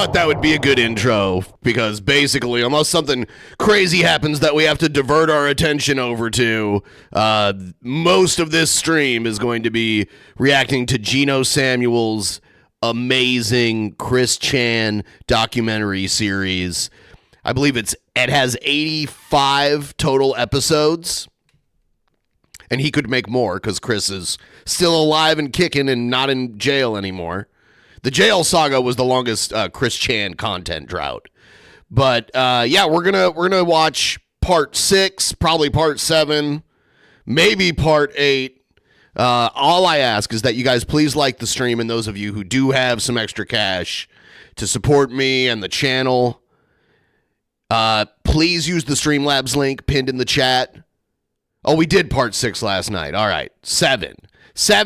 thought that would be a good intro because basically, unless something crazy happens that we have to divert our attention over to, most of this stream is going to be reacting to Geno Samuel's amazing Chris Chan documentary series. I believe it has 85 total episodes, and he could make more because Chris is still alive and kicking and not in jail anymore. The jail saga was the longest Chris Chan content drought. But yeah, we're gonna watch part 6, probably part 7, maybe part 8. All I ask is that you guys please like the stream, and those of you who do have some extra cash to support me and the channel, please use the Streamlabs link pinned in the chat. Oh, we did part 6 last night. All right, 7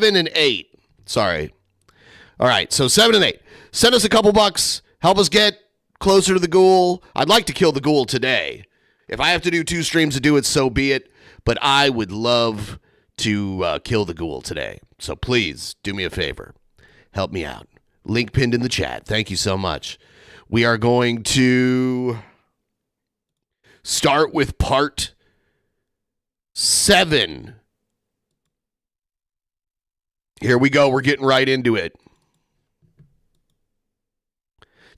and 8. Sorry. All right, so 7 and 8. Send us a couple bucks. Help us get closer to the ghoul. I'd like to kill the ghoul today. If I have to do 2 streams to do it, so be it. But I would love to kill the ghoul today. So please do me a favor. Help me out. Link pinned in the chat. Thank you so much. We are going to start with part 7. Here we go. We're getting right into it.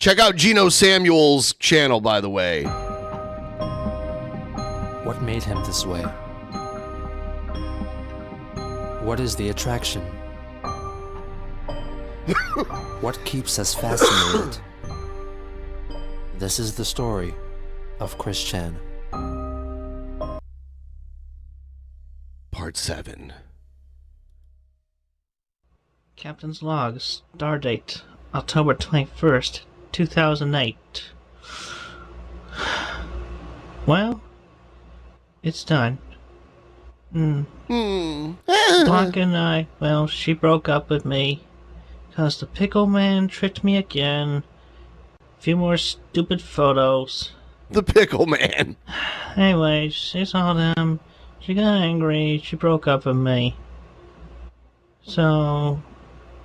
Check out Geno Samuel's channel, by the way. What made him this way? What is the attraction? What keeps us fascinated? This is the story of Chris Chan. Part 7. Captain's log, stardate, October 21st, 2008. Well, it's done. Blanca and I, well, she broke up with me because the pickle man tricked me again. A few more stupid photos. The pickle man. Anyway, she saw them. She got angry. She broke up with me. So,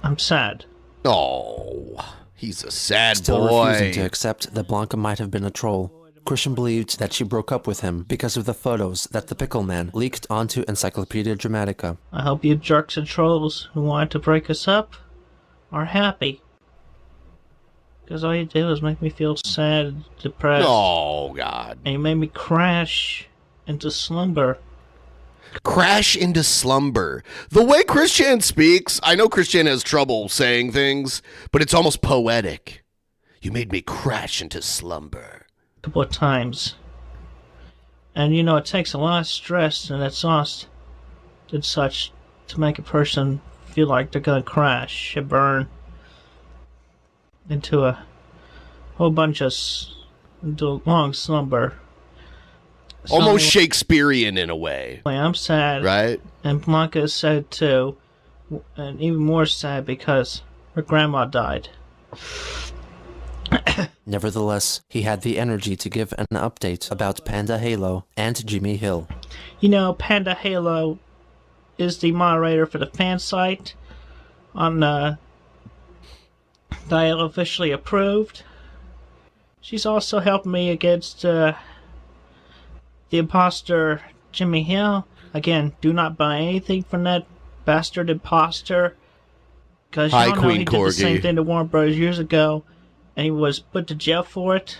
I'm sad. Oh, he's a sad Still boy. refusing to accept that Blanca might have been a troll, Christian believed that she broke up with him because of the photos that the pickle man leaked onto Encyclopedia Dramatica. I hope you jerks and trolls who wanted to break us up are happy. Because all you did was make me feel sad, depressed. Oh, God. And you made me crash into slumber. Crash into slumber. The way Chris Chan speaks, I know Chris Chan has trouble saying things, but it's almost poetic. You made me crash into slumber. A couple of times. And you know, it takes a lot of stress and exhaust and such to make a person feel like they're gonna crash and burn into a whole bunch of into a long slumber. Almost Shakespearean in a way. I'm sad. Right? And Blanca is sad too. And even more sad because her grandma died. Nevertheless, he had the energy to give an update about Panda Halo and Jimmy Hill. You know, Panda Halo is the moderator for the fan site on that I officially approved. She's also helped me against the imposter Jimmy Hill. Again, do not buy anything from that bastard imposter. Because you know he did the same thing to Warner Bros. Years ago. And he was put to jail for it.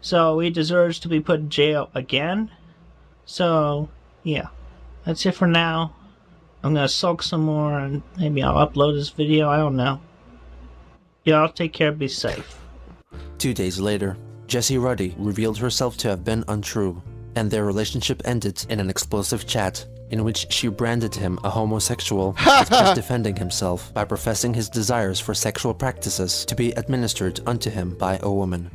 So he deserves to be put in jail again. So, yeah. That's it for now. I'm gonna sulk some more and maybe I'll upload this video. I don't know. Y'all take care. Be safe. 2 days later, Jessie Ruddy revealed herself to have been untrue, and their relationship ended in an explosive chat in which she branded him a homosexual but kept defending himself by professing his desires for sexual practices to be administered unto him by a woman.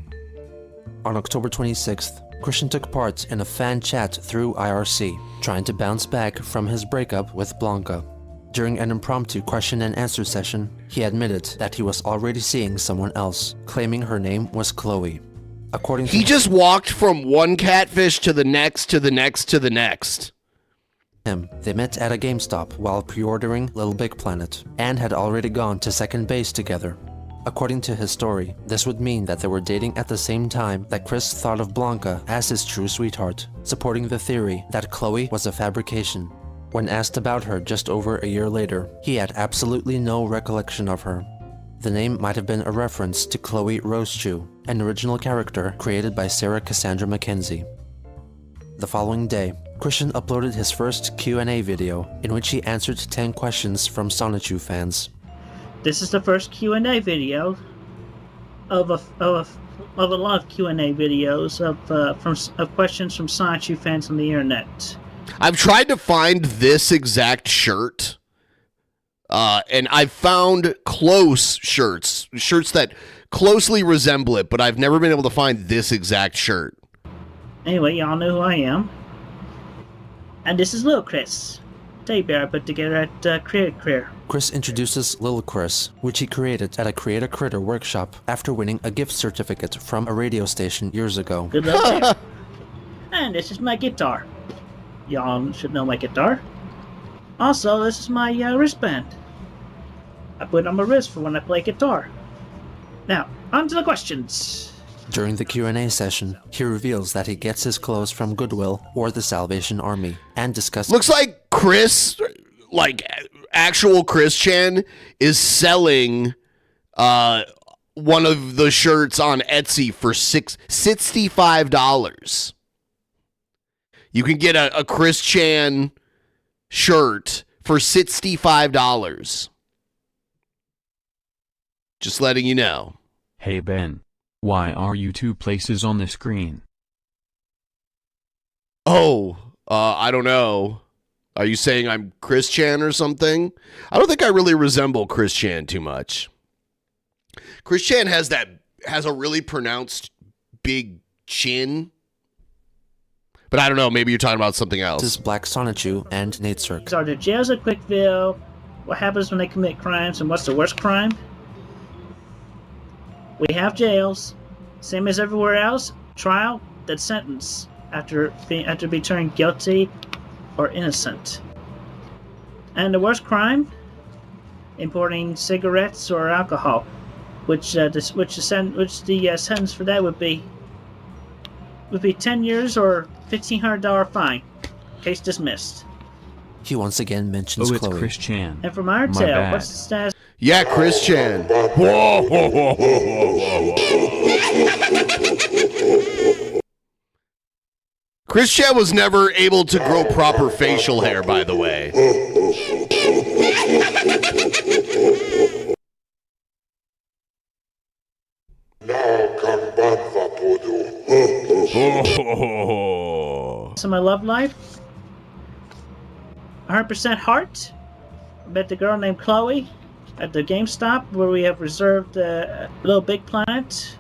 On October 26th, Christian took part in a fan chat through IRC, trying to bounce back from his breakup with Blanca. During an impromptu question and answer session, he admitted that he was already seeing someone else, claiming her name was Chloe. According to he just walked from one catfish to the next, to the next, to the next. They met at a GameStop while pre-ordering Little Big Planet, and had already gone to second base together. According to his story, this would mean that they were dating at the same time that Chris thought of Blanca as his true sweetheart, supporting the theory that Chloe was a fabrication. When asked about her just over a year later, he had absolutely no recollection of her. The name might have been a reference to Chloe Rosechew, an original character created by Sarah Cassandra Mackenzie. The following day, Christian uploaded his first Q&A video in which he answered 10 questions from Sonichu fans. This is the first Q&A video of a lot of Q&A videos of questions from Sonichu fans on the internet. I've tried to find this exact shirt, and I've found close shirts that closely resemble it, but I've never been able to find this exact shirt. Anyway, y'all know who I am. And this is Lil Chris, teddy bear I put together at Creative Career. Chris introduces Lil Chris, which he created at a Create a Critter workshop after winning a gift certificate from a radio station years ago. Good luck there. And this is my guitar. Y'all should know my guitar. Also, this is my wristband. I put it on my wrist for when I play guitar. Now, on to the questions. During the Q&A session, he reveals that he gets his clothes from Goodwill or the Salvation Army, and discusses— Looks like Chris, like actual Chris Chan, is selling one of the shirts on Etsy for $65. You can get a Chris Chan shirt for $65. Just letting you know. Hey Ben. Why are you two places on the screen? Oh, I don't know. Are you saying I'm Chris Chan or something? I don't think I really resemble Chris Chan too much. Chris Chan has a really pronounced big chin. But I don't know, maybe you're talking about something else. This is Black Sonichu and Nate Cirque. Are there jails at Quickville? What happens when they commit crimes, and what's the worst crime? We have jails, same as everywhere else. Trial, then sentence after being turned guilty or innocent. And the worst crime, importing cigarettes or alcohol, which the sentence for that would be 10 years or $1,500 fine. Case dismissed. He once again mentions it's Chloe. Chris Chan. And from our My tale, bad. what's the status? Yeah, Chris Chan. Whoa, whoa, whoa, whoa, whoa. Chris Chan was never able to grow proper facial hair, by the way. So my love life, 100% heart. Met the girl named Chloe at the GameStop where we have reserved Little Big Planet.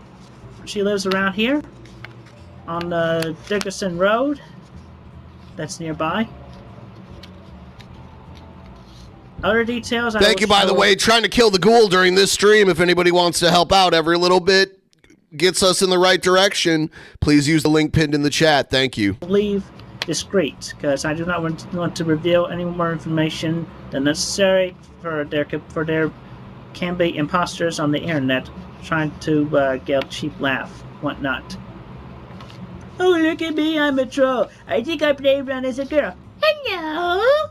She lives around here on Dickerson Road. That's nearby. Other details. Thank you, by the way. Trying to kill the ghoul during this stream. If anybody wants to help out, every little bit gets us in the right direction. Please use the link pinned in the chat. Thank you. Leave discreet, because I do not want to reveal any more information than necessary for there can be imposters on the internet trying to get a cheap laugh, whatnot. Oh, look at me, I'm a troll. I think I play around as a girl. Hello?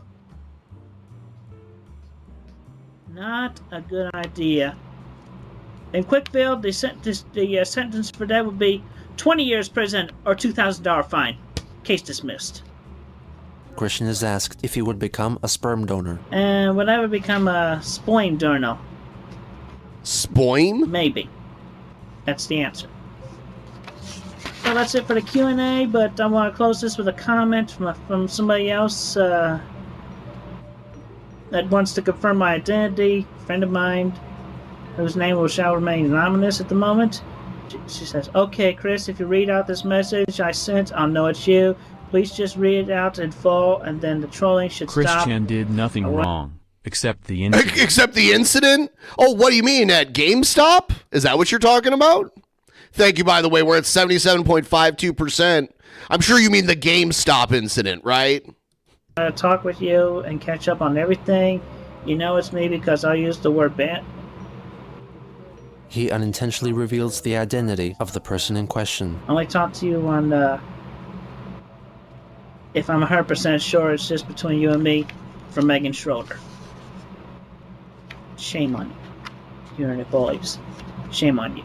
Not a good idea. In Quickville, the sentence for that would be 20 years prison or $2,000 fine. Case dismissed. Christian is asked if he would become a sperm donor. And would I ever become a spoim donor? Spoim? Maybe. That's the answer. So that's it for the Q&A, but I want to close this with a comment from somebody else that wants to confirm my identity. A friend of mine, whose name shall remain anonymous at the moment. She says, "Okay, Chris, if you read out this message I sent, I'll know it's you. Please just read it out in full, and then the trolling should Chris stop." Chan did nothing wrong, except the incident. Except the incident? Oh, what do you mean, at GameStop? Is that what you're talking about? Thank you, by the way. We're at 77.52%. I'm sure you mean the GameStop incident, right? Talk with you and catch up on everything. You know it's me because I use the word he unintentionally reveals the identity of the person in question. I only talk to you on, if I'm 100% sure it's just between you and me, from Megan Schroeder. Shame on you. You're in the boys. Shame on you.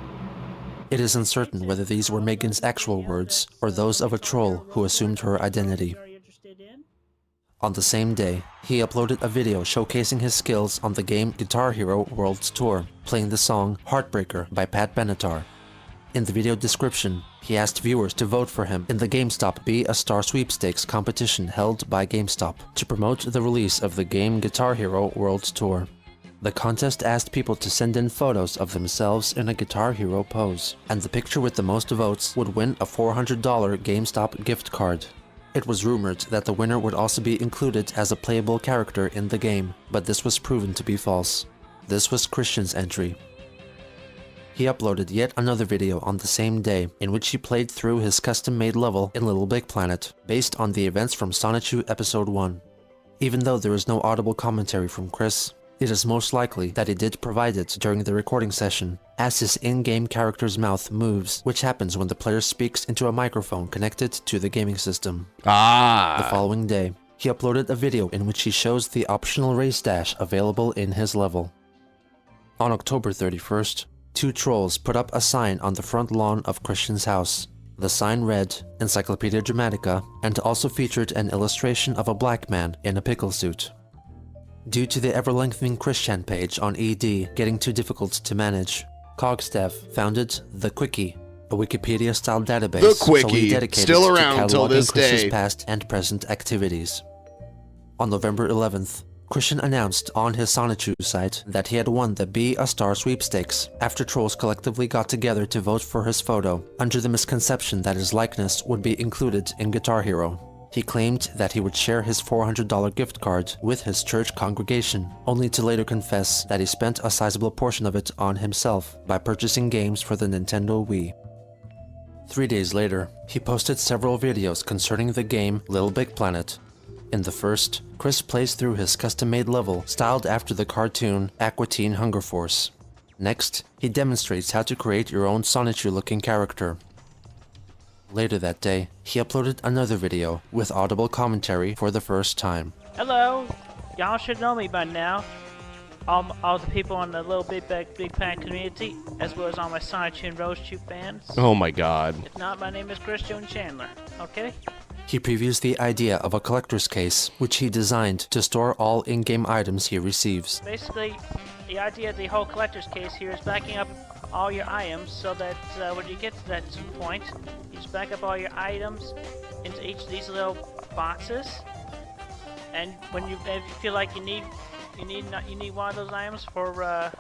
It is uncertain whether these were Megan's actual words or those of a troll who assumed her identity. On the same day, he uploaded a video showcasing his skills on the game Guitar Hero World Tour, playing the song Heartbreaker by Pat Benatar. In the video description, he asked viewers to vote for him in the GameStop Be a Star sweepstakes competition held by GameStop to promote the release of the game Guitar Hero World Tour. The contest asked people to send in photos of themselves in a Guitar Hero pose, and the picture with the most votes would win a $400 GameStop gift card. It was rumored that the winner would also be included as a playable character in the game, but this was proven to be false. This was Christian's entry. He uploaded yet another video on the same day, in which he played through his custom-made level in Little Big Planet, based on the events from Sonichu Episode 1. Even though there is no audible commentary from Chris, it is most likely that he did provide it during the recording session, as his in-game character's mouth moves, which happens when the player speaks into a microphone connected to the gaming system. The following day, he uploaded a video in which he shows the optional race dash available in his level. On October 31st, two trolls put up a sign on the front lawn of Christian's house. The sign read, Encyclopedia Dramatica, and also featured an illustration of a black man in a pickle suit. Due to the ever-lengthening Christian page on ED getting too difficult to manage, Cogstaff founded The Quickie, a Wikipedia-style database The Quickie, solely dedicated still to around till cataloging this Chris's day. past and present activities. On November 11th, Christian announced on his Sonichu site that he had won the Be a Star sweepstakes after trolls collectively got together to vote for his photo, under the misconception that his likeness would be included in Guitar Hero. He claimed that he would share his $400 gift card with his church congregation, only to later confess that he spent a sizable portion of it on himself by purchasing games for the Nintendo Wii. 3 days later, he posted several videos concerning the game Little Big Planet. In the first, Chris plays through his custom-made level styled after the cartoon Aqua Teen Hunger Force. Next, he demonstrates how to create your own Sonichu-looking character. Later that day, he uploaded another video with audible commentary for the first time. Hello, y'all should know me by now. All the people in the Little Big Planet community, as well as all my Sonichu and Rosechu fans. Oh my god. If not, my name is Christian Chandler, okay? He previews the idea of a collector's case, which he designed to store all in-game items he receives. Basically, the idea of the whole collector's case here is backing up all your items so that when you get to that point, you just back up all your items into each of these little boxes, and when if you feel like you need one of those items for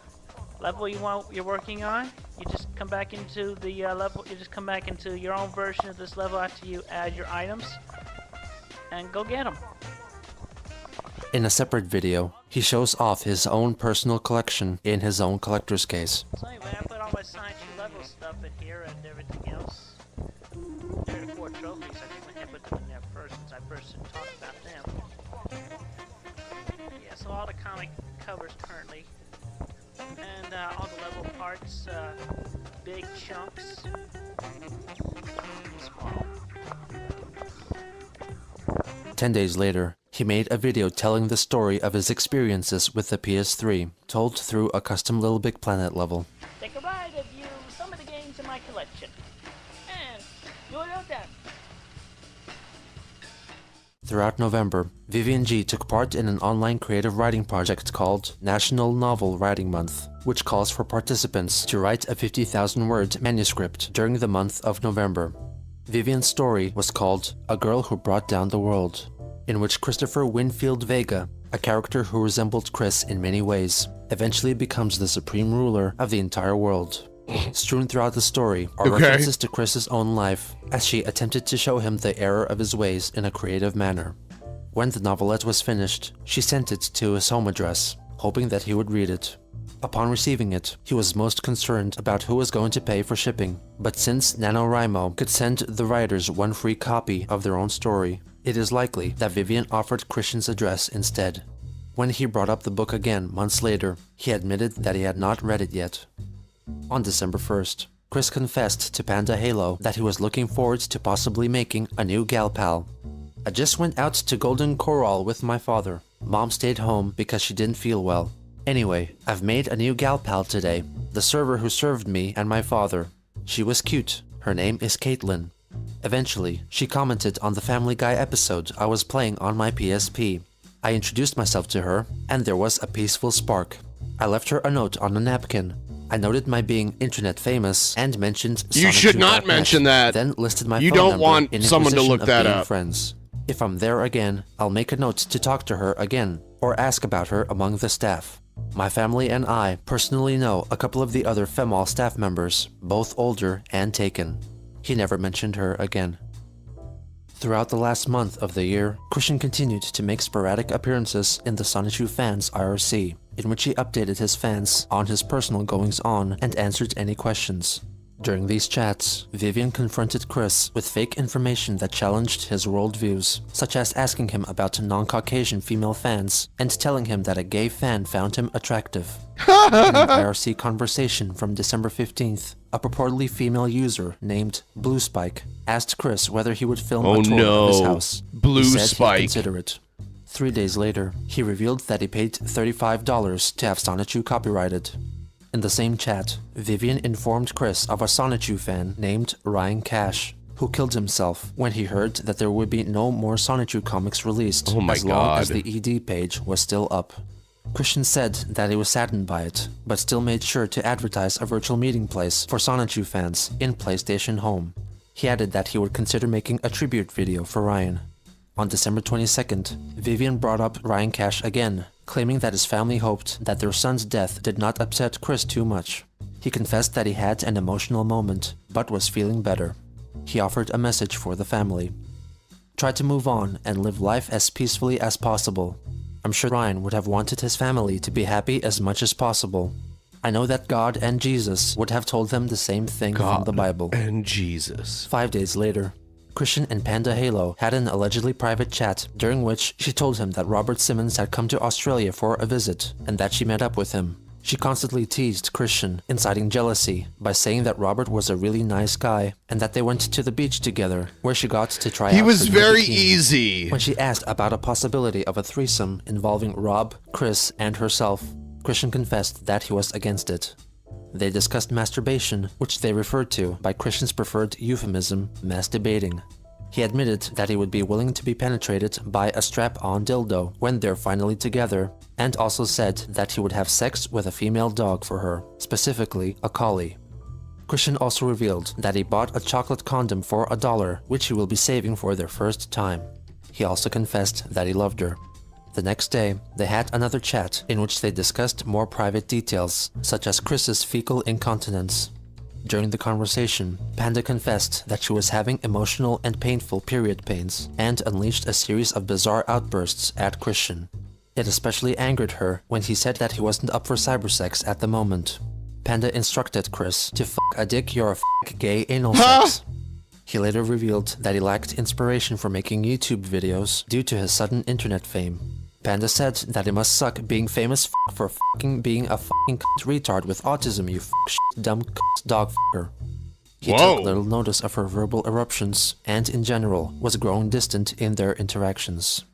level you're working on, you just come back into the level. You just come back into your own version of this level after you add your items, and go get them. In a separate video, he shows off his own personal collection in his own collector's case. So anyway, I put all my Sonichu level stuff in here and everything else. There are 4 trophies. I think I put them in there first since I first talked about them. Yeah, so all the comic covers currently. And all the level parts, big chunks, small. 10 days later, he made a video telling the story of his experiences with the PS3, told through a custom Little Big Planet level. Take a ride of you some of the games in my collection. And you'll know them. Throughout November, Vivian G took part in an online creative writing project called National Novel Writing Month, which calls for participants to write a 50,000-word manuscript during the month of November. Vivian's story was called A Girl Who Brought Down the World, in which Christopher Winfield Vega, a character who resembled Chris in many ways, eventually becomes the supreme ruler of the entire world. Strewn throughout the story are references to Chris's own life, as she attempted to show him the error of his ways in a creative manner. When the novelette was finished, she sent it to his home address, hoping that he would read it. Upon receiving it, he was most concerned about who was going to pay for shipping, but since Nanorimo could send the writers one free copy of their own story, it is likely that Vivian offered Christian's address instead. When he brought up the book again months later, he admitted that he had not read it yet. On December 1st, Chris confessed to Panda Halo that he was looking forward to possibly making a new gal pal. I just went out to Golden Corral with my father. Mom stayed home because she didn't feel well. Anyway, I've made a new gal pal today, the server who served me and my father. She was cute. Her name is Caitlin. Eventually, she commented on the Family Guy episode I was playing on my PSP. I introduced myself to her, and there was a peaceful spark. I left her a note on a napkin. I noted my being internet famous and mentioned You should not mention that. Then listed my You phone don't number want in someone to inquisition look of that being up. friends. If I'm there again, I'll make a note to talk to her again or ask about her among the staff. My family and I personally know a couple of the other Female staff members, both older and taken. He never mentioned her again. Throughout the last month of the year, Christian continued to make sporadic appearances in the Sonichu fans IRC, in which he updated his fans on his personal goings-on and answered any questions. During these chats, Vivian confronted Chris with fake information that challenged his worldviews, such as asking him about non-Caucasian female fans and telling him that a gay fan found him attractive. In an IRC conversation from December 15th, a purportedly female user named Blue Spike asked Chris whether he would film a tour of his house. Blue He said Spike. he'd consider it. 3 days later, he revealed that he paid $35 to have Sonichu copyrighted. In the same chat, Vivian informed Chris of a Sonichu fan named Ryan Cash, who killed himself when he heard that there would be no more Sonichu comics released as long as the ED page was still up. Christian said that he was saddened by it, but still made sure to advertise a virtual meeting place for Sonichu fans in PlayStation Home. He added that he would consider making a tribute video for Ryan. On December 22nd, Vivian brought up Ryan Cash again, claiming that his family hoped that their son's death did not upset Chris too much. He confessed that he had an emotional moment, but was feeling better. He offered a message for the family. Try to move on and live life as peacefully as possible. I'm sure Ryan would have wanted his family to be happy as much as possible. I know that God and Jesus would have told them the same thing from the Bible. And Jesus. 5 days later, Christian and Panda Halo had an allegedly private chat during which she told him that Robert Simmons had come to Australia for a visit and that she met up with him. She constantly teased Christian, inciting jealousy by saying that Robert was a really nice guy and that they went to the beach together, where she got to try out He was her new very bikini. easy. When she asked about a possibility of a threesome involving Rob, Chris, and herself, Christian confessed that he was against it. They discussed masturbation, which they referred to by Christian's preferred euphemism, masturbating. He admitted that he would be willing to be penetrated by a strap-on dildo when they're finally together, and also said that he would have sex with a female dog for her, specifically a collie. Christian also revealed that he bought a chocolate condom for $1, which he will be saving for their first time. He also confessed that he loved her. The next day, they had another chat in which they discussed more private details, such as Chris's fecal incontinence. During the conversation, Panda confessed that she was having emotional and painful period pains and unleashed a series of bizarre outbursts at Christian. It especially angered her when he said that he wasn't up for cybersex at the moment. Panda instructed Chris to "fuck a dick, you're a f*** gay anal sex." He later revealed that he lacked inspiration for making YouTube videos due to his sudden internet fame. Panda said that it must suck being famous for fucking being a fucking retard with autism, you dumb dog fucker. He took little notice of her verbal eruptions and, in general, was growing distant in their interactions.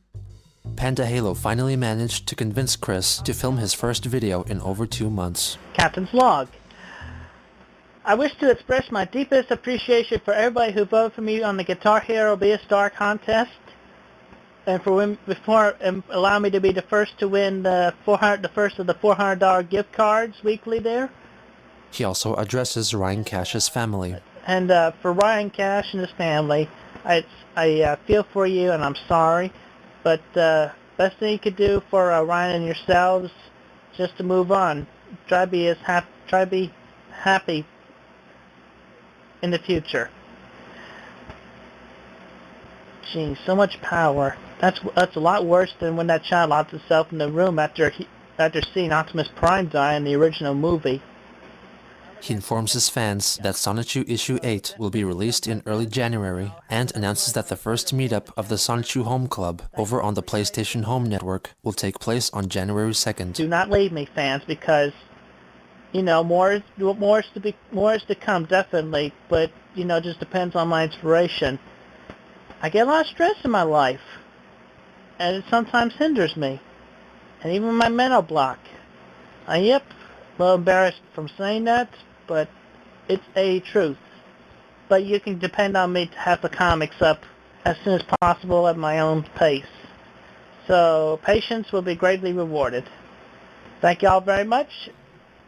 Panda Halo finally managed to convince Chris to film his first video in over 2 months. Captain's Log. I wish to express my deepest appreciation for everybody who voted for me on the Guitar Hero Be a Star contest, and for allowing me to be the first to win the first of the $400 gift cards weekly there. He also addresses Ryan Cash's family. And for Ryan Cash and his family, I feel for you, and I'm sorry, but best thing you could do for Ryan and yourselves, just to move on. Try to be happy in the future. Gee, so much power. That's a lot worse than when that child locked himself in the room after seeing Optimus Prime die in the original movie. He informs his fans that Sonichu Issue 8 will be released in early January and announces that the first meetup of the Sonichu Home Club over on the PlayStation Home Network will take place on January 2nd. Do not leave me, fans, because more is to come, definitely. But just depends on my inspiration. I get a lot of stress in my life, and it sometimes hinders me, and even my mental block. Yep, a little embarrassed from saying that, but it's a truth. But you can depend on me to have the comics up as soon as possible at my own pace. So patience will be greatly rewarded. Thank y'all very much,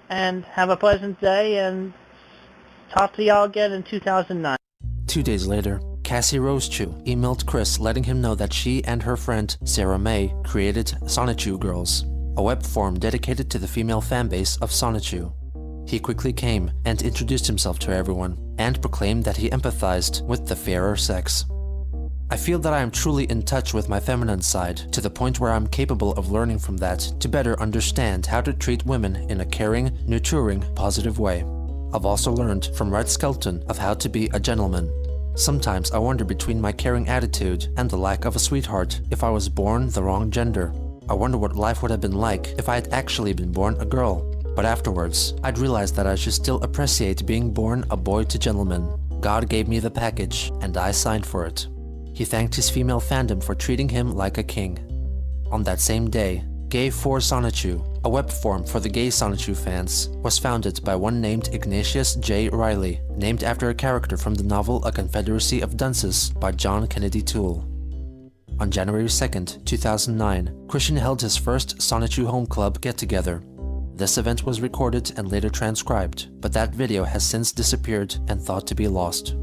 and have a pleasant day, and talk to y'all again in 2009. 2 days later, Cassie Rosechew emailed Chris letting him know that she and her friend Sarah May created Sonichu Girls, a web forum dedicated to the female fanbase of Sonichu. He quickly came and introduced himself to everyone, and proclaimed that he empathized with the fairer sex. I feel that I am truly in touch with my feminine side, to the point where I'm capable of learning from that to better understand how to treat women in a caring, nurturing, positive way. I've also learned from Red Skelton of how to be a gentleman. Sometimes I wonder between my caring attitude and the lack of a sweetheart if I was born the wrong gender. I wonder what life would have been like if I had actually been born a girl. But afterwards, I'd realized that I should still appreciate being born a boy to gentleman. God gave me the package, and I signed for it. He thanked his female fandom for treating him like a king. On that same day, Gay for Sonichu, a web forum for the gay Sonichu fans, was founded by one named Ignatius J. Riley, named after a character from the novel A Confederacy of Dunces by John Kennedy Toole. On January 2nd, 2009, Christian held his first Sonichu Home Club get-together. This event was recorded and later transcribed, but that video has since disappeared and thought to be lost.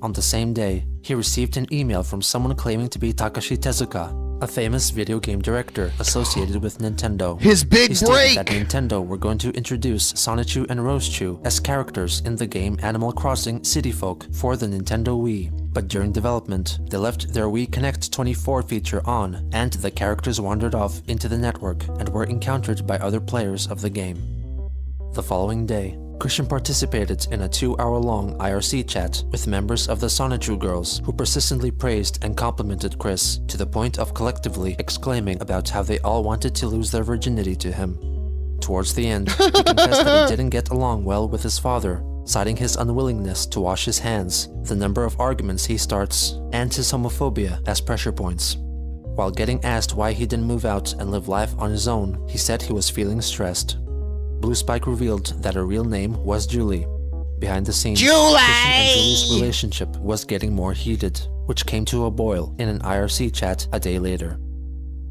On the same day, he received an email from someone claiming to be Takashi Tezuka, a famous video game director associated with Nintendo. His big He stated break! that Nintendo were going to introduce Sonichu and Rosechew as characters in the game Animal Crossing City Folk for the Nintendo Wii. But during development, they left their Wii Connect 24 feature on, and the characters wandered off into the network and were encountered by other players of the game. The following day, Christian participated in a 2-hour-long IRC chat with members of the Sonichu Girls, who persistently praised and complimented Chris to the point of collectively exclaiming about how they all wanted to lose their virginity to him. Towards the end, he confessed that he didn't get along well with his father, citing his unwillingness to wash his hands, the number of arguments he starts, and his homophobia as pressure points. While getting asked why he didn't move out and live life on his own, he said he was feeling stressed. Blue Spike revealed that her real name was Julie. Behind the scenes, Julie! Christian and Julie's relationship was getting more heated, which came to a boil in an IRC chat a day later.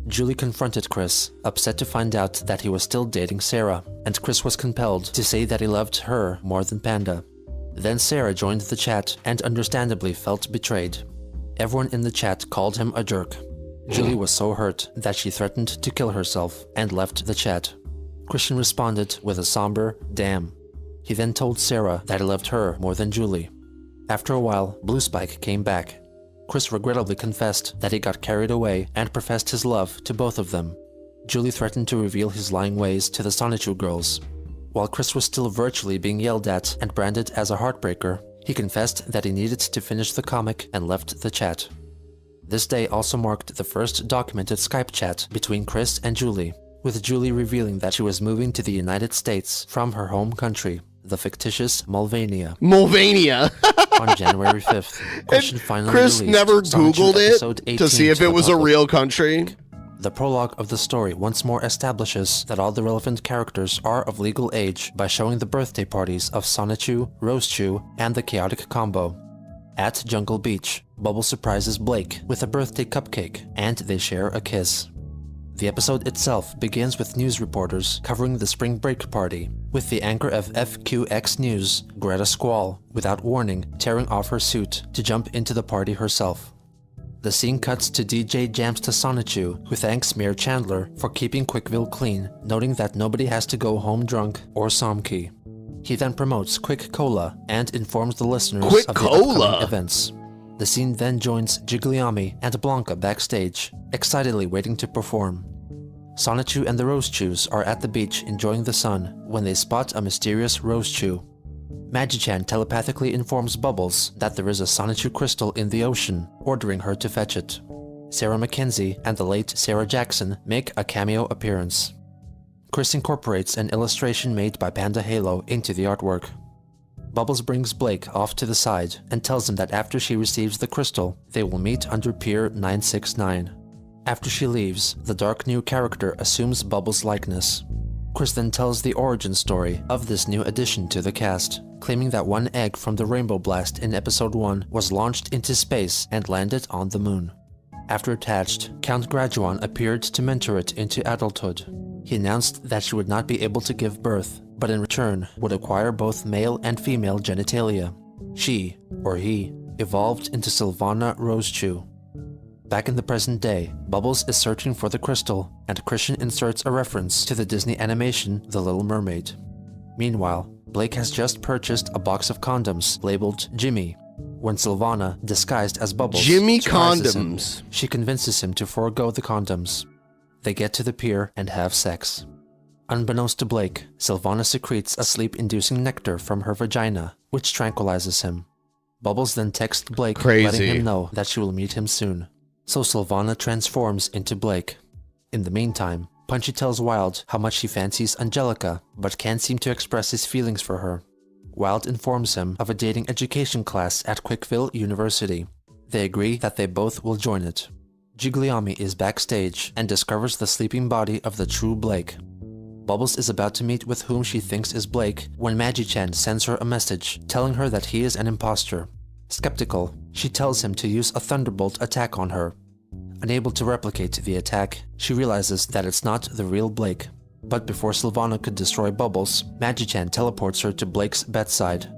Julie confronted Chris, upset to find out that he was still dating Sarah, and Chris was compelled to say that he loved her more than Panda. Then Sarah joined the chat and understandably felt betrayed. Everyone in the chat called him a jerk. Julie was so hurt that she threatened to kill herself and left the chat. Christian responded with a somber "damn." He then told Sarah that he loved her more than Julie. After a while, Blue Spike came back. Chris regrettably confessed that he got carried away and professed his love to both of them. Julie threatened to reveal his lying ways to the Sonichu Girls. While Chris was still virtually being yelled at and branded as a heartbreaker, he confessed that he needed to finish the comic and left the chat. This day also marked the first documented Skype chat between Chris and Julie, with Julie revealing that she was moving to the United States from her home country, the fictitious Mulvania. On January 5th, Christian finally Chris released never Sonichu Googled episode it 18 to see if to it the was a public. real country. The prologue of the story once more establishes that all the relevant characters are of legal age by showing the birthday parties of Sonichu, Rosechew, and the Chaotic Combo. At Jungle Beach, Bubble surprises Blake with a birthday cupcake, and they share a kiss. The episode itself begins with news reporters covering the spring break party, with the anchor of FQX News, Greta Squall, without warning, tearing off her suit to jump into the party herself. The scene cuts to DJ Jams to Sonichu, who thanks Mayor Chandler for keeping Quickville clean, noting that nobody has to go home drunk or Somkey. He then promotes Quick Cola and informs the listeners Quick of the Cola? upcoming events. The scene then joins Gigliami and Blanca backstage, excitedly waiting to perform. Sonichu and the Rosechews are at the beach enjoying the sun when they spot a mysterious Rosechew. Magi-chan telepathically informs Bubbles that there is a Sonichu crystal in the ocean, ordering her to fetch it. Sarah Mackenzie and the late Sarah Jackson make a cameo appearance. Chris incorporates an illustration made by Panda Halo into the artwork. Bubbles brings Blake off to the side and tells him that after she receives the crystal, they will meet under Pier 969. After she leaves, the dark new character assumes Bubbles' likeness. Chris then tells the origin story of this new addition to the cast, claiming that one egg from the Rainbow Blast in episode 1 was launched into space and landed on the moon. After it hatched, Count Graduan appeared to mentor it into adulthood. He announced that she would not be able to give birth, but in return would acquire both male and female genitalia. She, or he, evolved into Sylvana Rosechew. Back in the present day, Bubbles is searching for the crystal, and Christian inserts a reference to the Disney animation The Little Mermaid. Meanwhile, Blake has just purchased a box of condoms labeled Jimmy. When Sylvana, disguised as Bubbles, Jimmy surprises condoms. him, she convinces him to forego the condoms. They get to the pier and have sex. Unbeknownst to Blake, Sylvana secretes a sleep-inducing nectar from her vagina, which tranquilizes him. Bubbles then texts Blake, letting him know that she will meet him soon. So Sylvana transforms into Blake. In the meantime, Punchy tells Wild how much he fancies Angelica, but can't seem to express his feelings for her. Wild informs him of a dating education class at Quickville University. They agree that they both will join it. Jigliami is backstage and discovers the sleeping body of the true Blake. Bubbles is about to meet with whom she thinks is Blake when Magi-chan sends her a message telling her that he is an imposter. Skeptical, she tells him to use a thunderbolt attack on her. Unable to replicate the attack, she realizes that it's not the real Blake. But before Sylvana could destroy Bubbles, Magi-chan teleports her to Blake's bedside.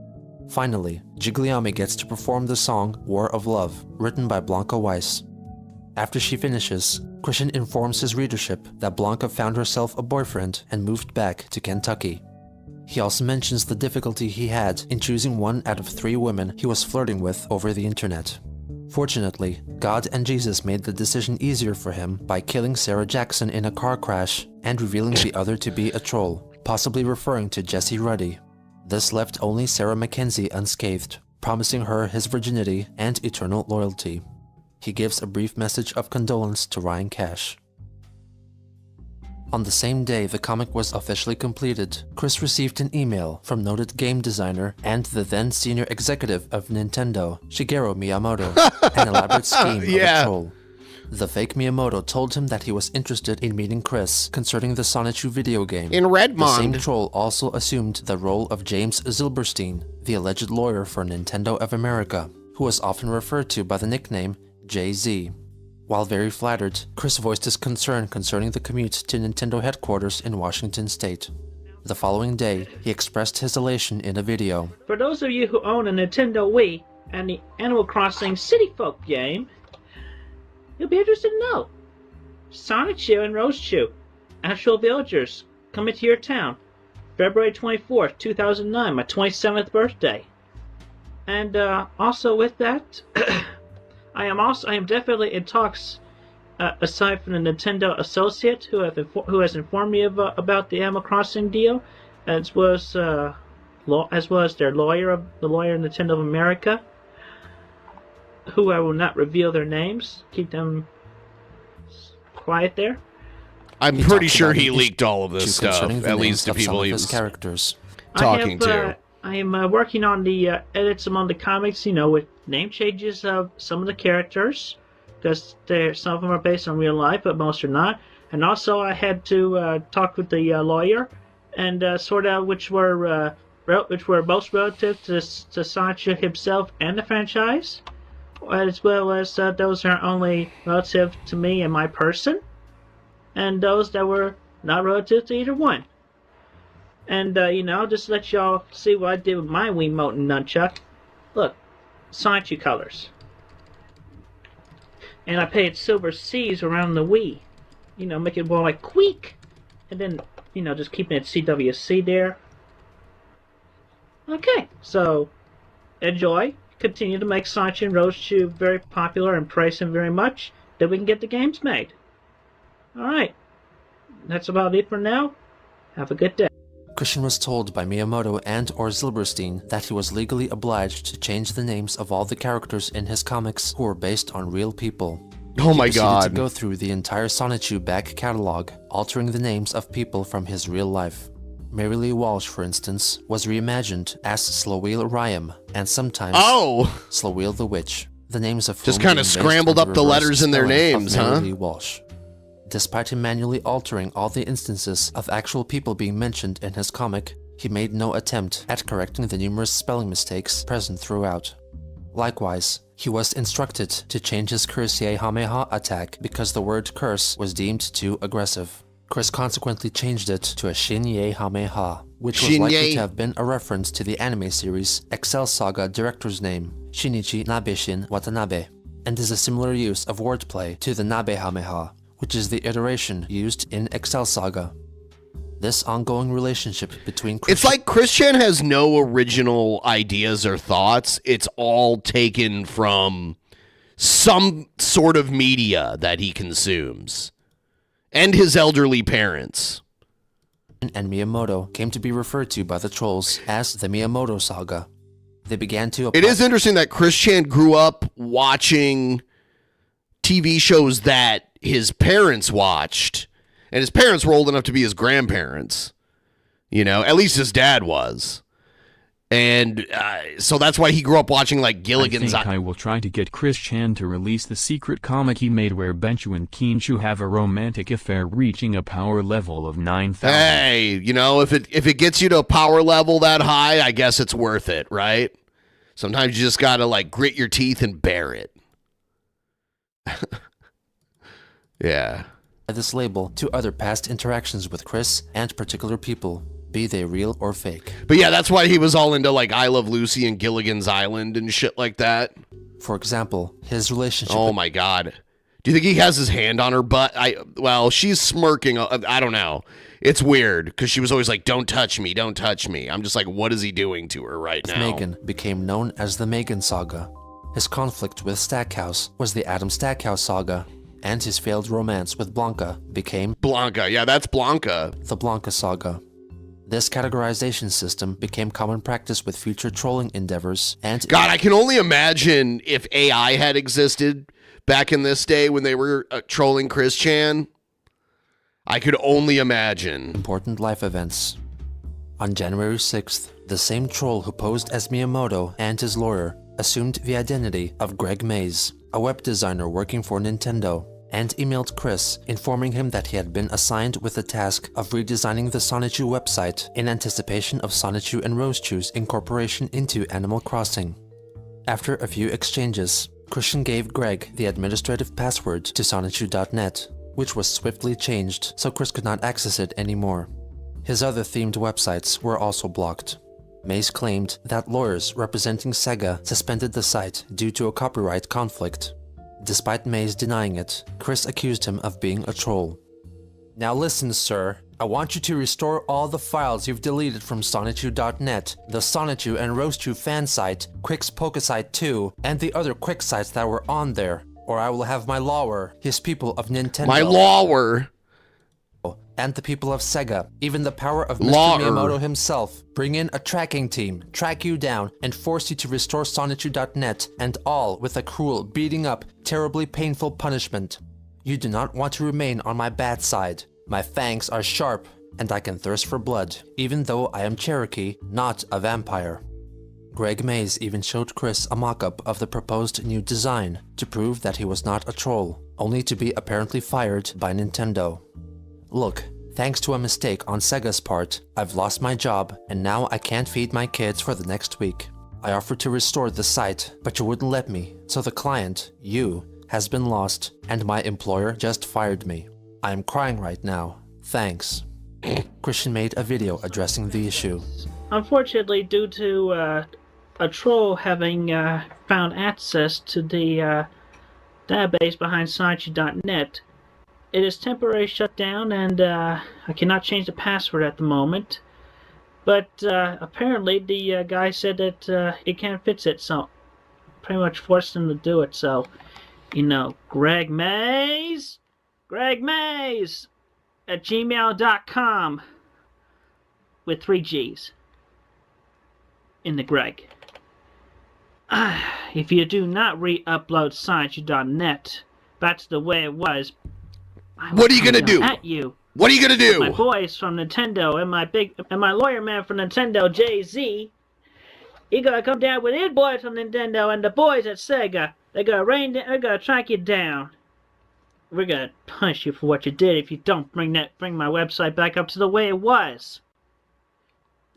Finally, Jigliami gets to perform the song War of Love, written by Blanca Weiss. After she finishes, Christian informs his readership that Blanca found herself a boyfriend and moved back to Kentucky. He also mentions the difficulty he had in choosing one out of 3 women he was flirting with over the internet. Fortunately, God and Jesus made the decision easier for him by killing Sarah Jackson in a car crash and revealing the other to be a troll, possibly referring to Jesse Ruddy. This left only Sarah Mackenzie unscathed, promising her his virginity and eternal loyalty. He gives a brief message of condolence to Ryan Cash. On the same day the comic was officially completed, Chris received an email from noted game designer and the then senior executive of Nintendo, Shigeru Miyamoto, an elaborate scheme of a troll. The fake Miyamoto told him that he was interested in meeting Chris concerning the Sonichu video game. In Redmond. The same troll also assumed the role of James Zilberstein, the alleged lawyer for Nintendo of America, who was often referred to by the nickname Jay-Z. While very flattered, Chris voiced his concern concerning the commute to Nintendo headquarters in Washington State. The following day, he expressed his elation in a video. For those of you who own a Nintendo Wii and the Animal Crossing City Folk game, you'll be interested to know. Sonichu and Rosechew, actual villagers, coming to your town. February 24th, 2009, my 27th birthday. And also with that, I am definitely in talks, aside from the Nintendo associate who has informed me about the Animal Crossing deal, as well as their lawyer, the lawyer of Nintendo of America, who I will not reveal their names. Keep them quiet there. I'm pretty sure he leaked all of this stuff, at least to people he was characters. talking to. I am working on the edits among the comics, with name changes of some of the characters, because some of them are based on real life, but most are not. And also, I had to talk with the lawyer and sort out which were most relative to Sonichu himself and the franchise, as well as those are only relative to me and my person, and those that were not relative to either one. And, just let y'all see what I did with my Wiimote and Nunchuck. Look, Sonichu colors. And I painted silver C's around the Wii. Make it more like Queek. And then, just keeping it CWC there. Okay, so, enjoy. Continue to make Sonichu and Rosechew very popular and praise them very much. Then we can get the games made. Alright. That's about it for now. Have a good day. Christian was told by Miyamoto and or Zilberstein that he was legally obliged to change the names of all the characters in his comics who were based on real people. Oh my He proceeded god. to go through the entire Sonichu back catalog, altering the names of people from his real life. Mary Lee Walsh, for instance, was reimagined as Sloweel Ryam, and sometimes Sloweel the Witch, the names of just kind of scrambled up the letters in their names, huh? Mary Lee Walsh. Despite him manually altering all the instances of actual people being mentioned in his comic, he made no attempt at correcting the numerous spelling mistakes present throughout. Likewise, he was instructed to change his Curse-Ye-Hameha attack because the word curse was deemed too aggressive. Chris consequently changed it to a Shin-Ye-Hameha, which was likely to have been a reference to the anime series Excel Saga director's name, Shinichi Nabeshin Watanabe, and is a similar use of wordplay to the Nabehameha, which is the iteration used in Excel Saga. This ongoing relationship between It's like Christian has no original ideas or thoughts. It's all taken from some sort of media that he consumes. And his elderly parents. And Miiamoto came to be referred to by the trolls as the Miiamoto saga. They began to... It is interesting that Christian grew up watching TV shows that his parents watched. And his parents were old enough to be his grandparents. You know, at least his dad was. And so that's why he grew up watching like Gilligan's I think I will try to get Chris Chan to release the secret comic he made where Benchu and Kinshu have a romantic affair reaching a power level of 9,000. Hey, you know, if it gets you to a power level that high, I guess it's worth it, right? Sometimes you just gotta like grit your teeth and bear it. Yeah. This label to other past interactions with Chris and particular people, be they real or fake. But yeah, that's why he was all into like I Love Lucy and Gilligan's Island and shit like that. For example, his relationship... Oh my god. Do you think he has his hand on her butt? Well, she's smirking. I don't know. It's weird because she was always like, don't touch me, don't touch me. I'm just like, what is he doing to her right now? Megan became known as the Megan saga. His conflict with Stackhouse was the Adam Stackhouse saga. And his failed romance with Blanca became... Blanca, yeah, that's Blanca. The Blanca saga. This categorization system became common practice with future trolling endeavors and... God, I can only imagine if AI had existed back in this day when they were trolling Chris Chan. I could only imagine. Important life events. On January 6th, the same troll who posed as Miiamoto and his lawyer assumed the identity of Greg Mays, a web designer working for Nintendo, and emailed Chris, informing him that he had been assigned with the task of redesigning the Sonichu website in anticipation of Sonichu and Rosechu's incorporation into Animal Crossing. After a few exchanges, Christian gave Greg the administrative password to Sonichu.net, which was swiftly changed so Chris could not access it anymore. His other themed websites were also blocked. Mays claimed that lawyers representing Sega suspended the site due to a copyright conflict. Despite Mays denying it, Chris accused him of being a troll. Now listen, sir. I want you to restore all the files you've deleted from Sonichu.net, the Sonichu and Rosechu fan site, Quick's Pokesite 2, and the other Quick sites that were on there, or I will have my lawyer, his people of Nintendo... My lawyer! And the people of Sega, even the power of Mr. Miiamoto himself, bring in a tracking team, track you down, and force you to restore Sonichu.net, and all with a cruel, beating up, terribly painful punishment. You do not want to remain on my bad side. My fangs are sharp, and I can thirst for blood, even though I am Cherokee, not a vampire. Greg Mays even showed Chris a mock-up of the proposed new design to prove that he was not a troll, only to be apparently fired by Nintendo. Look, thanks to a mistake on Sega's part, I've lost my job, and now I can't feed my kids for the next week. I offered to restore the site, but you wouldn't let me, so the client, you, has been lost, and my employer just fired me. I am crying right now. Thanks. Christian made a video addressing the issue. Unfortunately, due to a troll having found access to the database behind Sonichu.net, it is temporarily shut down, and I cannot change the password at the moment. But apparently the guy said that it can't fix it, so pretty much forced him to do it. So, you know, Greg Mays at gmail.com with 3 G's in the Greg. If you do not re-upload Sonichu.net back to the way it was, what are you gonna do? At you. What are you gonna do? My boys from Nintendo and my lawyer man from Nintendo, Jay-Z, he gonna come down with his boys from Nintendo and the boys at Sega. They're gonna track you down. We're gonna punish you for what you did if you don't bring my website back up to the way it was.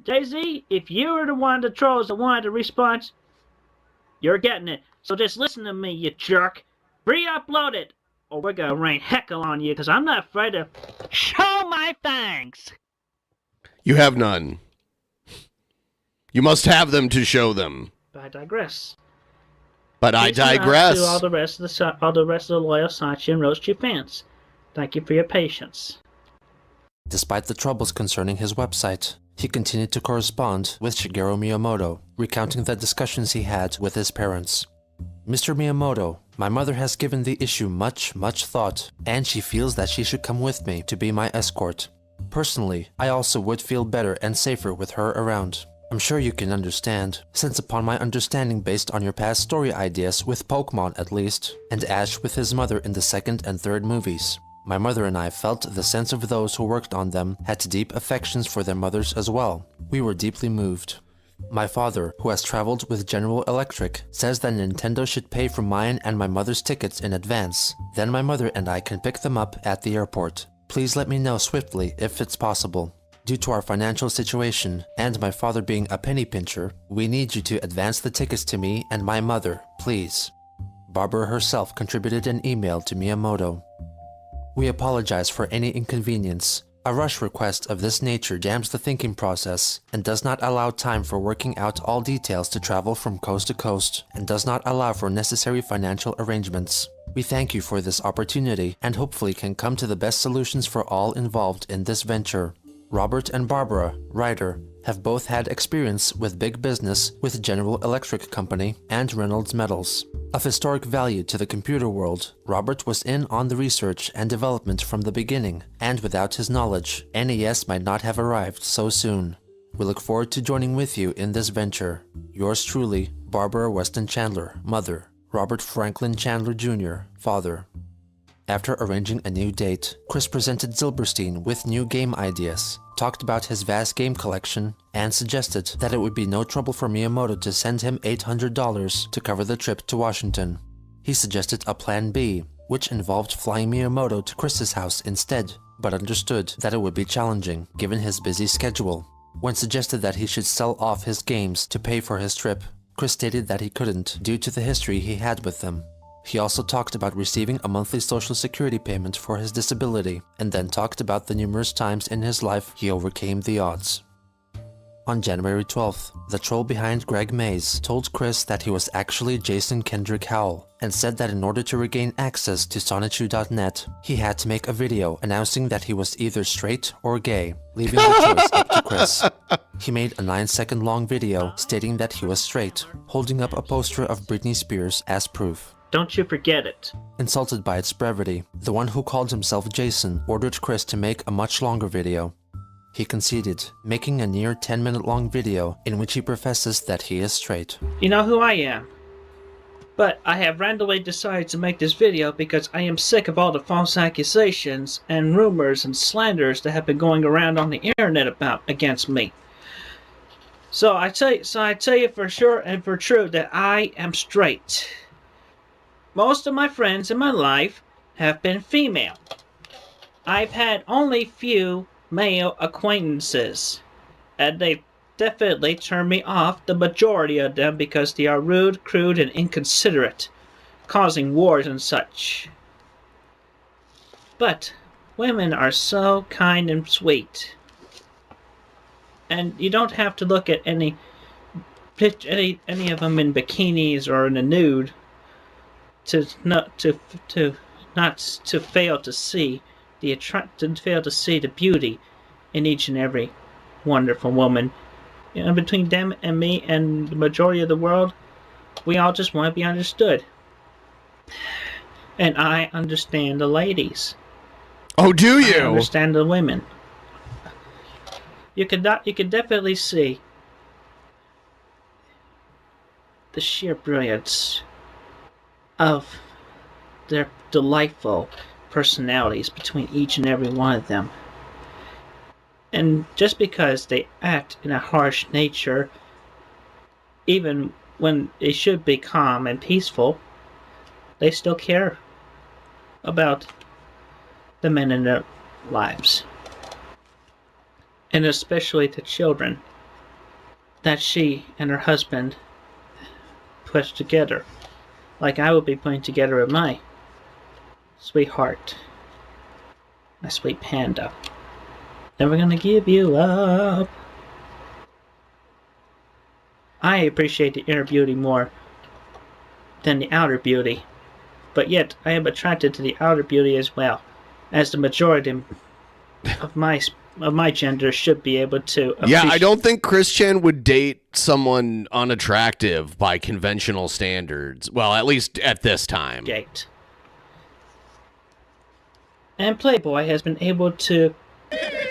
Jay-Z, if you were the one of the trolls that wanted a response, you're getting it. So just listen to me, you jerk. Re-upload it, or we're gonna rain heckle on you, because I'm not afraid to show my fangs. You have none. You must have them to show them. But I digress. But I digress. To all the rest of the loyal Sonichu and Roastu fans, thank you for your patience. Despite the troubles concerning his website, he continued to correspond with Shigeru Miiamoto, recounting the discussions he had with his parents. Mr. Miiamoto, my mother has given the issue much thought, and she feels that she should come with me to be my escort. Personally, I also would feel better and safer with her around. I'm sure you can understand, since upon my understanding based on your past story ideas with Pokemon at least, and Ash with his mother in the second and third movies, my mother and I felt the sense of those who worked on them had deep affections for their mothers as well. We were deeply moved. My father, who has traveled with General Electric, says that Nintendo should pay for mine and my mother's tickets in advance. Then my mother and I can pick them up at the airport. Please let me know swiftly if it's possible. Due to our financial situation, and my father being a penny pincher, we need you to advance the tickets to me and my mother, please. Barbara herself contributed an email to Miiamoto. We apologize for any inconvenience. A rush request of this nature jams the thinking process and does not allow time for working out all details to travel from coast to coast and does not allow for necessary financial arrangements. We thank you for this opportunity and hopefully can come to the best solutions for all involved in this venture. Robert and Barbara, writer, have both had experience with big business with General Electric Company and Reynolds Metals. Of historic value to the computer world, Robert was in on the research and development from the beginning, and without his knowledge, NES might not have arrived so soon. We look forward to joining with you in this venture. Yours truly, Barbara Weston Chandler, Mother. Robert Franklin Chandler Jr., Father. After arranging a new date, Chris presented Zilberstein with new game ideas, talked about his vast game collection, and suggested that it would be no trouble for Miiamoto to send him $800 to cover the trip to Washington. He suggested a plan B, which involved flying Miiamoto to Chris's house instead, but understood that it would be challenging given his busy schedule. When suggested that he should sell off his games to pay for his trip, Chris stated that he couldn't due to the history he had with them. He also talked about receiving a monthly social security payment for his disability, and then talked about the numerous times in his life he overcame the odds. On January 12th, the troll behind Greg Mays told Chris that he was actually Jason Kendrick Howell, and said that in order to regain access to Sonichu.net, he had to make a video announcing that he was either straight or gay, leaving the choice up to Chris. He made a 9-second long video stating that he was straight, holding up a poster of Britney Spears as proof. Don't you forget it. Insulted by its brevity, the one who called himself Jason ordered Chris to make a much longer video. He conceded, making a near 10-minute long video in which he professes that he is straight. You know who I am. But I have randomly decided to make this video because I am sick of all the false accusations and rumors and slanders that have been going around on the internet against me. So I tell you for sure and for true that I am straight. Most of my friends in my life have been female. I've had only few male acquaintances, and they definitely turn me off, the majority of them, because they are rude, crude, and inconsiderate, causing wars and such. But women are so kind and sweet, and you don't have to look at any of them in bikinis or in the nude to fail to see the beauty in each and every wonderful woman. You know, between them and me and the majority of the world, we all just want to be understood. And I understand the ladies. Oh, do you? I understand the women. You could definitely see the sheer brilliance of their delightful personalities between each and every one of them. And just because they act in a harsh nature, even when it should be calm and peaceful, they still care about the men in their lives. And especially the children that she and her husband put together. Like I would be putting together with my sweetheart. My sweet panda. Never gonna give you up. I appreciate the inner beauty more than the outer beauty, but yet I am attracted to the outer beauty as well, as the majority of my gender should be able to appreciate. Yeah, I don't think Chris Chan would date someone unattractive by conventional standards. Well, at least at this time. Gate. And Playboy has been able to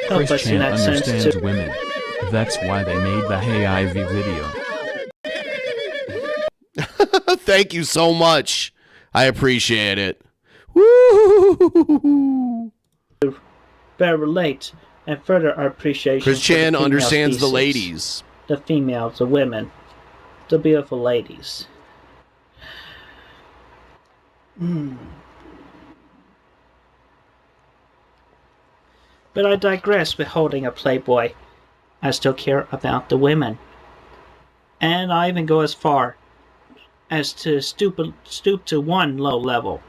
help Chris us in Chan that sense understands too. women. That's why they made the Hey Ivy video. Thank you so much. I appreciate it. Woo! Better relate and further our appreciation. Chris Chan for the female understands the species. ladies. The females, the women, the beautiful ladies. But I digress with holding a Playboy. I still care about the women. And I even go as far as to stoop to one low level.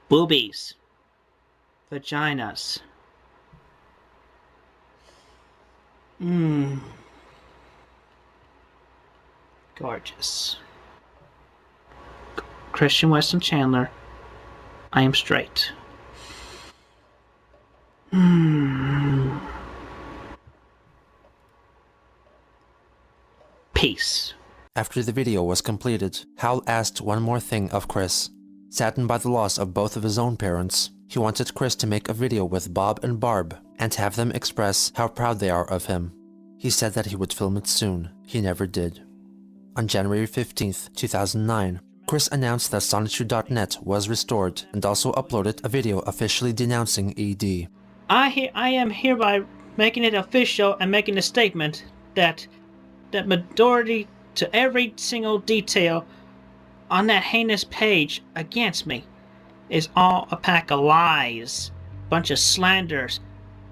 Boobies. Vaginas. Gorgeous. Christian Weston Chandler. I am straight. Peace. After the video was completed, Hal asked one more thing of Chris. Saddened by the loss of both of his own parents, he wanted Chris to make a video with Bob and Barb and have them express how proud they are of him. He said that he would film it soon. He never did. On January 15th, 2009, Chris announced that Sonichu.net was restored and also uploaded a video officially denouncing ED. I am hereby making it official and making a statement that majority to every single detail on that heinous page against me is all a pack of lies, bunch of slanders,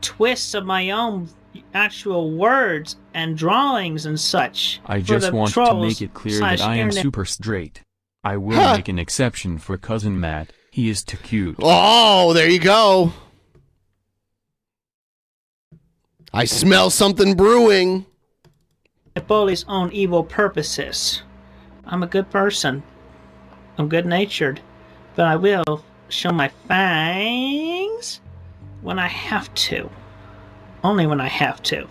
twists of my own actual words and drawings and such. I just want to make it clear that I am super straight. I will make an exception for Cousin Matt. He is too cute. Oh, there you go. I smell something brewing. Bully's own evil purposes. I'm a good person. I'm good-natured, but I will show my fangs when I have to. Only when I have to.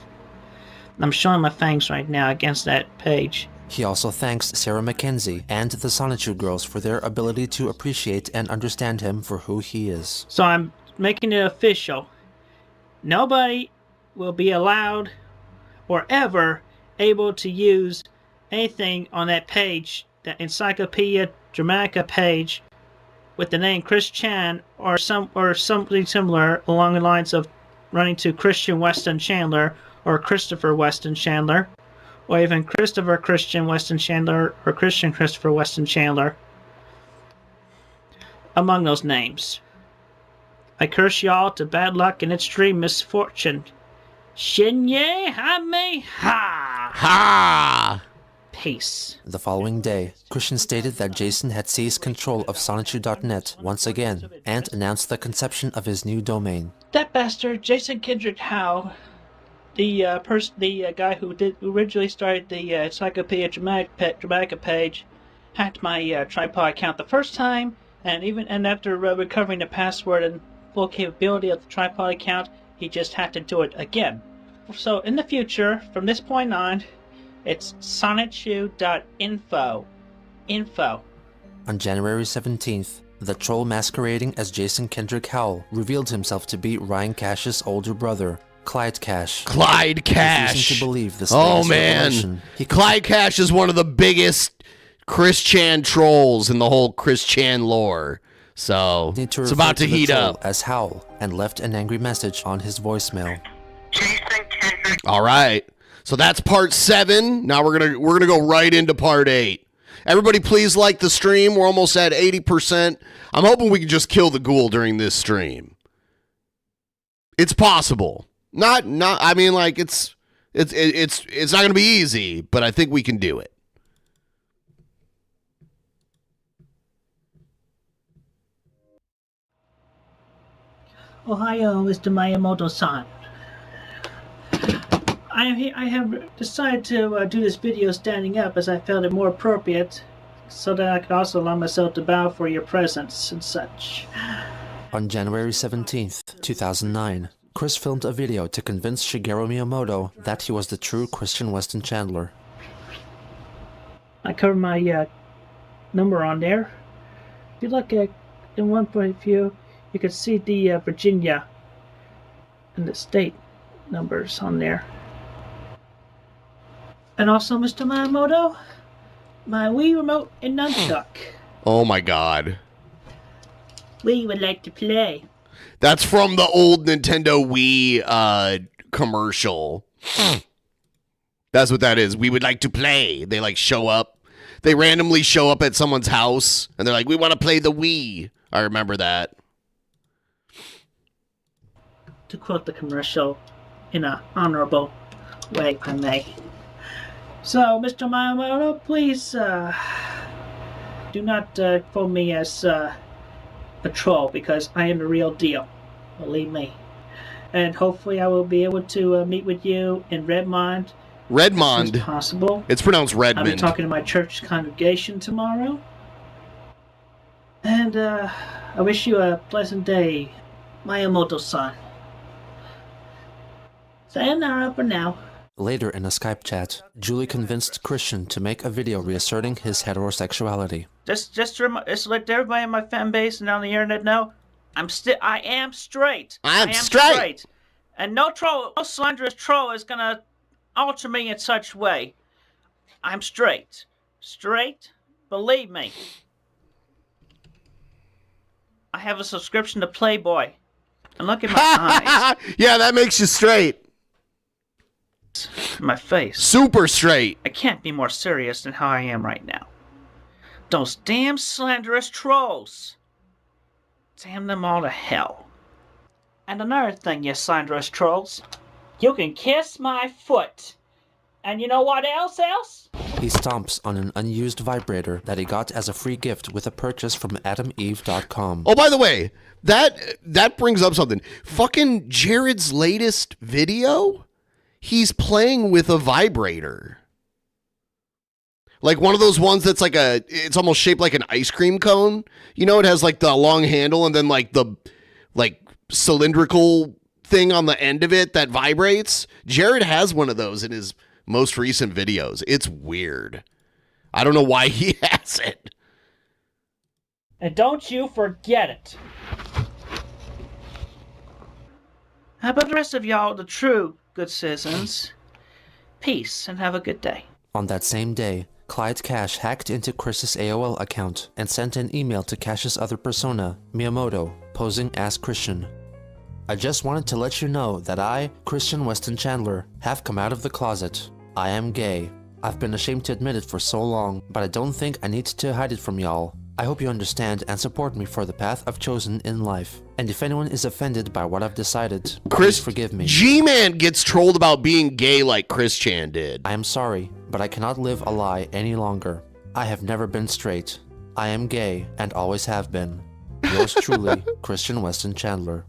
I'm showing my fangs right now against that page. He also thanks Sarah Mackenzie and the Sonichu Girls for their ability to appreciate and understand him for who he is. So I'm making it official. Nobody will be allowed or ever able to use anything on that page, that Encyclopedia Dramatica page, with the name Chris Chan or something similar along the lines of running to Christian Weston Chandler or Christopher Weston Chandler, or even Christopher Christian Weston Chandler or Christian Christopher Weston Chandler, among those names. I curse y'all to bad luck and extreme misfortune. Shinye Hame Ha! Ha! Peace. The following day, Christian stated that Jason had seized control of Sonichu.net once again and announced the conception of his new domain. That bastard, Jason Kendrick Howe, the guy who originally started the Encyclopedia Dramatica page, hacked my tripod account the first time, and after recovering the password and full capability of the tripod account, he just had to do it again. So in the future, from this point on, it's sonichu.info. Info. On January 17th, the troll masquerading as Jason Kendrick Howell revealed himself to be Ryan Cash's older brother, Clyde Cash. Clyde Cash. Refusing to believe this Oh latest man, revelation, Clyde Cash is one of the biggest Chris Chan trolls in the whole Chris Chan lore. So Need to it's refer about to the heat troll up. as Howl and left an angry message on his voicemail. All right. So that's part 7. Now we're gonna go right into part 8. Everybody, please like the stream. We're almost at 80%. I'm hoping we can just kill the ghoul during this stream. It's possible. Not. I mean, like it's not gonna be easy, but I think we can do it. Ohio, Mr. Miiamoto-san. I have decided to do this video standing up as I felt it more appropriate, so that I could also allow myself to bow for your presence and such. On January 17th, 2009, Chris filmed a video to convince Shigeru Miyamoto that he was the true Christian Weston Chandler. I covered my number on there. If you look at in one point of view, you can see the Virginia and the state numbers on there. And also, Mr. Miyamoto, my Wii remote and nunchuck. Oh my god. We would like to play. That's from the old Nintendo Wii commercial. That's what that is. We would like to play. They like show up. They randomly show up at someone's house and they're like, we want to play the Wii. I remember that. To quote the commercial in an honorable way, if I may. So, Mr. Miyamoto, please do not quote me as a troll, because I am the real deal. Believe me. And hopefully I will be able to meet with you in Redmond. Redmond. As soon as possible. It's pronounced Redmond. I'll be talking to my church congregation tomorrow. And I wish you a pleasant day, Miyamoto-san. Sayonara for now. Later in a Skype chat, Julie convinced Christian to make a video reasserting his heterosexuality. Just to let everybody in my fan base and on the internet know, I am straight. I am straight. And no slanderous troll is gonna alter me in such way. I'm straight. Straight? Believe me. I have a subscription to Playboy. And look at my eyes. Yeah, that makes you straight. My face. Super straight. I can't be more serious than how I am right now. Those damn slanderous trolls. Damn them all to hell. And another thing, you slanderous trolls. You can kiss my foot. And you know what else? He stomps on an unused vibrator that he got as a free gift with a purchase from AdamEve.com. Oh, by the way, that brings up something. Fucking Jared's latest video, he's playing with a vibrator. Like one of those ones that's like it's almost shaped like an ice cream cone. You know, it has like the long handle and then like the cylindrical thing on the end of it that vibrates. Jared has one of those in his most recent videos. It's weird. I don't know why he has it. And don't you forget it. How about the rest of y'all, the true good citizens? Peace and have a good day. On that same day, Clyde Cash hacked into Chris's AOL account and sent an email to Cash's other persona, Miiamoto, posing as Christian. I just wanted to let you know that I, Christian Weston Chandler, have come out of the closet. I am gay. I've been ashamed to admit it for so long, but I don't think I need to hide it from y'all. I hope you understand and support me for the path I've chosen in life. And if anyone is offended by what I've decided, please forgive me. G-Man gets trolled about being gay like Chris Chan did. I am sorry, but I cannot live a lie any longer. I have never been straight. I am gay and always have been. Yours truly, Christian Weston Chandler.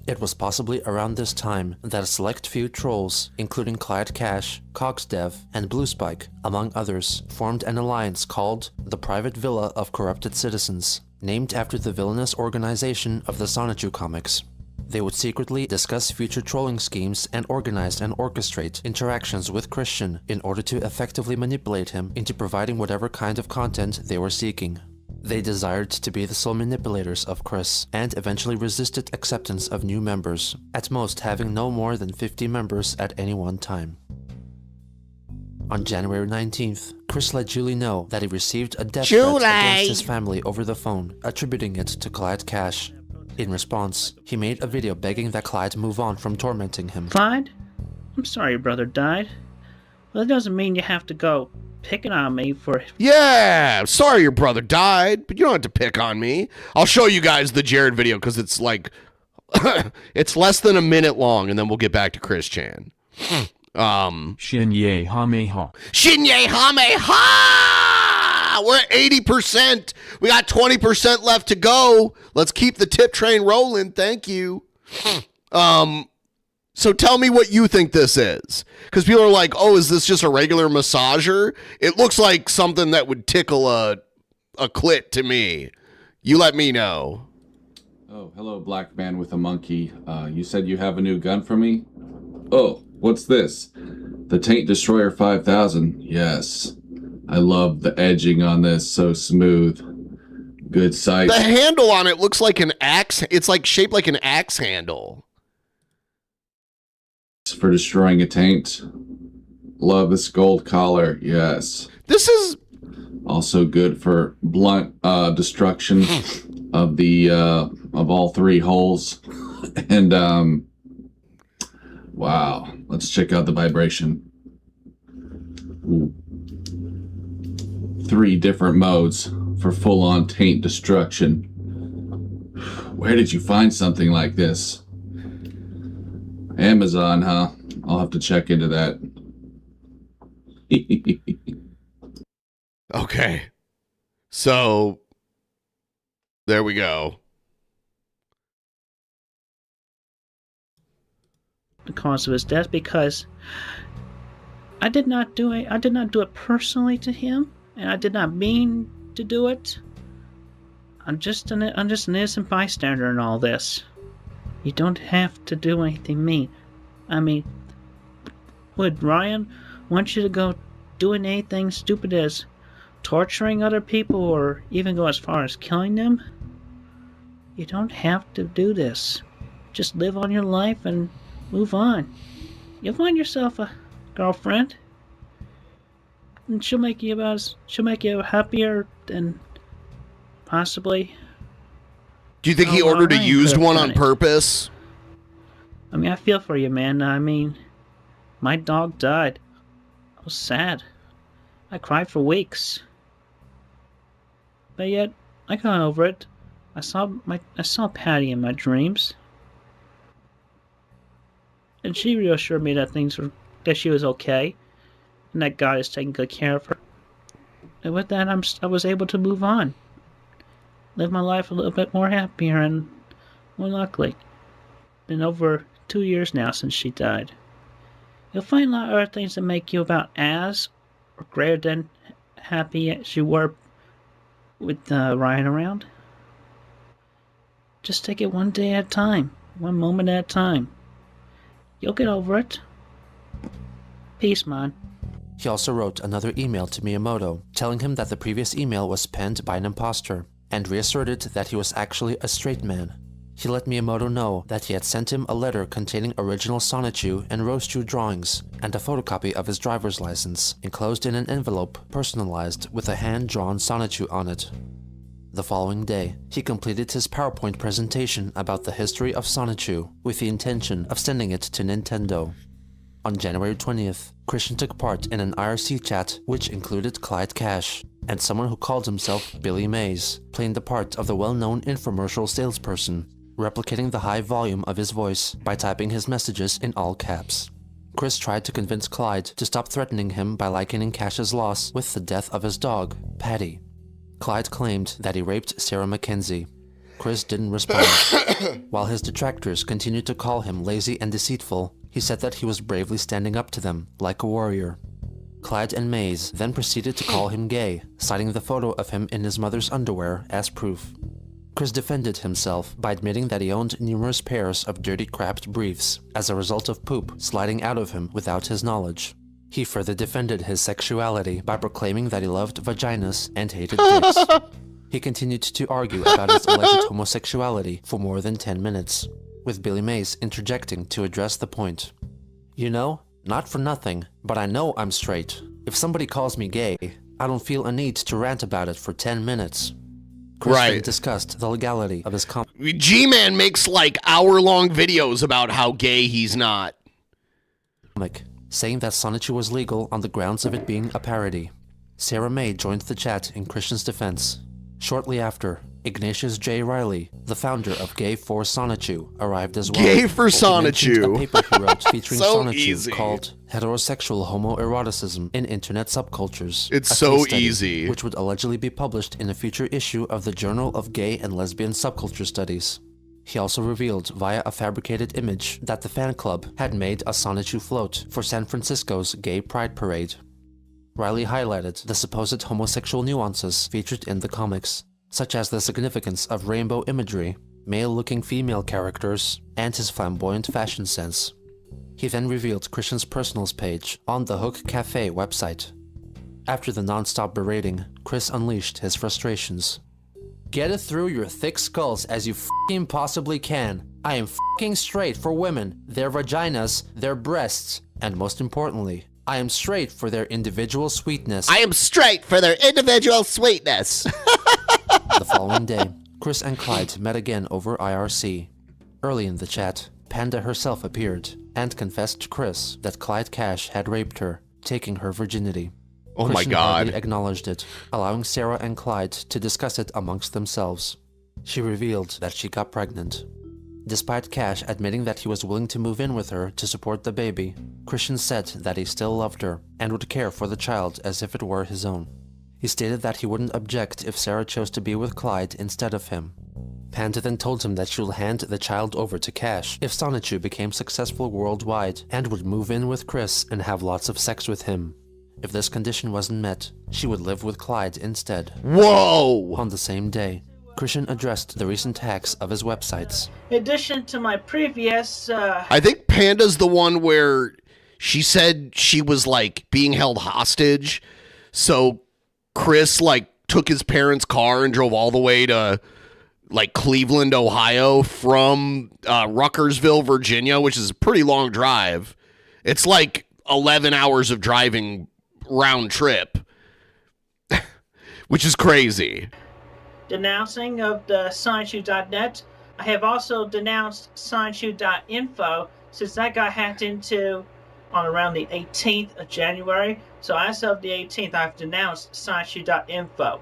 It was possibly around this time that a select few trolls, including Clyde Cash, CogsDev, and Bluespike, among others, formed an alliance called the Private Villa of Corrupted Citizens, named after the villainous organization of the Sonichu comics. They would secretly discuss future trolling schemes and organize and orchestrate interactions with Christian in order to effectively manipulate him into providing whatever kind of content they were seeking. They desired to be the sole manipulators of Chris, and eventually resisted acceptance of new members, at most having no more than 50 members at any one time. On January 19th, Chris let Julie know that he received a death threat against his family over the phone, attributing it to Clyde Cash. In response, he made a video begging that Clyde move on from tormenting him. Clyde, I'm sorry your brother died. Well, that doesn't mean you have to go picking on me for... Yeah, sorry your brother died, but you don't have to pick on me. I'll show you guys the Jared video because it's like... it's less than a minute long, and then we'll get back to Chris Chan. Shinye Hameha. Shinye Hameha! We're at 80%. We got 20% left to go. Let's keep the tip train rolling. Thank you. So tell me what you think this is. Because people are like, oh, is this just a regular massager? It looks like something that would tickle a clit to me. You let me know. Oh, hello, black man with a monkey. You said you have a new gun for me? Oh, what's this? The Taint Destroyer 5000. Yes. I love the edging on this. So smooth. Good sight. The handle on it looks like an axe. It's like shaped like an axe handle. For destroying a taint. Love this gold collar. Yes. This is also good for blunt destruction of the of all three holes. And wow, let's check out the vibration. Ooh. 3 different modes for full-on taint destruction. Where did you find something like this? Amazon, huh? I'll have to check into that. okay. So there we go. The cause of his death, because I did not do it personally to him, and I did not mean to do it. I'm just an innocent bystander in all this. You don't have to do anything mean. I mean, would Ryan want you to go doing anything stupid as torturing other people or even go as far as killing them? You don't have to do this. Just live on your life and move on. You'll find yourself a girlfriend, and she'll make you happier than possibly. Do you think he ordered a used one on purpose? I mean, I feel for you, man. I mean, my dog died. I was sad. I cried for weeks. But yet, I got over it. I saw Patty in my dreams. And she reassured me that she was okay, and that God is taking good care of her. And with that, I was able to move on. Live my life a little bit more happier and more luckily. Been over 2 years now since she died. You'll find a lot of other things that make you about as or greater than happy as you were with Ryan around. Just take it one day at a time, one moment at a time. You'll get over it. Peace, man. He also wrote another email to Miiamoto, telling him that the previous email was penned by an imposter, and reasserted that he was actually a straight man. He let Miiamoto know that he had sent him a letter containing original Sonichu and Roastu drawings, and a photocopy of his driver's license, enclosed in an envelope personalized with a hand-drawn Sonichu on it. The following day, he completed his PowerPoint presentation about the history of Sonichu, with the intention of sending it to Nintendo. On January 20th, Christian took part in an IRC chat which included Clyde Cash, and someone who called himself Billy Mays, playing the part of the well-known infomercial salesperson, replicating the high volume of his voice by typing his messages in all caps. Chris tried to convince Clyde to stop threatening him by likening Cash's loss with the death of his dog, Patty. Clyde claimed that he raped Sarah Mackenzie. Chris didn't respond. While his detractors continued to call him lazy and deceitful, he said that he was bravely standing up to them, like a warrior. Clyde and Mays then proceeded to call him gay, citing the photo of him in his mother's underwear as proof. Chris defended himself by admitting that he owned numerous pairs of dirty crapped briefs as a result of poop sliding out of him without his knowledge. He further defended his sexuality by proclaiming that he loved vaginas and hated dicks. He continued to argue about his alleged homosexuality for more than 10 minutes, with Billy Mays interjecting to address the point. You know, not for nothing, but I know I'm straight. If somebody calls me gay, I don't feel a need to rant about it for 10 minutes. Chris Right. discussed the legality of his G-Man makes like hour-long videos about how gay he's not. comic, saying that Sonichu was legal on the grounds of it being a parody. Sarah May joined the chat in Christian's defense. Shortly after, Ignatius J. Riley, the founder of Gay for Sonichu, arrived as well. Gay for He mentioned Sonichu. a paper he wrote featuring So Sonichu easy. called Heterosexual Homoeroticism in Internet Subcultures. It's a so case study, easy. Which would allegedly be published in a future issue of the Journal of Gay and Lesbian Subculture Studies. He also revealed via a fabricated image that the fan club had made a Sonichu float for San Francisco's Gay Pride Parade. Riley highlighted the supposed homosexual nuances featured in the comics, such as the significance of rainbow imagery, male-looking female characters, and his flamboyant fashion sense. He then revealed Christian's personals page on the Hook Cafe website. After the non-stop berating, Chris unleashed his frustrations. Get it through your thick skulls as you f***ing possibly can. I am f***ing straight for women, their vaginas, their breasts, and most importantly, I am straight for their individual sweetness. I am straight for their individual sweetness. The following day, Chris and Clyde met again over IRC. Early in the chat, Panda herself appeared and confessed to Chris that Clyde Cash had raped her, taking her virginity. Oh my Christian God. hardly acknowledged it, allowing Sarah and Clyde to discuss it amongst themselves. She revealed that she got pregnant. Despite Cash admitting that he was willing to move in with her to support the baby, Christian said that he still loved her and would care for the child as if it were his own. He stated that he wouldn't object if Sarah chose to be with Clyde instead of him. Panda then told him that she will hand the child over to Cash if Sonichu became successful worldwide and would move in with Chris and have lots of sex with him. If this condition wasn't met, she would live with Clyde instead. Whoa! On the same day, Christian addressed the recent hacks of his websites. In addition to my previous, I think Panda's the one where she said she was like being held hostage. So Chris like took his parents' car and drove all the way to like Cleveland, Ohio from Ruckersville, Virginia, which is a pretty long drive. It's like 11 hours of driving round trip, which is crazy. denouncing of the Sonichu.net. I have also denounced Sonichu.info since that got hacked into on around the 18th of January. So as of the 18th, I've denounced Sonichu.info.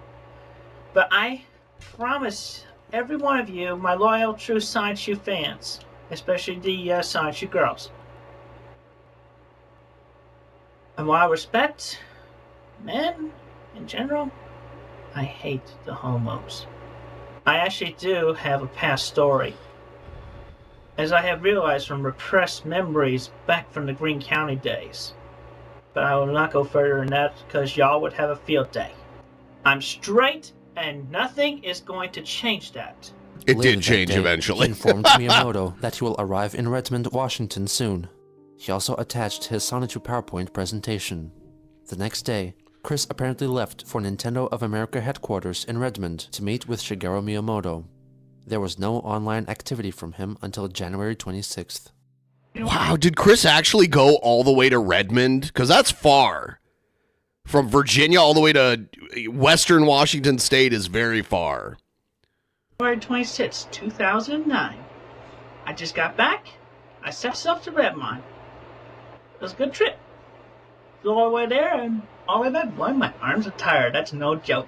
But I promise every one of you, my loyal, true Sonichu fans, especially the Sonichu Girls, and while I respect men in general, I hate the homos. I actually do have a past story, as I have realized from repressed memories back from the Greene County days. But I will not go further than that because y'all would have a field day. I'm straight and nothing is going to change that. It Later did that change day, eventually. He informed Miiamoto that he will arrive in Redmond, Washington soon. He also attached his Sonichu PowerPoint presentation. The next day, Chris apparently left for Nintendo of America headquarters in Redmond to meet with Shigeru Miyamoto. There was no online activity from him until January 26th. Wow, did Chris actually go all the way to Redmond? Because that's far. From Virginia all the way to Western Washington State is very far. January 26, 2009. I just got back. I set myself to Redmond. It was a good trip. Flew all the way there and all the way back. Boy, my arms are tired. That's no joke.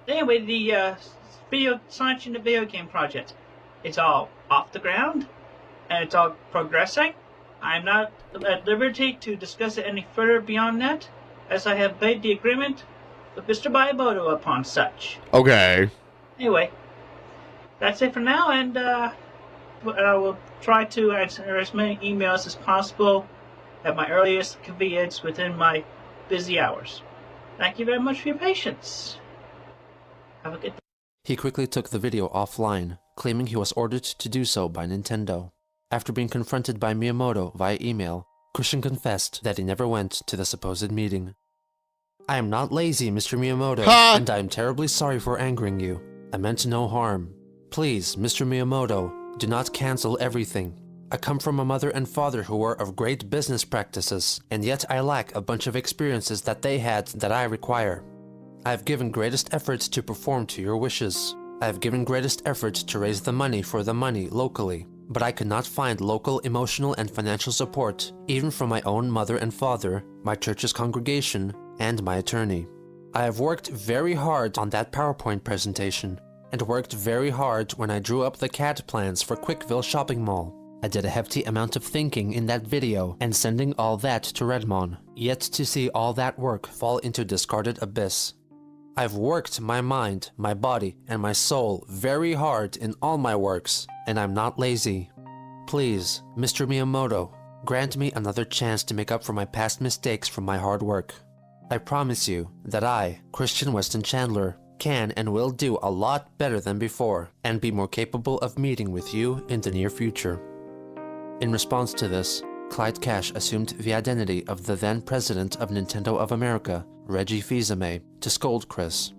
Anyway, the Sonichu in the video game project. It's all off the ground and it's all progressing. I'm not at liberty to discuss it any further beyond that, as I have made the agreement with Mr. Miiamoto upon such. Okay. Anyway, that's it for now, and I will try to answer as many emails as possible at my earliest convenience within my busy hours. Thank you very much for your patience. Have a good day. He quickly took the video offline, claiming he was ordered to do so by Nintendo. After being confronted by Miyamoto via email, Christian confessed that he never went to the supposed meeting. I am not lazy, Mr. Miyamoto, and I am terribly sorry for angering you. I meant no harm. Please, Mr. Miyamoto, do not cancel everything. I come from a mother and father who were of great business practices, and yet I lack a bunch of experiences that they had that I require. I have given greatest effort to perform to your wishes. I have given greatest effort to raise the money for the money locally, but I could not find local emotional and financial support, even from my own mother and father, my church's congregation, and my attorney. I have worked very hard on that PowerPoint presentation, and worked very hard when I drew up the CAD plans for Quickville Shopping Mall. I did a hefty amount of thinking in that video and sending all that to Redmond, yet to see all that work fall into discarded abyss. I've worked my mind, my body, and my soul very hard in all my works, and I'm not lazy. Please, Mr. Miiamoto, grant me another chance to make up for my past mistakes from my hard work. I promise you that I, Christian Weston Chandler, can and will do a lot better than before, and be more capable of meeting with you in the near future. In response to this, Clyde Cash assumed the identity of the then president of Nintendo of America, Reggie Fils-Aimé, to scold Chris.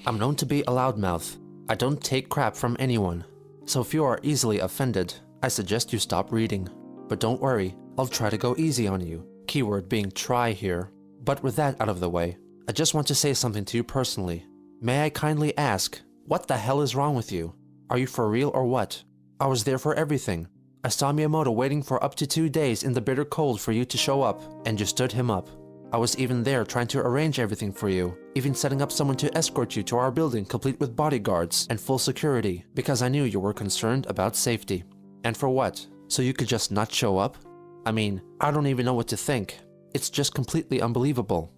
I'm known to be a loudmouth. I don't take crap from anyone. So if you are easily offended, I suggest you stop reading. But don't worry, I'll try to go easy on you. Keyword being try here. But with that out of the way, I just want to say something to you personally. May I kindly ask, what the hell is wrong with you? Are you for real or what? I was there for everything. I saw Miiamoto waiting for up to 2 days in the bitter cold for you to show up, and you stood him up. I was even there trying to arrange everything for you, even setting up someone to escort you to our building complete with bodyguards and full security, because I knew you were concerned about safety. And for what? So you could just not show up? I mean, I don't even know what to think. It's just completely unbelievable.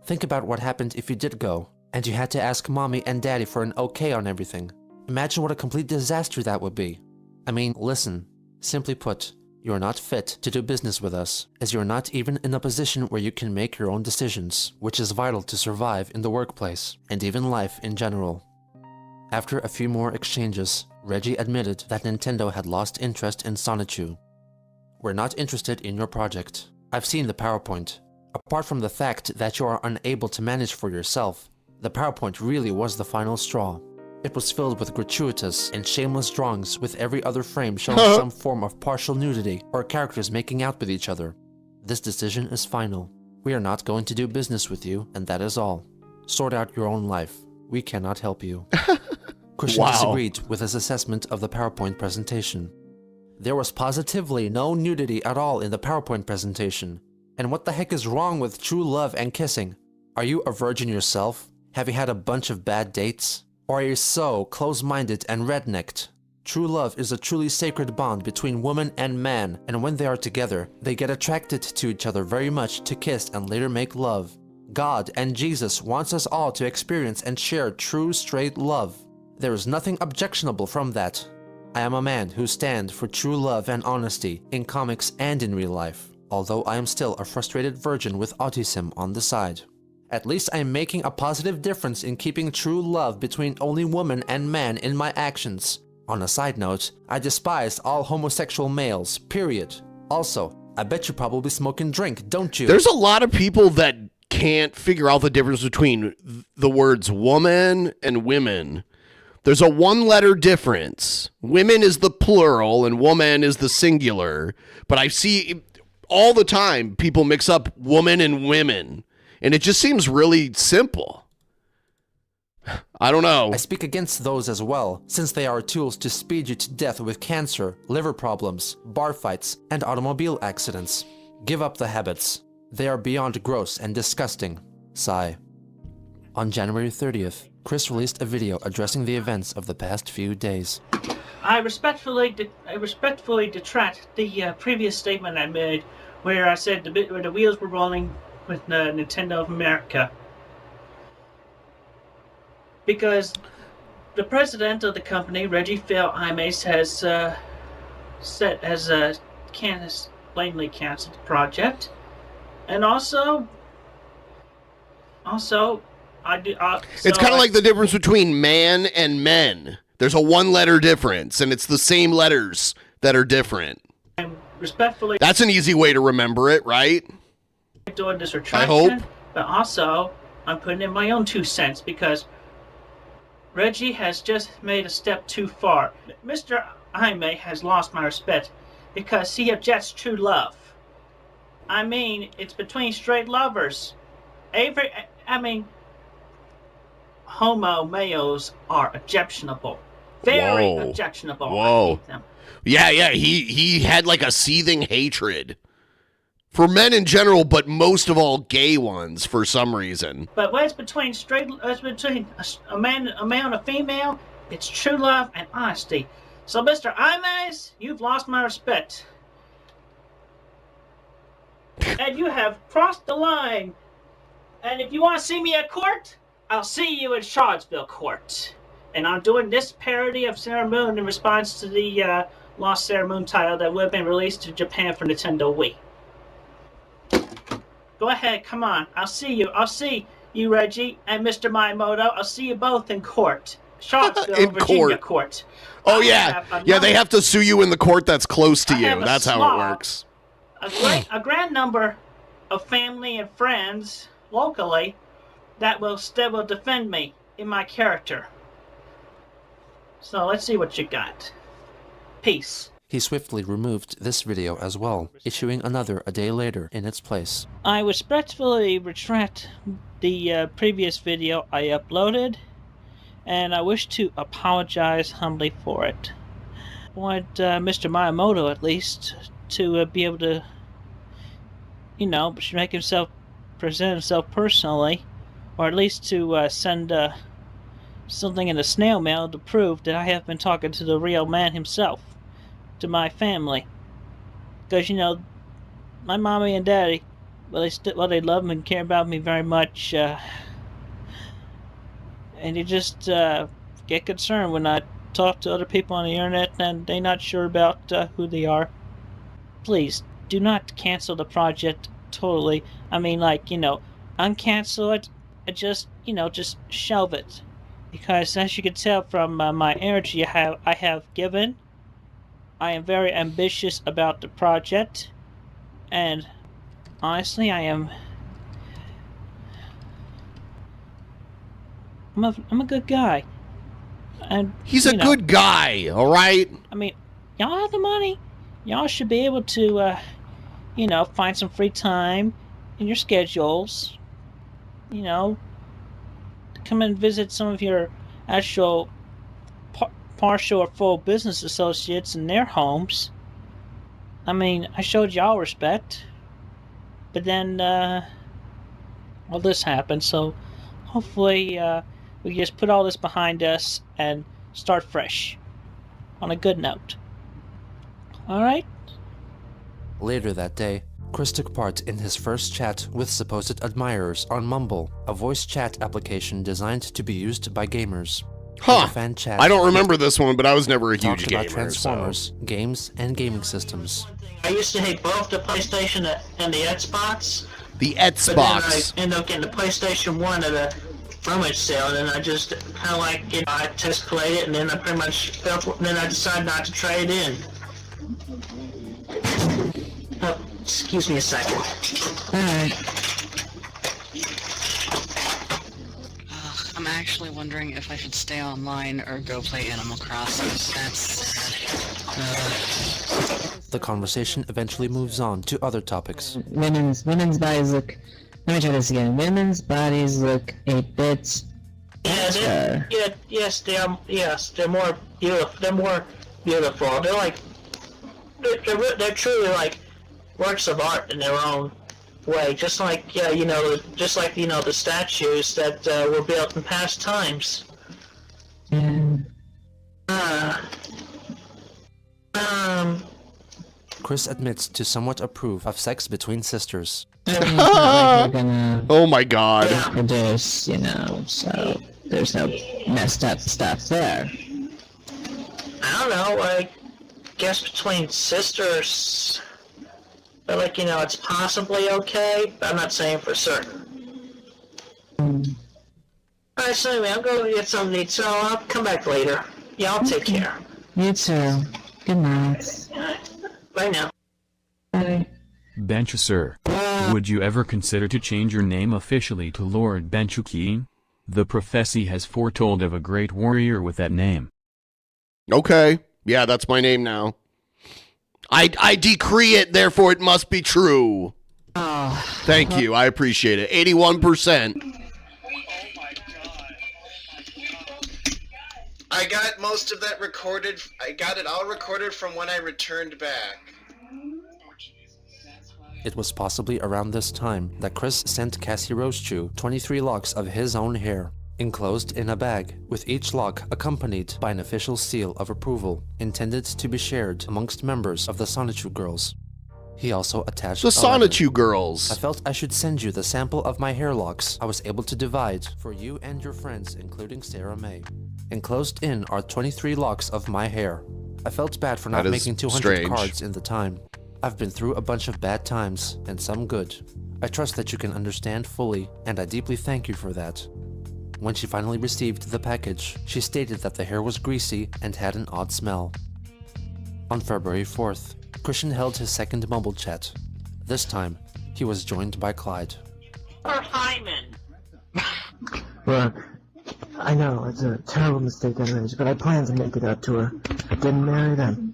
Think about what happened if you did go, and you had to ask mommy and daddy for an okay on everything. Imagine what a complete disaster that would be. I mean, listen. Simply put, you are not fit to do business with us, as you are not even in a position where you can make your own decisions, which is vital to survive in the workplace, and even life in general. After a few more exchanges, Reggie admitted that Nintendo had lost interest in Sonichu. We're not interested in your project. I've seen the PowerPoint. Apart from the fact that you are unable to manage for yourself, the PowerPoint really was the final straw. It was filled with gratuitous and shameless drawings with every other frame showing some form of partial nudity or characters making out with each other. This decision is final. We are not going to do business with you, and that is all. Sort out your own life. We cannot help you. Christian disagreed with his assessment of the PowerPoint presentation. There was positively no nudity at all in the PowerPoint presentation. And what the heck is wrong with true love and kissing? Are you a virgin yourself? Have you had a bunch of bad dates? Or are you so close-minded and rednecked? True love is a truly sacred bond between woman and man, and when they are together, they get attracted to each other very much to kiss and later make love. God and Jesus wants us all to experience and share true straight love. There is nothing objectionable from that. I am a man who stands for true love and honesty in comics and in real life, although I am still a frustrated virgin with autism on the side. At least I am making a positive difference in keeping true love between only woman and man in my actions. On a side note, I despise all homosexual males, period. Also, I bet you probably smoke and drink, don't you? There's a lot of people that can't figure out the difference between the words woman and women. There's a one-letter difference. Women is the plural and woman is the singular. But I see all the time people mix up woman and women. And it just seems really simple. I don't know. I speak against those as well, since they are tools to speed you to death with cancer, liver problems, bar fights, and automobile accidents. Give up the habits. They are beyond gross and disgusting. Sigh. On January 30th, Chris released a video addressing the events of the past few days. I respectfully detract the previous statement I made, where I said the wheels were rolling with Nintendo of America, because the president of the company, Reggie Fils-Aimé, has blatantly canceled the project, and also it's kind of like the difference between man and men. There's a one-letter difference, and it's the same letters that are different. Respectfully, that's an easy way to remember it, right? Doing this retraction, I hope. But also I'm putting in my own 2 cents because Reggie has just made a step too far. Mr. Aimé has lost my respect. because he objects true love. I mean, it's between straight lovers. Homo males are objectionable. Very objectionable. Whoa. I hate them. Yeah, he had like a seething hatred for men in general, but most of all gay ones for some reason. But when it's between a man and a female, it's true love and honesty. So, Mr. Imes, you've lost my respect. And you have crossed the line. And if you want to see me at court, I'll see you in Charlottesville court. And I'm doing this parody of Sailor Moon in response to the Lost Sailor Moon title that would have been released to Japan for Nintendo Wii. Go ahead, come on. I'll see you. I'll see you, Reggie, and Mr. Miiamoto. I'll see you both in court. Charlottesville, in Virginia court. Oh, yeah. Yeah, they have to sue you in the court that's close to you. That's how it works. A grand number of family and friends locally that will defend me in my character. So let's see what you got. Peace. He swiftly removed this video as well, issuing another a day later in its place. I respectfully retract the previous video I uploaded, and I wish to apologize humbly for it. I want Mr. Miiamoto, at least, to be able to, present himself personally, or at least to send something in the snail mail to prove that I have been talking to the real man himself, to my family. Because, my mommy and daddy, they love me and care about me very much, and they just get concerned when I talk to other people on the internet and they're not sure about who they are. Please, do not cancel the project totally. I mean, uncancel it, just shelve it. Because as you can tell from my energy I have given, I am very ambitious about the project, and honestly, I'm a good guy. And he's a good guy, all right? I mean, y'all have the money. Y'all should be able to, find some free time in your schedules. Come and visit some of your actual partial or full business associates in their homes. I mean, I showed y'all respect, but then, this happened, so hopefully, we can just put all this behind us and start fresh on a good note. Alright? Later that day, Chris took part in his first chat with supposed admirers on Mumble, a voice chat application designed to be used by gamers. Huh. Fan chat, I don't remember this one, but I was never a huge talked gamer. About Transformers, games, and gaming systems. I used to hate both the PlayStation and the Xbox. The Xbox. But then I ended up getting the PlayStation 1 at a rummage sale, and then I just kind of I test played it, and then I pretty much then I decided not to trade in. Oh, excuse me a second. Alright. I'm actually wondering if I should stay online or go play Animal Crossing. The conversation eventually moves on to other topics. Women's bodies look. Let me try this again. Women's bodies look a bit. Yes, they're more beautiful. They're more beautiful. They're like. They're truly like works of art in their own way, just like the statues that were built in past times. Chris admits to somewhat approve of sex between sisters. Oh my god. Produce, so there's no messed up stuff there. I don't know, I guess between sisters, but it's possibly okay, but I'm not saying for certain. Alright, so anyway, I'm going to get something to eat, so I'll come back later. Yeah, I'll take care. You too. Good night. Bye now. Bye. Benchu, sir. Would you ever consider to change your name officially to Lord Benchu? The prophecy has foretold of a great warrior with that name. Okay. Yeah, that's my name now. I decree it, therefore it must be true. Thank you. I appreciate it. 81%. I got most of that recorded. I got it all recorded from when I returned back. It was possibly around this time that Chris sent Cassie Rosechew 23 locks of his own hair, enclosed in a bag, with each lock accompanied by an official seal of approval, intended to be shared amongst members of the Sonichu Girls. He also attached The a Sonichu letter. Girls. I felt I should send you the sample of my hair locks I was able to divide for you and your friends, including Sarah May. Enclosed in are 23 locks of my hair. I felt bad for not That is making 200 strange. cards in the time. I've been through a bunch of bad times, and some good. I trust that you can understand fully, and I deeply thank you for that. When she finally received the package, she stated that the hair was greasy and had an odd smell. On February 4th, Christian held his second Mumble chat. This time, he was joined by Clyde. Or Hyman. Look, I know it's a terrible mistake I made, but I plan to make it up to her. I didn't marry them.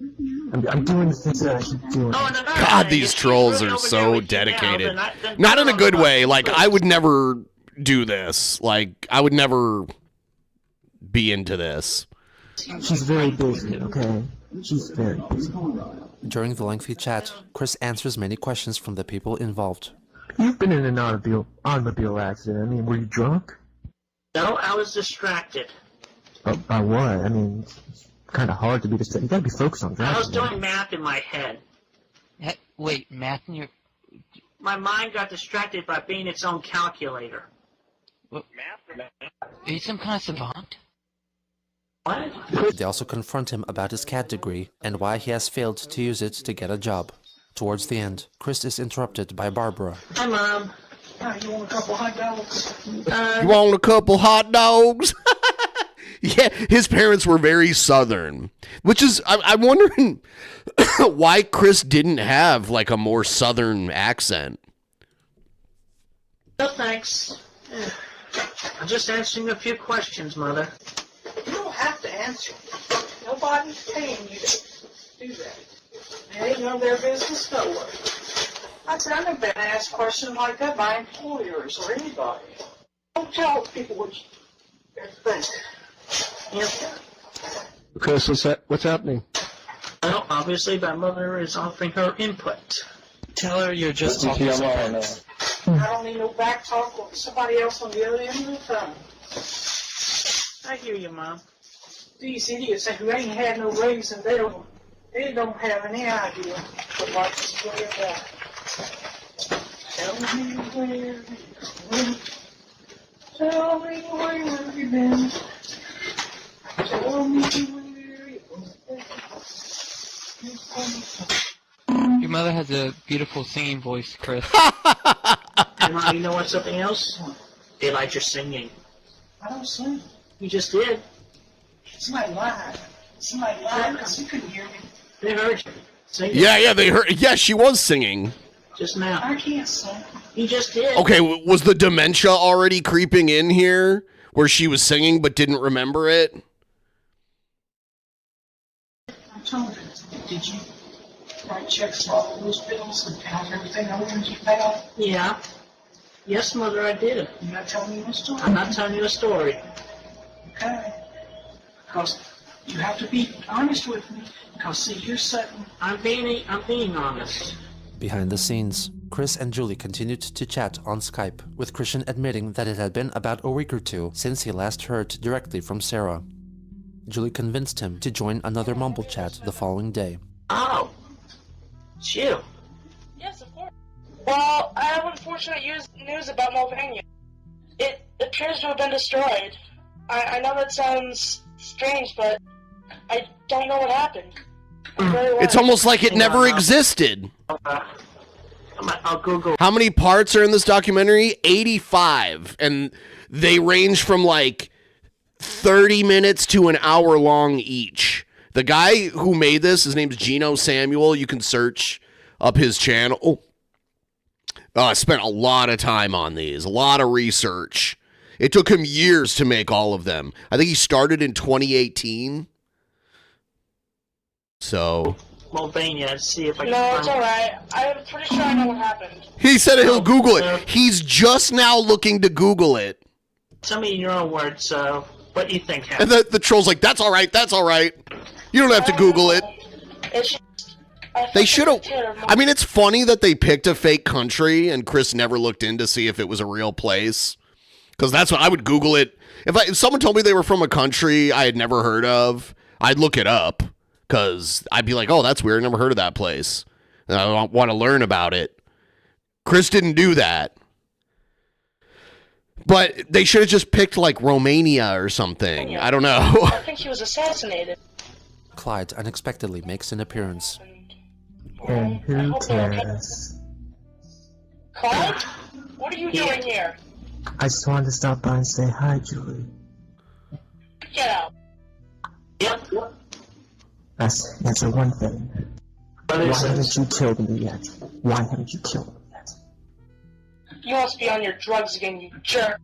I'm doing the things that I should do. God, these trolls are so dedicated. Not in a good way. Like, I would never do this. Like, I would never be into this. She's very busy, okay? She's very busy. During the lengthy chat, Chris answers many questions from the people involved. You've been in an automobile accident. I mean, were you drunk? No, I was distracted. By what? I mean, it's kind of hard to be distracted. You gotta be focused on driving. I was doing math in my head. Wait, math in your... My mind got distracted by being its own calculator. What? Are you some kind of savant? What? They also confront him about his CAD degree and why he has failed to use it to get a job. Towards the end, Chris is interrupted by Barbara. Hi, Mom. You want a couple hot dogs? You want a couple hot dogs? Yeah, his parents were very Southern, which is, I'm wondering why Chris didn't have, like, a more Southern accent. No, thanks. I'm just answering a few questions, Mother. You don't have to answer. Nobody's paying you to do that. It ain't none of their business, no way. I've never been asked questions like that by employers or anybody. Don't tell people what you think. Yeah. Chris, what's happening? Well, obviously my mother is offering her input. Tell her you're just talking to friends. I don't need no back talk with somebody else on the other end of the phone. I hear you, Mom. These idiots who ain't had no raise and they don't have any idea what life is really about. Tell me where you've been. Tell me where you've been. Tell me where you've been. Your mother has a beautiful singing voice, Chris. And Mom, you know what? Something else? They like your singing. I don't sing. You just did. Somebody lied. Somebody lied because you couldn't hear me. They heard you. Sing. Yeah, they heard. Yeah, she was singing. Just now. I can't sing. You just did. Okay, was the dementia already creeping in here, where she was singing but didn't remember it? I told her, did you write checks for all those bills and count everything over and you pay off? Yeah. Yes, Mother, I did. You're not telling me a story? I'm not telling you a story. Okay. Because you have to be honest with me. Because, see, you're sitting... I'm being honest. Behind the scenes, Chris and Julie continued to chat on Skype, with Christian admitting that it had been about a week or two since he last heard directly from Sarah. Julie convinced him to join another Mumble chat the following day. Oh. It's you. Yes, of course. Well, I have unfortunate news about Mulanian. It appears to have been destroyed. I know that sounds strange, but I don't know what happened. It's almost like it never existed. I'll Google. How many parts are in this documentary? 85. And they range from like 30 minutes to an hour long each. The guy who made this, his name's Gino Samuel. You can search up his channel. Spent a lot of time on these, a lot of research. It took him years to make all of them. I think he started in 2018. So, Mulvania and see if I can No, find it's alright. I'm pretty sure I know what happened. He said he'll Google it. He's just now looking to Google it. Tell me in your own words, what you think happened. And the troll's like, that's all right, that's all right. You don't have to Google it. They should have. I mean, it's funny that they picked a fake country and Chris never looked in to see if it was a real place. Because that's what I would Google it. If someone told me they were from a country I had never heard of, I'd look it up. Because I'd be like, oh, that's weird. I never heard of that place. And I want to learn about it. Chris didn't do that. But they should have just picked like Romania or something. I don't know. I think he was assassinated. Clyde unexpectedly makes an appearance. And who cares? Clyde? What are you doing here? I just wanted to stop by and say hi, Julie. Get out. Yep. That's answer one thing. Why haven't you killed me yet? Why haven't you killed me yet? You must be on your drugs again, you jerk.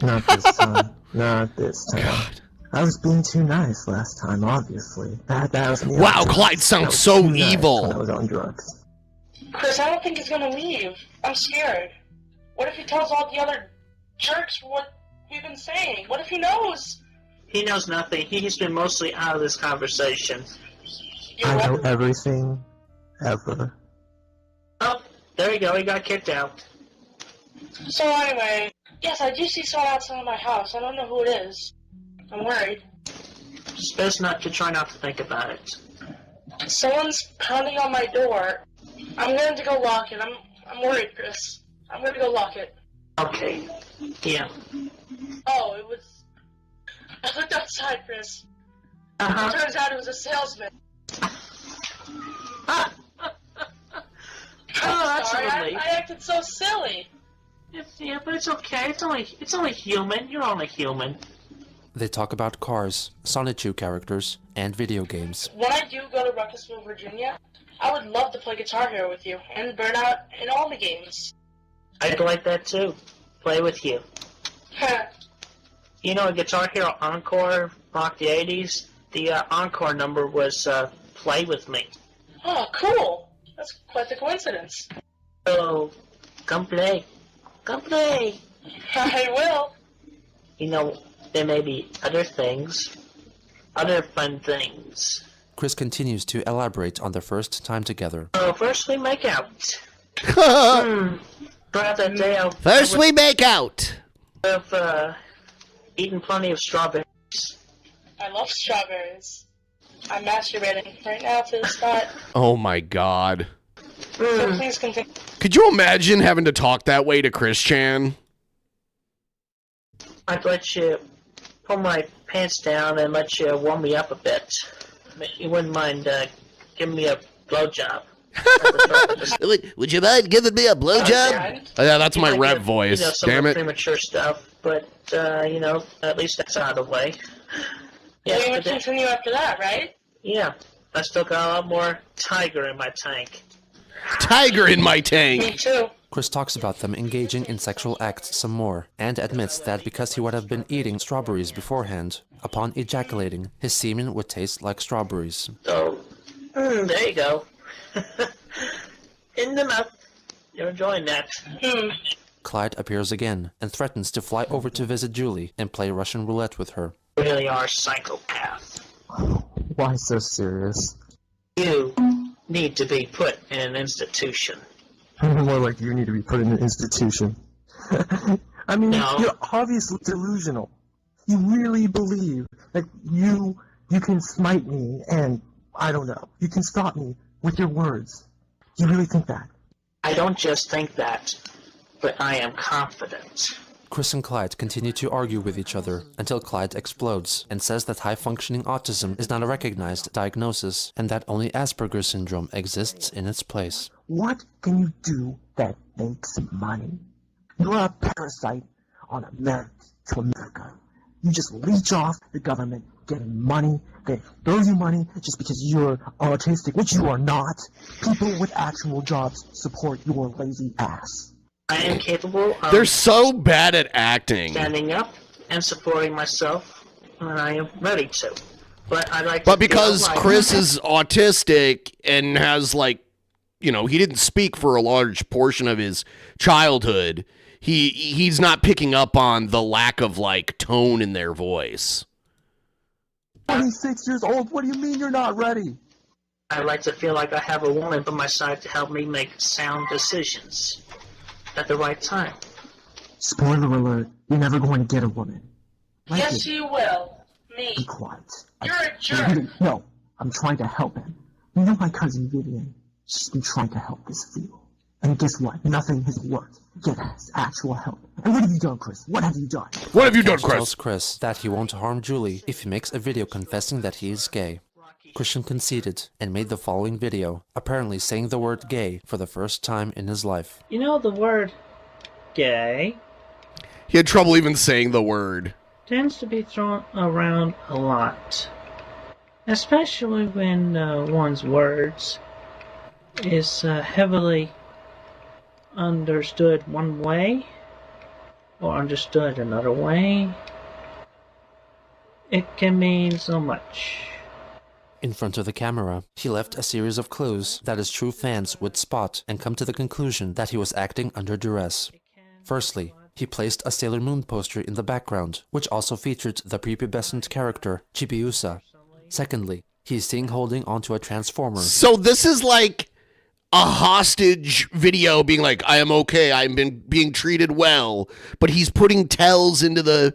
Not this time. Not this time. God. I was being too nice last time, obviously. That was me. Wow, Clyde sounds so evil. Nice I was on drugs. Chris, I don't think he's gonna leave. I'm scared. What if he tells all the other jerks what we've been saying? What if he knows? He knows nothing. He's been mostly out of this conversation. I know everything, ever. Oh, there you go. He got kicked out. So anyway, yes, I do see someone outside my house. I don't know who it is. I'm worried. It's best not to try not to think about it. Someone's pounding on my door. I'm going to go lock it. I'm worried, Chris. I'm going to go lock it. Okay. Yeah. Oh, it was... I looked outside, Chris. Uh-huh. Turns out it was a salesman. Oh, that's sorry, a relief. I acted so silly. Yeah, but it's okay. It's only human. You're only human. They talk about cars, Sonichu characters, and video games. When I do go to Ruckersville, Virginia, I would love to play Guitar Hero with you and Burnout in all the games. I'd like that too. Play with you. You know, a Guitar Hero Encore rocked the 80s. The Encore number was Play With Me. Oh, cool. That's quite the coincidence. So, come play. Come play. I will. You know, there may be other things. Other fun things. Chris continues to elaborate on their first time together. So, first we make out. Throughout that day, First we make out. I've eaten plenty of strawberries. I love strawberries. I'm masturbating right now to the spot. Oh my god. So please continue. Could you imagine having to talk that way to Chris Chan? I'd let you pull my pants down and let you warm me up a bit. You wouldn't mind giving me a blowjob. Would you mind giving me a blowjob? Oh, yeah, that's my rep voice. You know, some Damn of the it. premature stuff, but, you know, at least that's out of the way. Yeah, we would continue after that, right? Yeah. I still got a lot more tiger in my tank. Tiger in my tank! Me too. Chris talks about them engaging in sexual acts some more, and admits that because he would have been eating strawberries beforehand, upon ejaculating, his semen would taste like strawberries. So, there you go. In the mouth. You're enjoying that. Clyde appears again, and threatens to fly over to visit Julie and play Russian roulette with her. You really are a psychopath. Why so serious? You need to be put in an institution. More like you need to be put in an institution. I mean, No. you're obviously delusional. You really believe that you can smite me and, I don't know, you can stop me with your words. You really think that? I don't just think that, but I am confident. Chris and Clyde continue to argue with each other until Clyde explodes and says that high-functioning autism is not a recognized diagnosis and that only Asperger's syndrome exists in its place. What can you do that makes money? You're a parasite on America to America. You just leech off the government, getting money. They throw you money just because you're autistic, which you are not. People with actual jobs support your lazy ass. I am capable of They're so bad at acting. standing up and supporting myself when I am ready to. But I like. But because Chris is autistic and has like, he didn't speak for a large portion of his childhood. He's not picking up on the lack of like tone in their voice. 26 years old. What do you mean you're not ready? I like to feel like I have a woman by my side to help me make sound decisions at the right time. Spoiler alert, you're never going to get a woman. Yes, you will. Me. Be quiet. You're a jerk. No, I'm trying to help him. You know my cousin Vivian? She's been trying to help this feel. And guess what? Nothing has worked. Get actual help. And what have you done, Chris? What have you done? What have you done, Cash Chris? tells Chris that he won't harm Julie if he makes a video confessing that he is gay. Christian conceded and made the following video, apparently saying the word gay for the first time in his life. You know, the word gay He had trouble even saying the word. tends to be thrown around a lot. Especially when one's words is heavily understood one way or understood another way. It can mean so much. In front of the camera, he left a series of clues that his true fans would spot and come to the conclusion that he was acting under duress. Firstly, he placed a Sailor Moon poster in the background, which also featured the prepubescent character Chibiusa. Secondly, he's seen holding onto a transformer. So this is like a hostage video being like, I am okay, I'm being treated well, but he's putting tells into the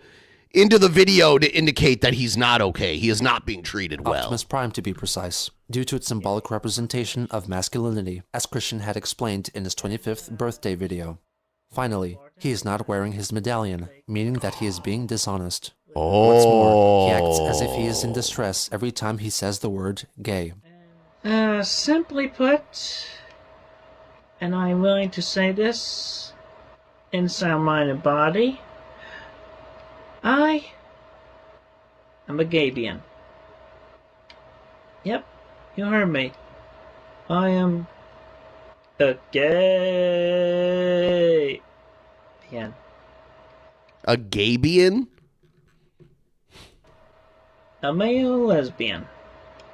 video to indicate that he's not okay. He is not being treated well. Optimus Prime, to be precise, due to its symbolic representation of masculinity, as Christian had explained in his 25th birthday video. Finally, he is not wearing his medallion, meaning that he is being dishonest. What's more, he acts as if he is in distress every time he says the word gay. Simply put, and I'm willing to say this in sound, mind, and body, I am a Gabian. Yep, you heard me. I am a gay. A Gabian? A male lesbian.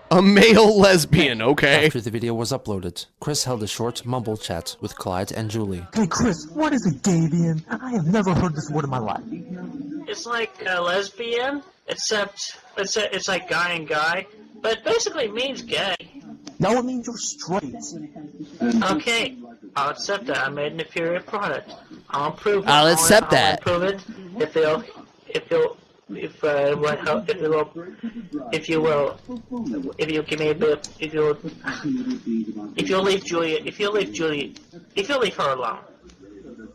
A male lesbian, okay. After the video was uploaded, Chris held a short Mumble chat with Clyde and Julie. Hey Chris, what is a Gabian? I have never heard this word in my life. It's like a lesbian, except it's like guy and guy, but it basically means gay. No, it means you're straight. Okay, I'll accept that. I made an inferior product. I'll improve it. I'll accept that. I'll improve it if you give me a bit, if you'll leave her alone.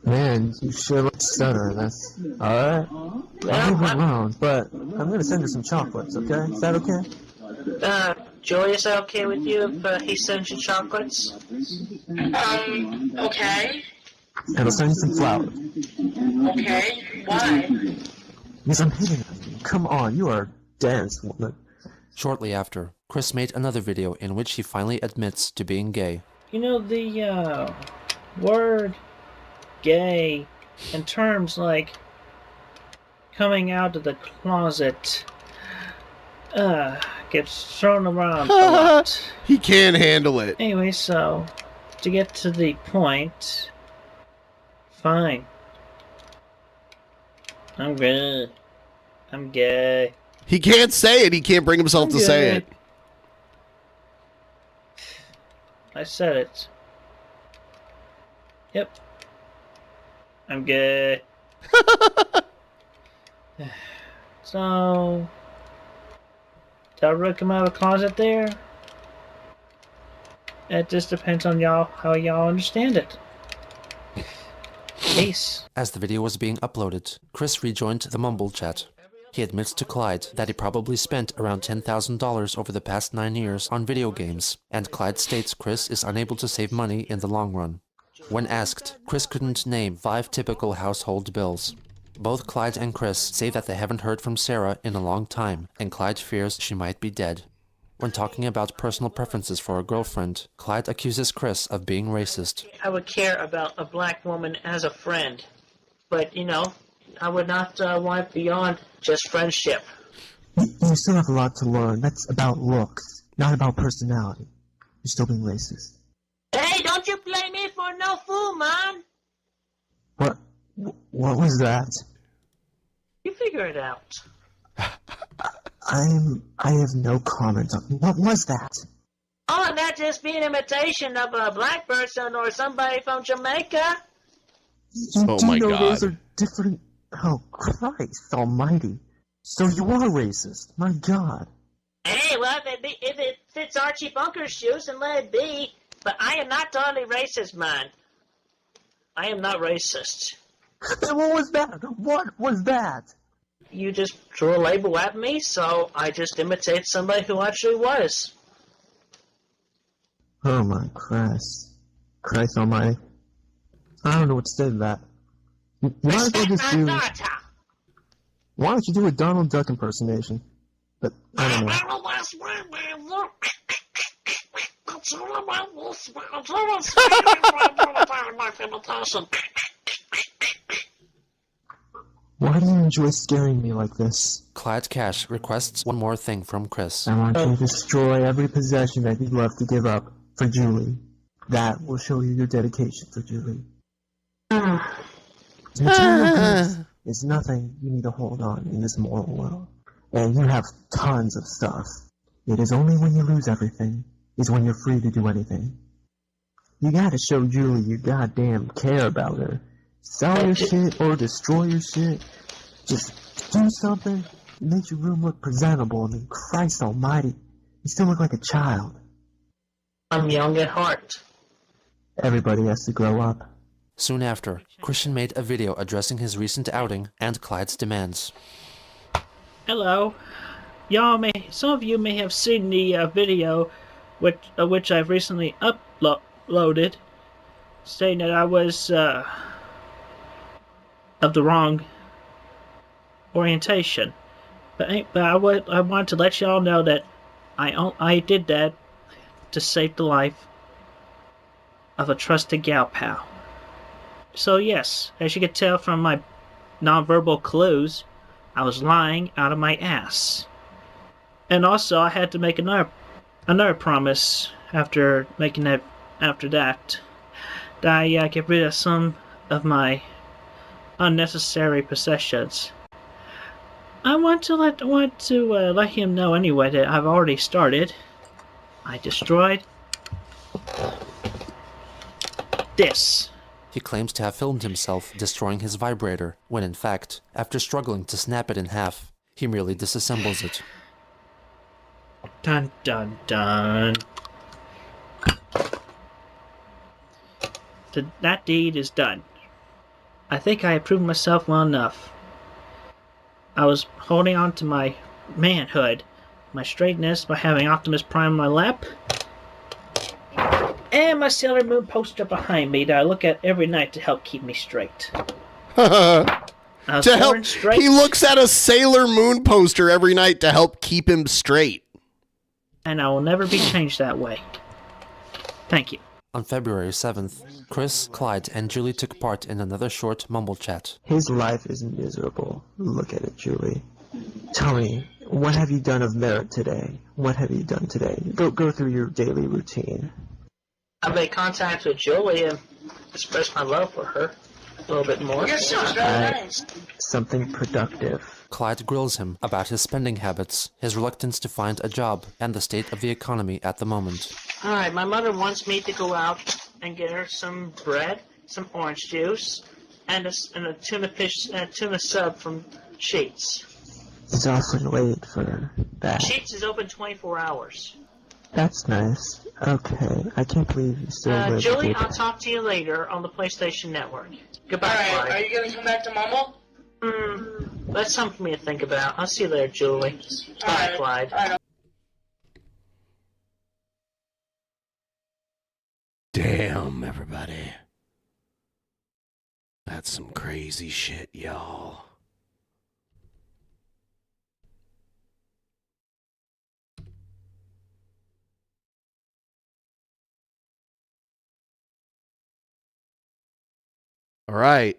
Man, you sure look stunner. That's alright. I'll leave it alone, but I'm gonna send you some chocolates, okay? Is that okay? Joey, is that okay with you if he sends you chocolates? Okay. And I'll send you some flowers. Okay. Why? Because I'm hitting on you. Come on, you are a dance woman. Shortly after, Chris made another video in which he finally admits to being gay. You know, the word gay, in terms like coming out of the closet, gets thrown around a lot. He can't handle it. Anyway, so, to get to the point, fine. I'm good. I'm gay. He can't say it. He can't bring himself to say it. I said it. Yep. I'm gay. So, did I really come out of the closet there? It just depends on y'all, how y'all understand it. Peace. As the video was being uploaded, Chris rejoined the Mumble chat. He admits to Clyde that he probably spent around $10,000 over the past 9 years on video games, and Clyde states Chris is unable to save money in the long run. When asked, Chris couldn't name 5 typical household bills. Both Clyde and Chris say that they haven't heard from Sarah in a long time, and Clyde fears she might be dead. When talking about personal preferences for a girlfriend, Clyde accuses Chris of being racist. I would care about a black woman as a friend, but, you know, I would not want it beyond just friendship. You still have a lot to learn. That's about looks, not about personality. You're still being racist. Hey, don't you play me for no fool, man! What was that? You figure it out. I have no comment on what was that? Oh, that just be an imitation of a black person or somebody from Jamaica. You do know those are different. Oh, Christ almighty. So you are racist. My God. Hey, well, if it fits Archie Bunker's shoes, then let it be. But I am not totally racist, man. I am not racist. Then what was that? What was that? You just threw a label at me, so I just imitate somebody who actually was. Oh my Christ. Christ almighty. I don't know what to say to that. Why don't you do a Donald Duck impersonation? But I don't know. Why do you enjoy scaring me like this? Clyde Cash requests one more thing from Chris. I want you to destroy every possession that you'd love to give up for Julie. That will show you your dedication for Julie. Material goods is nothing you need to hold on in this moral world. And you have tons of stuff. It is only when you lose everything is when you're free to do anything. You gotta show Julie you goddamn care about her. Sell your shit or destroy your shit. Just do something that makes your room look presentable. I mean, Christ almighty, you still look like a child. I'm young at heart. Everybody has to grow up. Soon after, Christian made a video addressing his recent outing and Clyde's demands. Hello. Some of you may have seen the video which I've recently uploaded, stating that I was of the wrong orientation. But I want to let y'all know that I did that to save the life of a trusted gal pal. So yes, as you can tell from my nonverbal clues, I was lying out of my ass. And also, I had to make another promise after that I get rid of some of my unnecessary possessions. I want to let him know anyway that I've already started. I destroyed this. He claims to have filmed himself destroying his vibrator, when in fact, after struggling to snap it in half, he merely disassembles it. Dun dun dun. That deed is done. I think I have proven myself well enough. I was holding on to my manhood, my straightness, by having Optimus Prime in my lap, and my Sailor Moon poster behind me that I look at every night to help keep me straight. He looks at a Sailor Moon poster every night to help keep him straight. And I will never be changed that way. Thank you. On February 7th, Chris, Clyde, and Julie took part in another short Mumble chat. His life is miserable. Look at it, Julie. Tell me, what have you done of merit today? What have you done today? Go through your daily routine. I made contact with Julie and expressed my love for her a little bit more. Yes, sir. Very nice. Something productive. Clyde grills him about his spending habits, his reluctance to find a job, and the state of the economy at the moment. Alright, my mother wants me to go out and get her some bread, some orange juice, and a tuna sub from Sheets. It's awfully late for that. Sheets is open 24 hours. That's nice. Okay, I can't believe you still live. Julie, I'll talk to you later on the PlayStation Network. Goodbye, Alright, Clyde. are you gonna come back to Mumble? That's something for me to think about. I'll see you later, Julie. Bye, Clyde. Alright. Damn, everybody. That's some crazy shit, y'all. All right.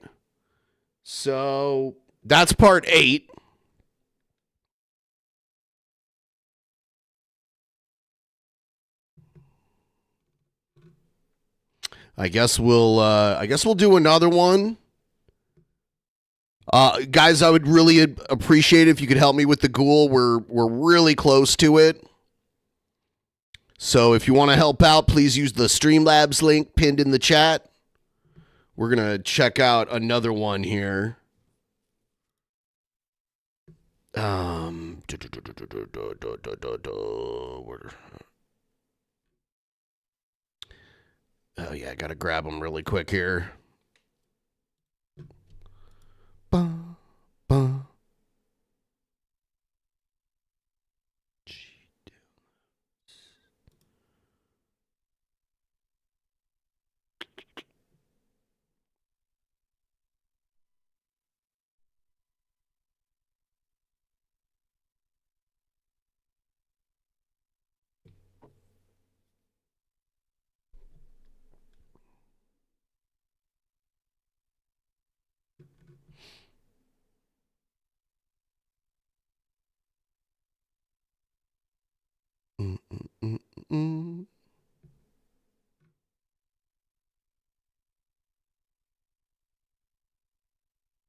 So that's part 8. I guess we'll do another one. Guys, I would really appreciate it if you could help me with the ghoul. We're really close to it. So if you want to help out, please use the Streamlabs link pinned in the chat. We're going to check out another one here. Oh yeah, I got to grab them really quick here. Ba, ba.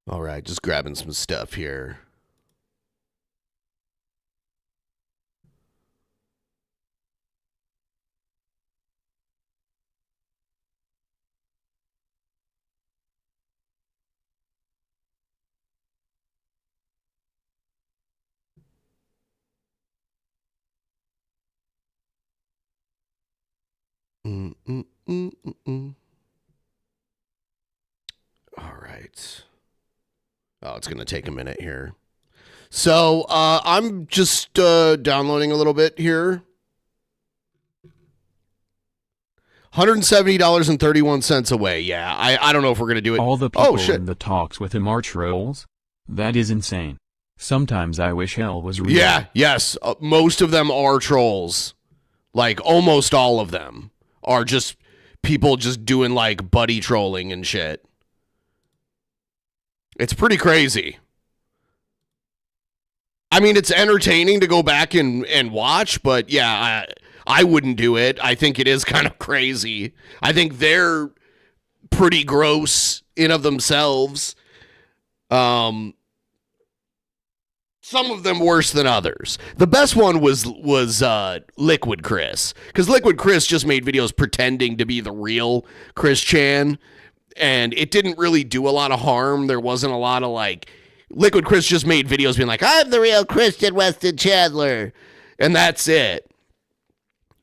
All right, just grabbing some stuff here. All right. Oh, it's going to take a minute here. So I'm just downloading a little bit here. $170.31 away. Yeah, I don't know if we're going to do it. All the people in the talks with him are trolls? That is insane. Sometimes I wish hell was real. Yeah, yes. Most of them are trolls. Like, almost all of them are just people just doing, like, buddy trolling and shit. It's pretty crazy. I mean, it's entertaining to go back and watch, but yeah, I wouldn't do it. I think it is kind of crazy. I think they're pretty gross in of themselves. Some of them worse than others. The best one was Liquid Chris, because Liquid Chris just made videos pretending to be the real Chris Chan, and it didn't really do a lot of harm. There wasn't a lot of like, Liquid Chris just made videos being like, I'm the real Christian Weston Chandler, and that's it.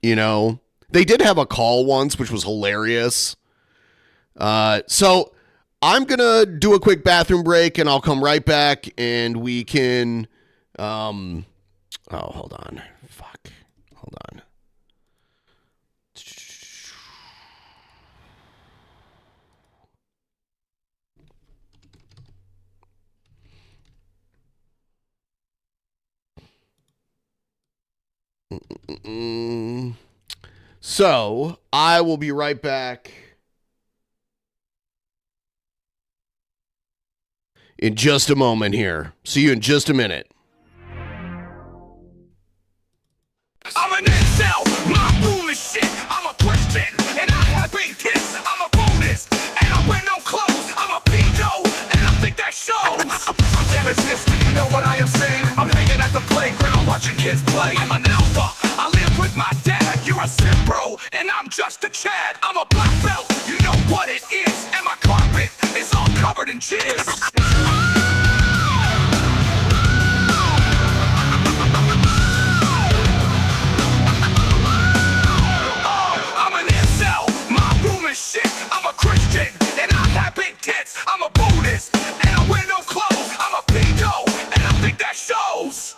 You know, they did have a call once, which was hilarious. So I'm going to do a quick bathroom break, and I'll come right back, and we can, oh, hold on. Fuck. Hold on. So I will be right back in just a moment here. See you in just a minute. I'm an incel, my room is shit. I'm a Christian, and I have big tits. I'm a Buddhist, and I wear no clothes. I'm a pedo, and I think that shows. I'm devastated, you know what I am saying? I'm hanging at the playground watching kids play. I'm an alpha, I live with my dad. You're a simp, bro, and I'm just a Chad. I'm a black belt, you know what it is. And my carpet is all covered in jizz. Shit. I'm a Christian, and I have big tits. I'm a Buddhist, and I wear no clothes. I'm a pedo, and I think that shows.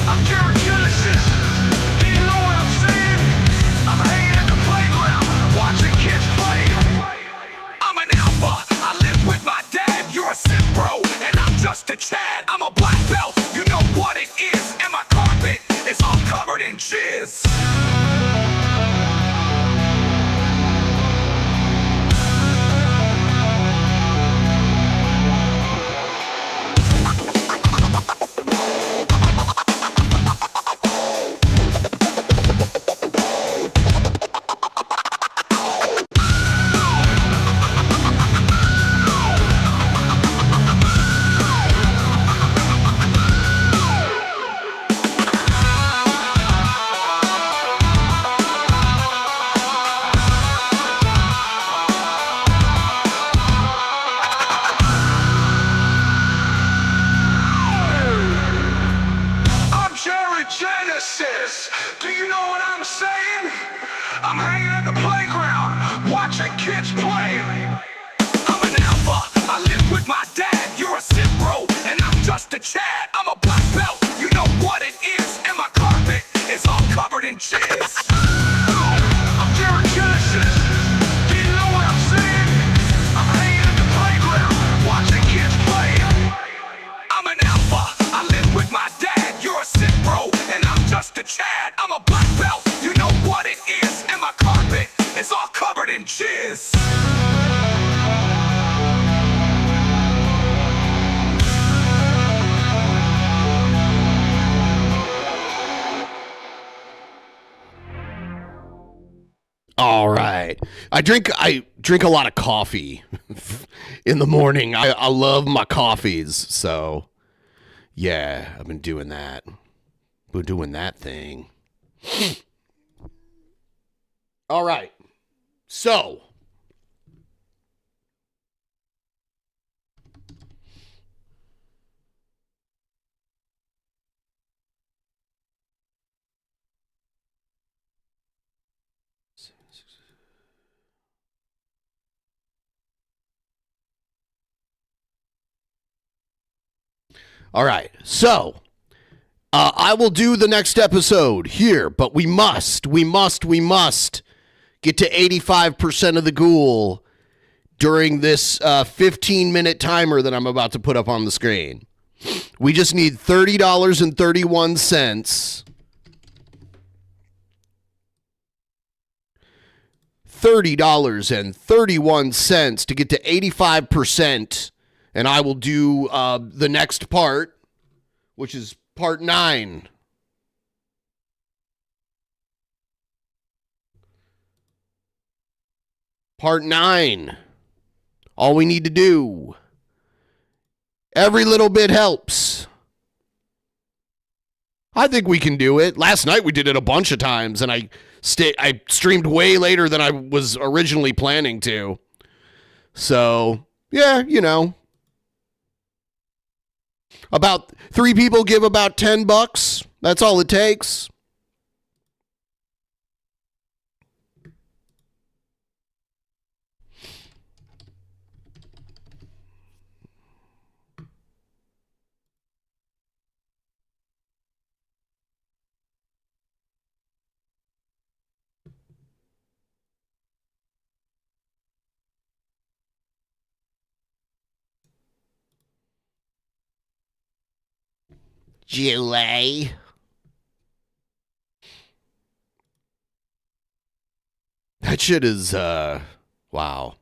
I'm Jared Genesis. Do you know what I'm saying? I'm hanging at the playground, watching kids play. I'm an alpha, I live with my dad. You're a simp, bro, and I'm just a Chad. I'm a black belt, you know what it is. And my carpet is all covered in jizz. You know what I'm saying? I'm hanging at the playground, watching kids play. I'm an alpha, I live with my dad. You're a Sith bro, and I'm just a Chad. I'm a black belt, you know what it is. And my carpet is all covered in jizz. I'm Jared Genesis. Do you know what I'm saying? I'm hanging at the playground, watching kids play. I'm an alpha, I live with my dad. You're a Sith bro, and I'm just a Chad. I'm a black belt, you know what it is. And my carpet is all covered in jizz. All right. I drink a lot of coffee in the morning. I love my coffees. So, yeah, I've been doing that. Been doing that thing. All right. So, I will do the next episode here, but we must get to 85% of the ghoul during this 15-minute timer that I'm about to put up on the screen. We just need $30.31. $30.31 to get to 85%, and I will do the next part, which is part 9. Part 9. All we need to do. Every little bit helps. I think we can do it. Last night we did it a bunch of times, and I streamed way later than I was originally planning to. So, yeah, you know. About 3 people give about $10. That's all it takes. Julie. That shit is, wow.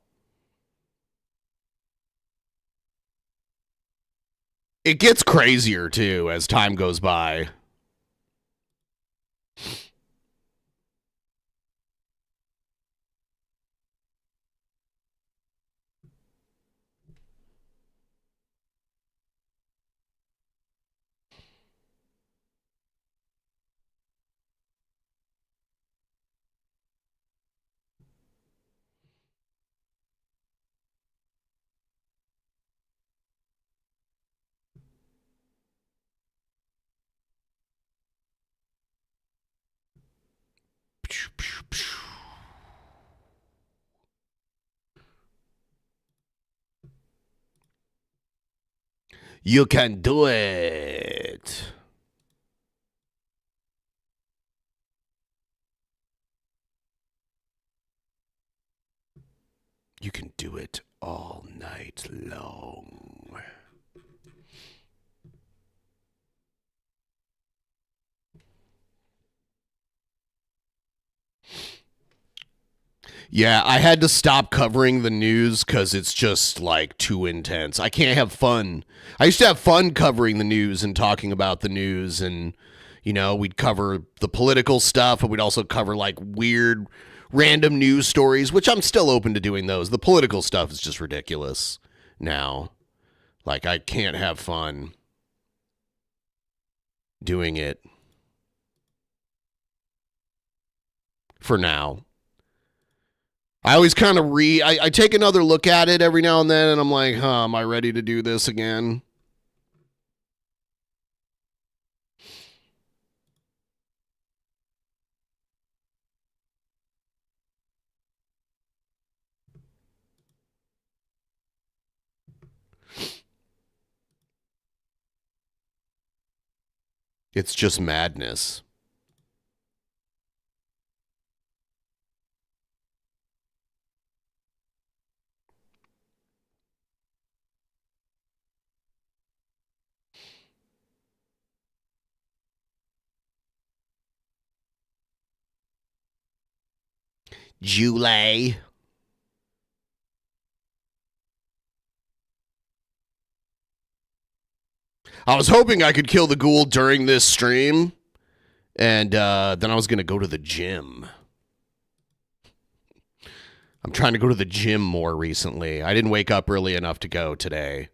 It gets crazier, too, as time goes by. You can do it. You can do it all night long. Yeah, I had to stop covering the news because it's just like too intense. I can't have fun. I used to have fun covering the news and talking about the news, and you know, we'd cover the political stuff, and we'd also cover like weird random news stories, which I'm still open to doing those. The political stuff is just ridiculous now. Like, I can't have fun doing it for now. I always kind of I take another look at it every now and then, and I'm like, am I ready to do this again? It's just madness. July. I was hoping I could kill the ghoul during this stream, and then I was going to go to the gym. I'm trying to go to the gym more recently. I didn't wake up early enough to go today.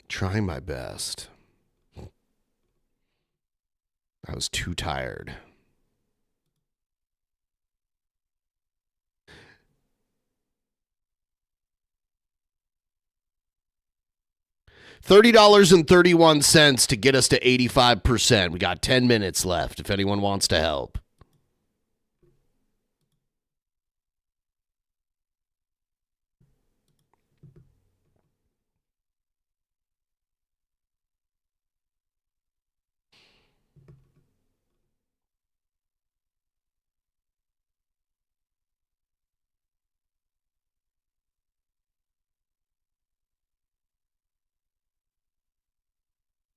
Trying my best. I was too tired. $30.31 to get us to 85%. We got 10 minutes left if anyone wants to help.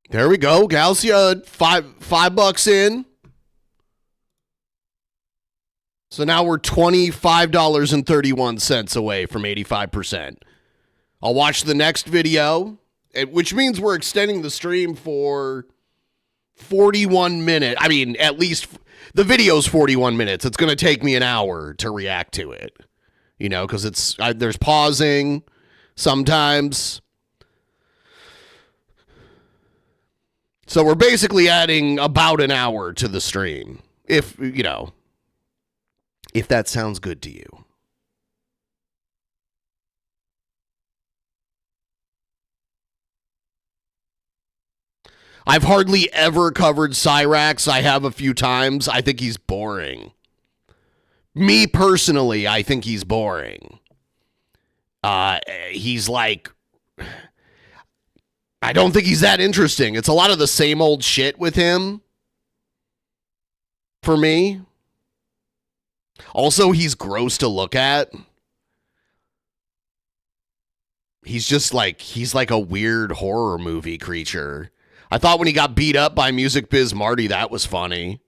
There we go. Galcia, $5 in. So now we're $25.31 away from 85%. I'll watch the next video, which means we're extending the stream for 41 minutes. I mean, at least the video's 41 minutes. It's going to take me an hour to react to it, you know, because there's pausing sometimes. So we're basically adding about an hour to the stream, if, you know, if that sounds good to you. I've hardly ever covered Cyrax. I have a few times. I think he's boring. Me personally, I think he's boring. He's like... I don't think he's that interesting. It's a lot of the same old shit with him. For me. Also, he's gross to look at. He's just like, he's like a weird horror movie creature. I thought when he got beat up by Music Biz Marty, that was funny.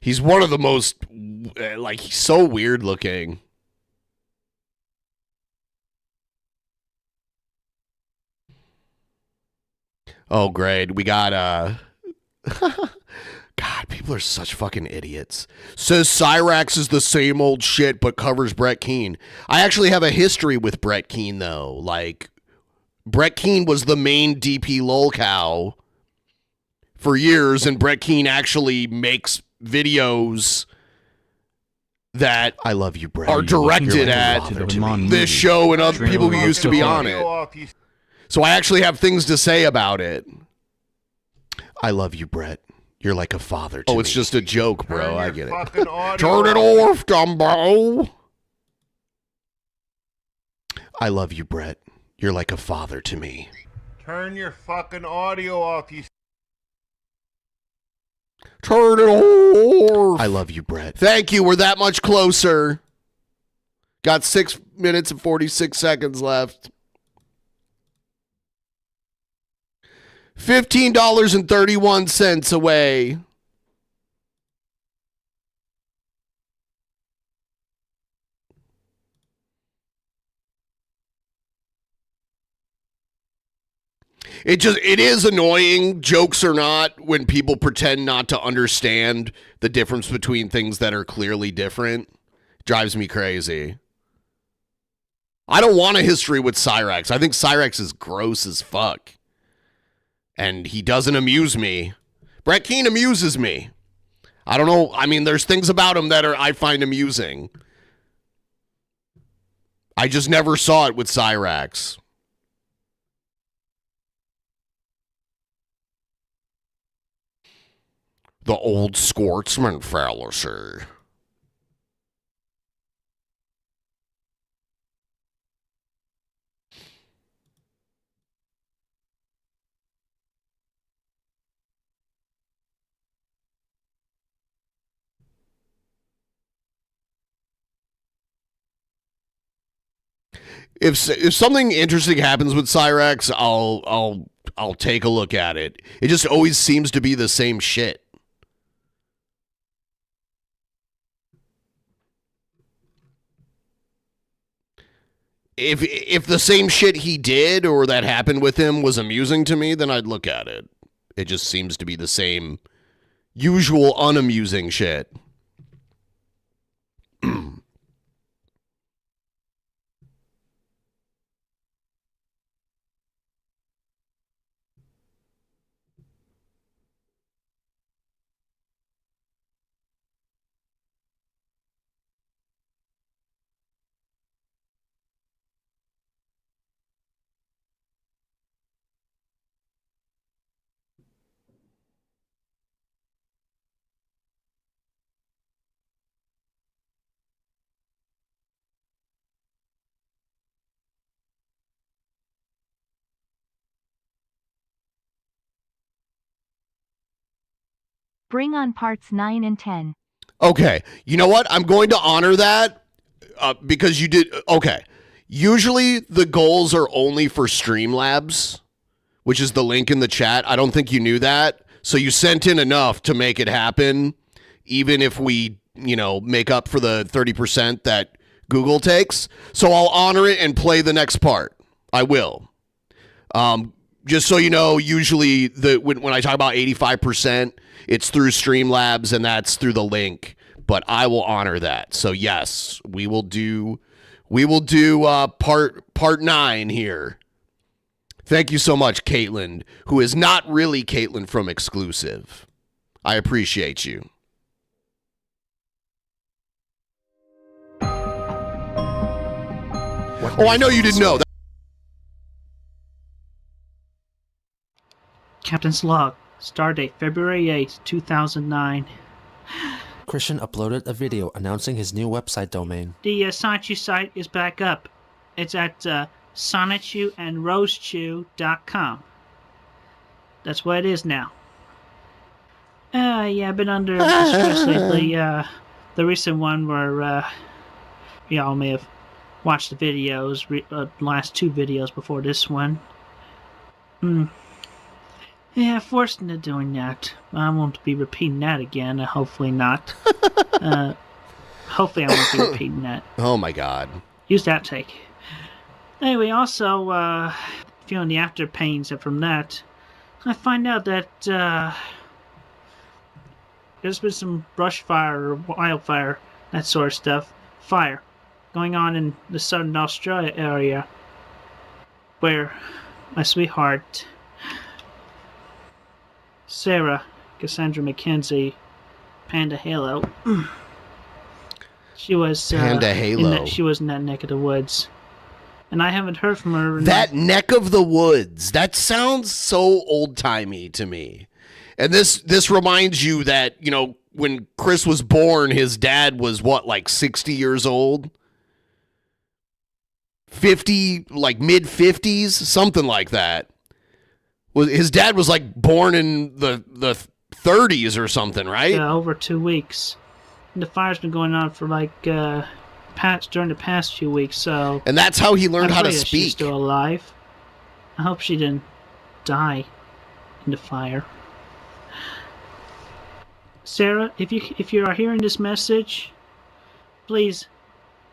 He's one of the most, like, he's so weird looking. Oh, great. We got, God, people are such fucking idiots. Says Cyrax is the same old shit, but covers Brett Keane. I actually have a history with Brett Keane, though. Like, Brett Keane was the main DP lolcow for years, and Brett Keane actually makes videos that I love you, Brett. Are directed at this show and other people who used to be on it. So I actually have things to say about it. I love you, Brett. You're like a father to me. Oh, it's just a joke, bro. I get it. Turn it off, Dumbo. I love you, Brett. You're like a father to me. Turn your fucking audio off, you... Turn it off. I love you, Brett. Thank you. We're that much closer. Got 6 minutes and 46 seconds left. $15.31 away. It is annoying, jokes or not, when people pretend not to understand the difference between things that are clearly different. It drives me crazy. I don't want a history with Cyrax. I think Cyrax is gross as fuck. And he doesn't amuse me. Brett Keane amuses me. I don't know. I mean, there's things about him that I find amusing. I just never saw it with Cyrax. The old sportsman fallacy. If something interesting happens with Cyrax, I'll take a look at it. It just always seems to be the same shit. If the same shit he did or that happened with him was amusing to me, then I'd look at it. It just seems to be the same usual unamusing shit. Bring on parts 9 and 10. Okay, you know what? I'm going to honor that because you did. Okay, usually the goals are only for Streamlabs, which is the link in the chat. I don't think you knew that. So you sent in enough to make it happen, even if we, make up for the 30% that Google takes. So I'll honor it and play the next part. I will. Just so you know, usually when I talk about 85%, it's through Streamlabs and that's through the link. But I will honor that. So yes, we will do part 9 here. Thank you so much, Caitlin, who is not really Caitlin from Exclusive. I appreciate you. Oh, I know you didn't know that. Captain's log. Stardate February 8, 2009. Christian uploaded a video announcing his new website domain. The Sonichu site is back up. It's at sonichuandrosechew.com. That's what it is now. Yeah, I've been under stress lately. The recent one where y'all may have watched the videos, last 2 videos before this one. Yeah, forced into doing that. I won't be repeating that again. Hopefully not. Hopefully I won't be repeating that. Oh my god. Use that take. Anyway, also, feeling the after pains from that, I find out that there's been some brush fire or wildfire, that sort of stuff, fire, going on in the southern Australia area, where my sweetheart, Sarah Cassandra McKenzie, Panda Halo, she was Panda Halo. She was in that neck of the woods, and I haven't heard from her. That neck of the woods. That sounds so old timey to me. And this reminds you that when Chris was born, his dad was what, like 60 years old, 50, like mid 50s, something like that. Well, his dad was like born in the 30s or something, right? Yeah, over 2 weeks. And the fire's been going on for like during the past few weeks, so. And that's how he learned how to speak. She's still alive. I hope she didn't die in the fire. Sarah, if you are hearing this message, please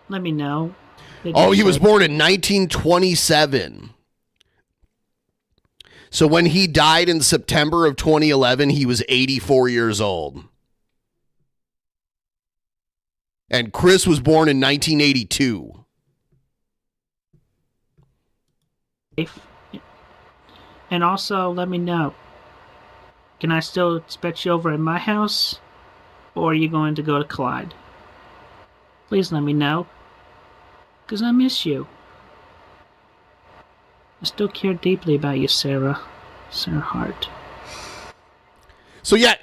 let me know. Oh, he was born in 1927. So when he died in September of 2011, he was 84 years old. And Chris was born in 1982. And also, let me know. Can I still expect you over at my house? Or are you going to go to Clyde? Please let me know. Because I miss you. I still care deeply about you, Sarah. Sarah Hart. So yeah,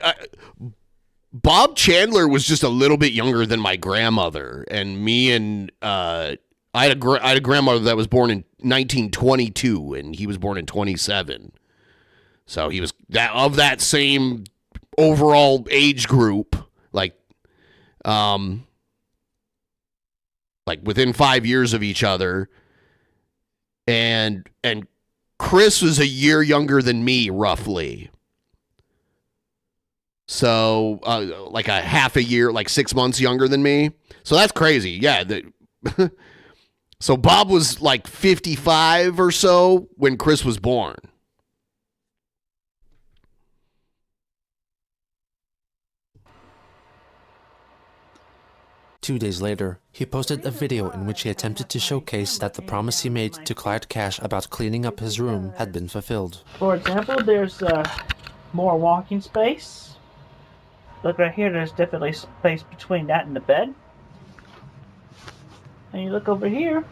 Bob Chandler was just a little bit younger than my grandmother. And me and... I had a grandmother that was born in 1922, and he was born in 27. So he was that same overall age group, like within 5 years of each other. And Chris was a year younger than me, roughly. So like a half a year, like 6 months younger than me. So that's crazy. Yeah. So Bob was like 55 or so when Chris was born. Two days later, he posted a video in which he attempted to showcase that the promise he made to Clyde Cash about cleaning up his room had been fulfilled. For example, there's more walking space. Look right here, there's definitely space between that and the bed. And you look over here,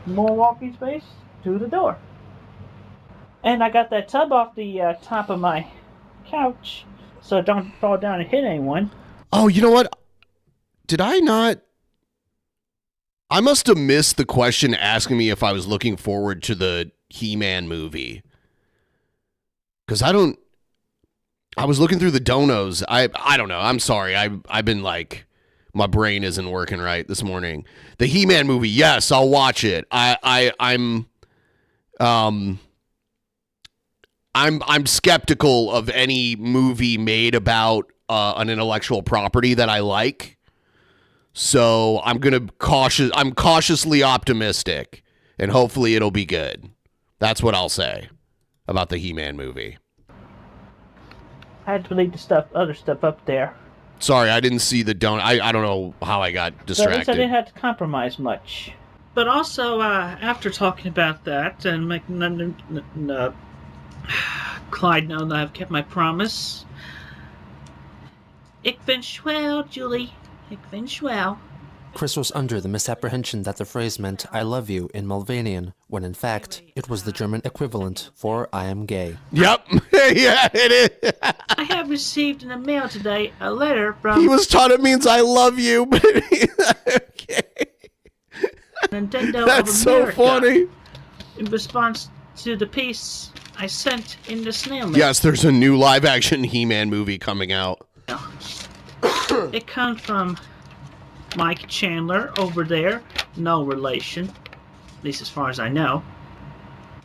more walking space to the door. And I got that tub off the top of my couch, so it don't fall down and hit anyone. Oh, you know what? Did I not? I must have missed the question asking me if I was looking forward to the He-Man movie. Because I was looking through the donos. I don't know. I'm sorry. I've been like... My brain isn't working right this morning. The He-Man movie, yes, I'll watch it. I'm skeptical of any movie made about an intellectual property that I like. So I'm cautiously optimistic, and hopefully it'll be good. That's what I'll say about the He-Man movie. I had to leave the other stuff up there. Sorry, I didn't see the donut. I don't know how I got distracted. But at least I didn't have to compromise much. But also, after talking about that and making Clyde know that I've kept my promise. Ik ben schwel, Julie. Ik ben schwel. Chris was under the misapprehension that the phrase meant I love you in Mulvanian, when in fact, it was the German equivalent for I am gay. Yep. Yeah, it is. I have received in the mail today a letter from... He was taught it means I love you, but... Okay. Nintendo That's of America, so funny. In response to the piece I sent in the snail mail. Yes, there's a new live-action He-Man movie coming out. It comes from Mike Chandler over there. No relation, at least as far as I know.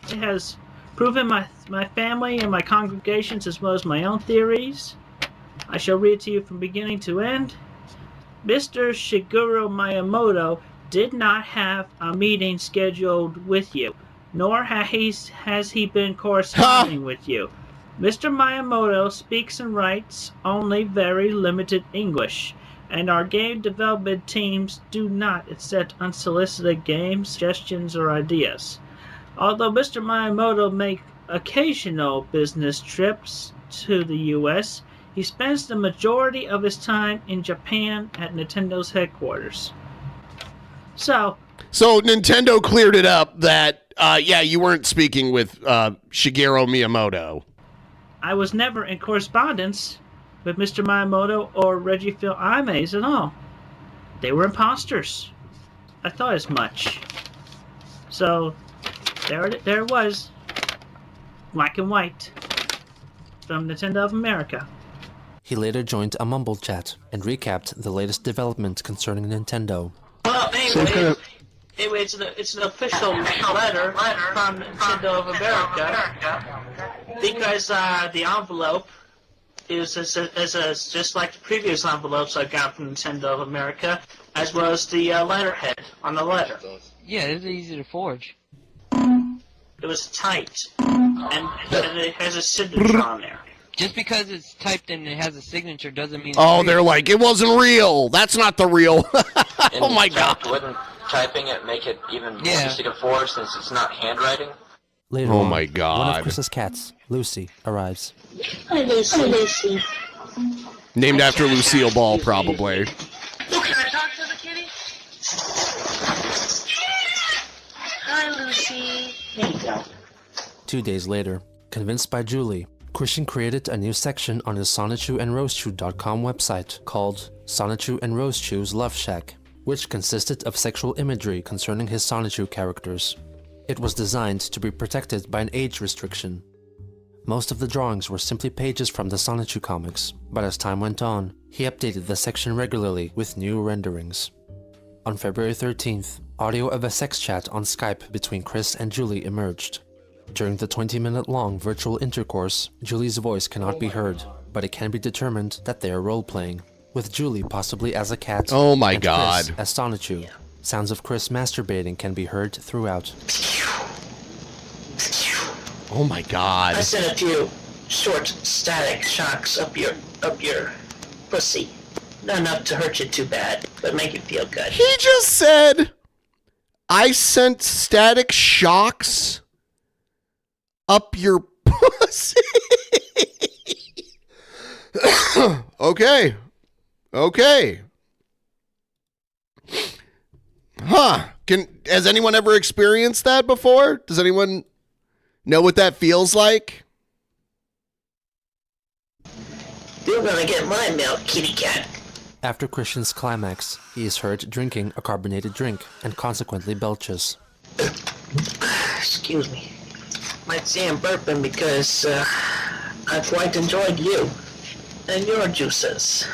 It has proven my family and my congregations as well as my own theories. I shall read to you from beginning to end. Mr. Shigeru Miiamoto did not have a meeting scheduled with you, nor has he been corresponding with you. Mr. Miiamoto speaks and writes only very limited English, and our game development teams do not accept unsolicited game suggestions or ideas. Although Mr. Miiamoto makes occasional business trips to the U.S., he spends the majority of his time in Japan at Nintendo's headquarters. So Nintendo cleared it up that, you weren't speaking with Shigeru Miyamoto. I was never in correspondence with Mr. Miyamoto or Reggie Fils-Aimé at all. They were imposters. I thought as much. So, there it was. Black and white. From Nintendo of America. He later joined a Mumble chat and recapped the latest development concerning Nintendo. Well, anyway, it's an official letter from Nintendo of America, because the envelope is just like the previous envelopes I got from Nintendo of America, as well as the letterhead on the letter. Yeah, it's easy to forge. was typed, and it has a signature on there. Just because it's typed and it has a signature doesn't mean. Oh, they're like, it wasn't real. That's not the real. Oh my god. Wouldn't typing it make it even more easy to force since it's not handwriting? Later Oh on, my god. one of Chris's cats, Lucy, arrives. Hi, Lucy. Hi, Lucy. Named after Lucille Ball, probably. Oh, can I talk to the kitty? Hi, Lucy. There you go. 2 days later, convinced by Julie, Christian created a new section on his SonichuandRosechew.com website called Sonichu and Rosechew's Love Shack, which consisted of sexual imagery concerning his Sonichu characters. It was designed to be protected by an age restriction. Most of the drawings were simply pages from the Sonichu comics, but as time went on, he updated the section regularly with new renderings. On February 13th, audio of a sex chat on Skype between Chris and Julie emerged. During the 20-minute-long virtual intercourse, Julie's voice cannot be heard, but it can be determined that they are role-playing, with Julie possibly as a cat Oh my and god. Chris as Sonichu. Sounds of Chris masturbating can be heard throughout. Oh my god. I sent a few short static shocks up your pussy. Not enough to hurt you too bad, but make you feel good. He just said, I sent static shocks up your pussy. Okay. Okay. Huh. Has anyone ever experienced that before? Does anyone know what that feels like? You're gonna get my milk, kitty cat. After Christian's climax, he is heard drinking a carbonated drink and consequently belches. Excuse me. Might say I'm burping because I've quite enjoyed you and your juices.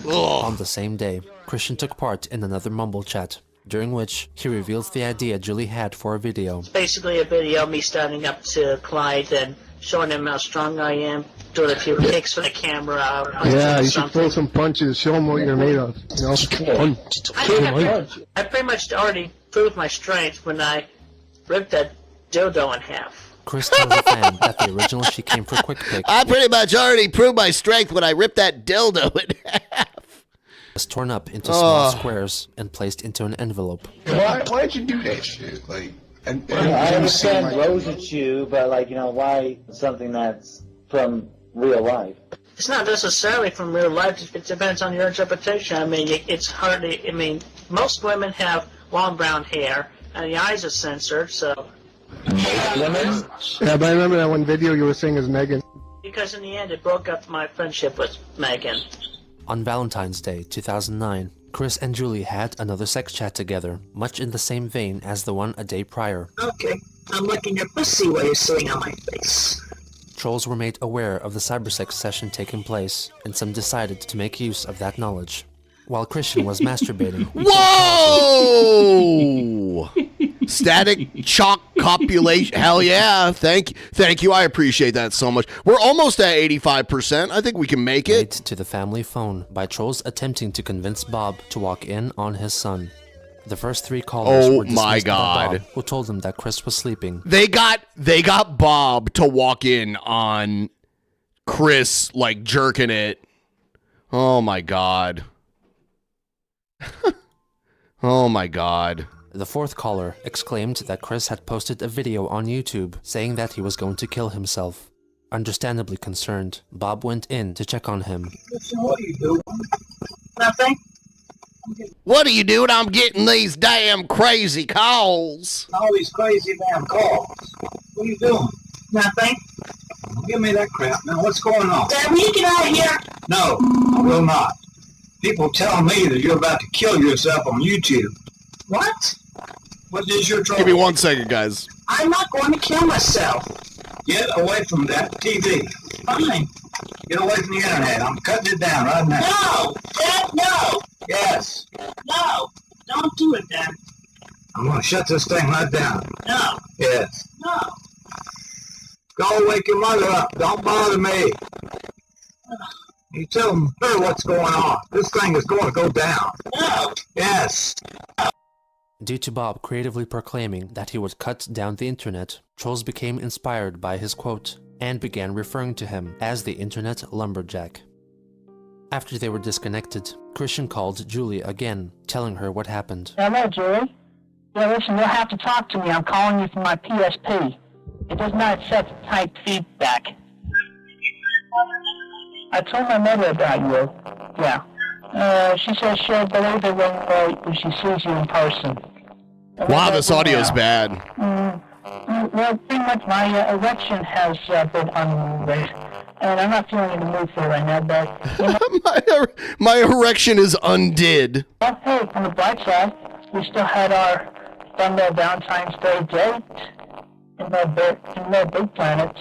On the same day, Christian took part in another Mumble chat, during which he reveals the idea Julie had for a video. It's basically a video of me standing up to Clyde and showing him how strong I am, doing a few kicks for the camera. Yeah, you should pull some punches, show them what you're made of. You know, I pretty much already proved my strength when I ripped that dildo in half. Chris tells a fan that the original She Came for Quick Pick I pretty much already proved my strength when I ripped that dildo in half. was torn up into small squares and placed into an envelope. Why'd you do that shit? Like, and I understand Rosechew's, but like, you know, why something that's from real life? It's not necessarily from real life. It depends on your interpretation. I mean, it's hardly. I mean, most women have long brown hair, and the eyes are censored, so. Yeah, but I remember that one video you were saying is Megan. Because in the end, it broke up my friendship with Megan. On Valentine's Day, 2009, Chris and Julie had another sex chat together, much in the same vein as the one a day prior. Okay, I'm licking your pussy while you're sitting on my face. Trolls were made aware of the Cybersex session taking place, and some decided to make use of that knowledge. While Christian was masturbating... Whoa! Static chalk copulation. Hell yeah. Thank you. I appreciate that so much. We're almost at 85%. I think we can make it. To the family phone by trolls attempting to convince Bob to walk in on his son. The first three callers were dismissed by Bob, who told them that Chris was sleeping. They got Bob to walk in on Chris, like, jerking it. Oh my god. Oh my god. The fourth caller exclaimed that Chris had posted a video on YouTube saying that he was going to kill himself. Understandably concerned, Bob went in to check on him. What are you doing? Nothing. What are you doing? I'm getting these damn crazy calls. All these crazy damn calls. What are you doing? Nothing. Give me that crap. Now, what's going on? Dad, will you get out of here? No, I will not. People tell me that you're about to kill yourself on YouTube. What? What is your trouble? Give me 1 second, guys. I'm not going to kill myself. Get away from that TV. Fine. Get away from the internet. I'm cutting it down right now. No! Dad, no! Yes. No! Don't do it, Dad. I'm going to shut this thing right down. No. Yes. No. Go wake your mother up. Don't bother me. You tell her what's going on. This thing is going to go down. No. Yes. Due to Bob creatively proclaiming that he would cut down the internet, trolls became inspired by his quote and began referring to him as the internet lumberjack. After they were disconnected, Christian called Julie again, telling her what happened. Hello, Julie. Yeah, listen, you'll have to talk to me. I'm calling you from my PSP. It does not accept typed feedback. I told my mother about you. Yeah. She says she'll believe it when she sees you in person. Wow, this audio's bad. Well, pretty much my erection has been unraised, and I'm not feeling in the mood for it right now, but... my erection is undid. Well, hey, on the bright side, we still had our fun little Valentine's Day date in the big planet.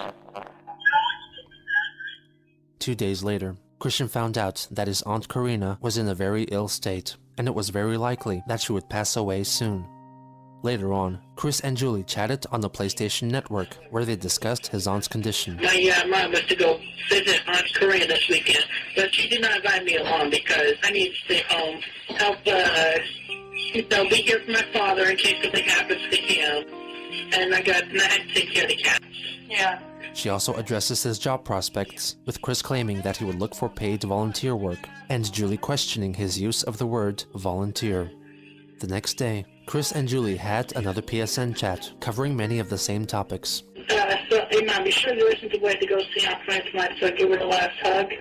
2 days later, Christian found out that his Aunt Karina was in a very ill state, and it was very likely that she would pass away soon. Later on, Chris and Julie chatted on the PlayStation Network, where they discussed his aunt's condition. My mom was to go visit Aunt Karina this weekend, but she did not invite me along because I need to stay home, help, be here for my father in case something happens to him, and I had to take care of the cats. Yeah. She also addresses his job prospects, with Chris claiming that he would look for paid volunteer work, and Julie questioning his use of the word volunteer. The next day, Chris and Julie had another PSN chat, covering many of the same topics. Hey, Mom, be sure there isn't a way to go see Aunt Fran tonight so I give her the last hug.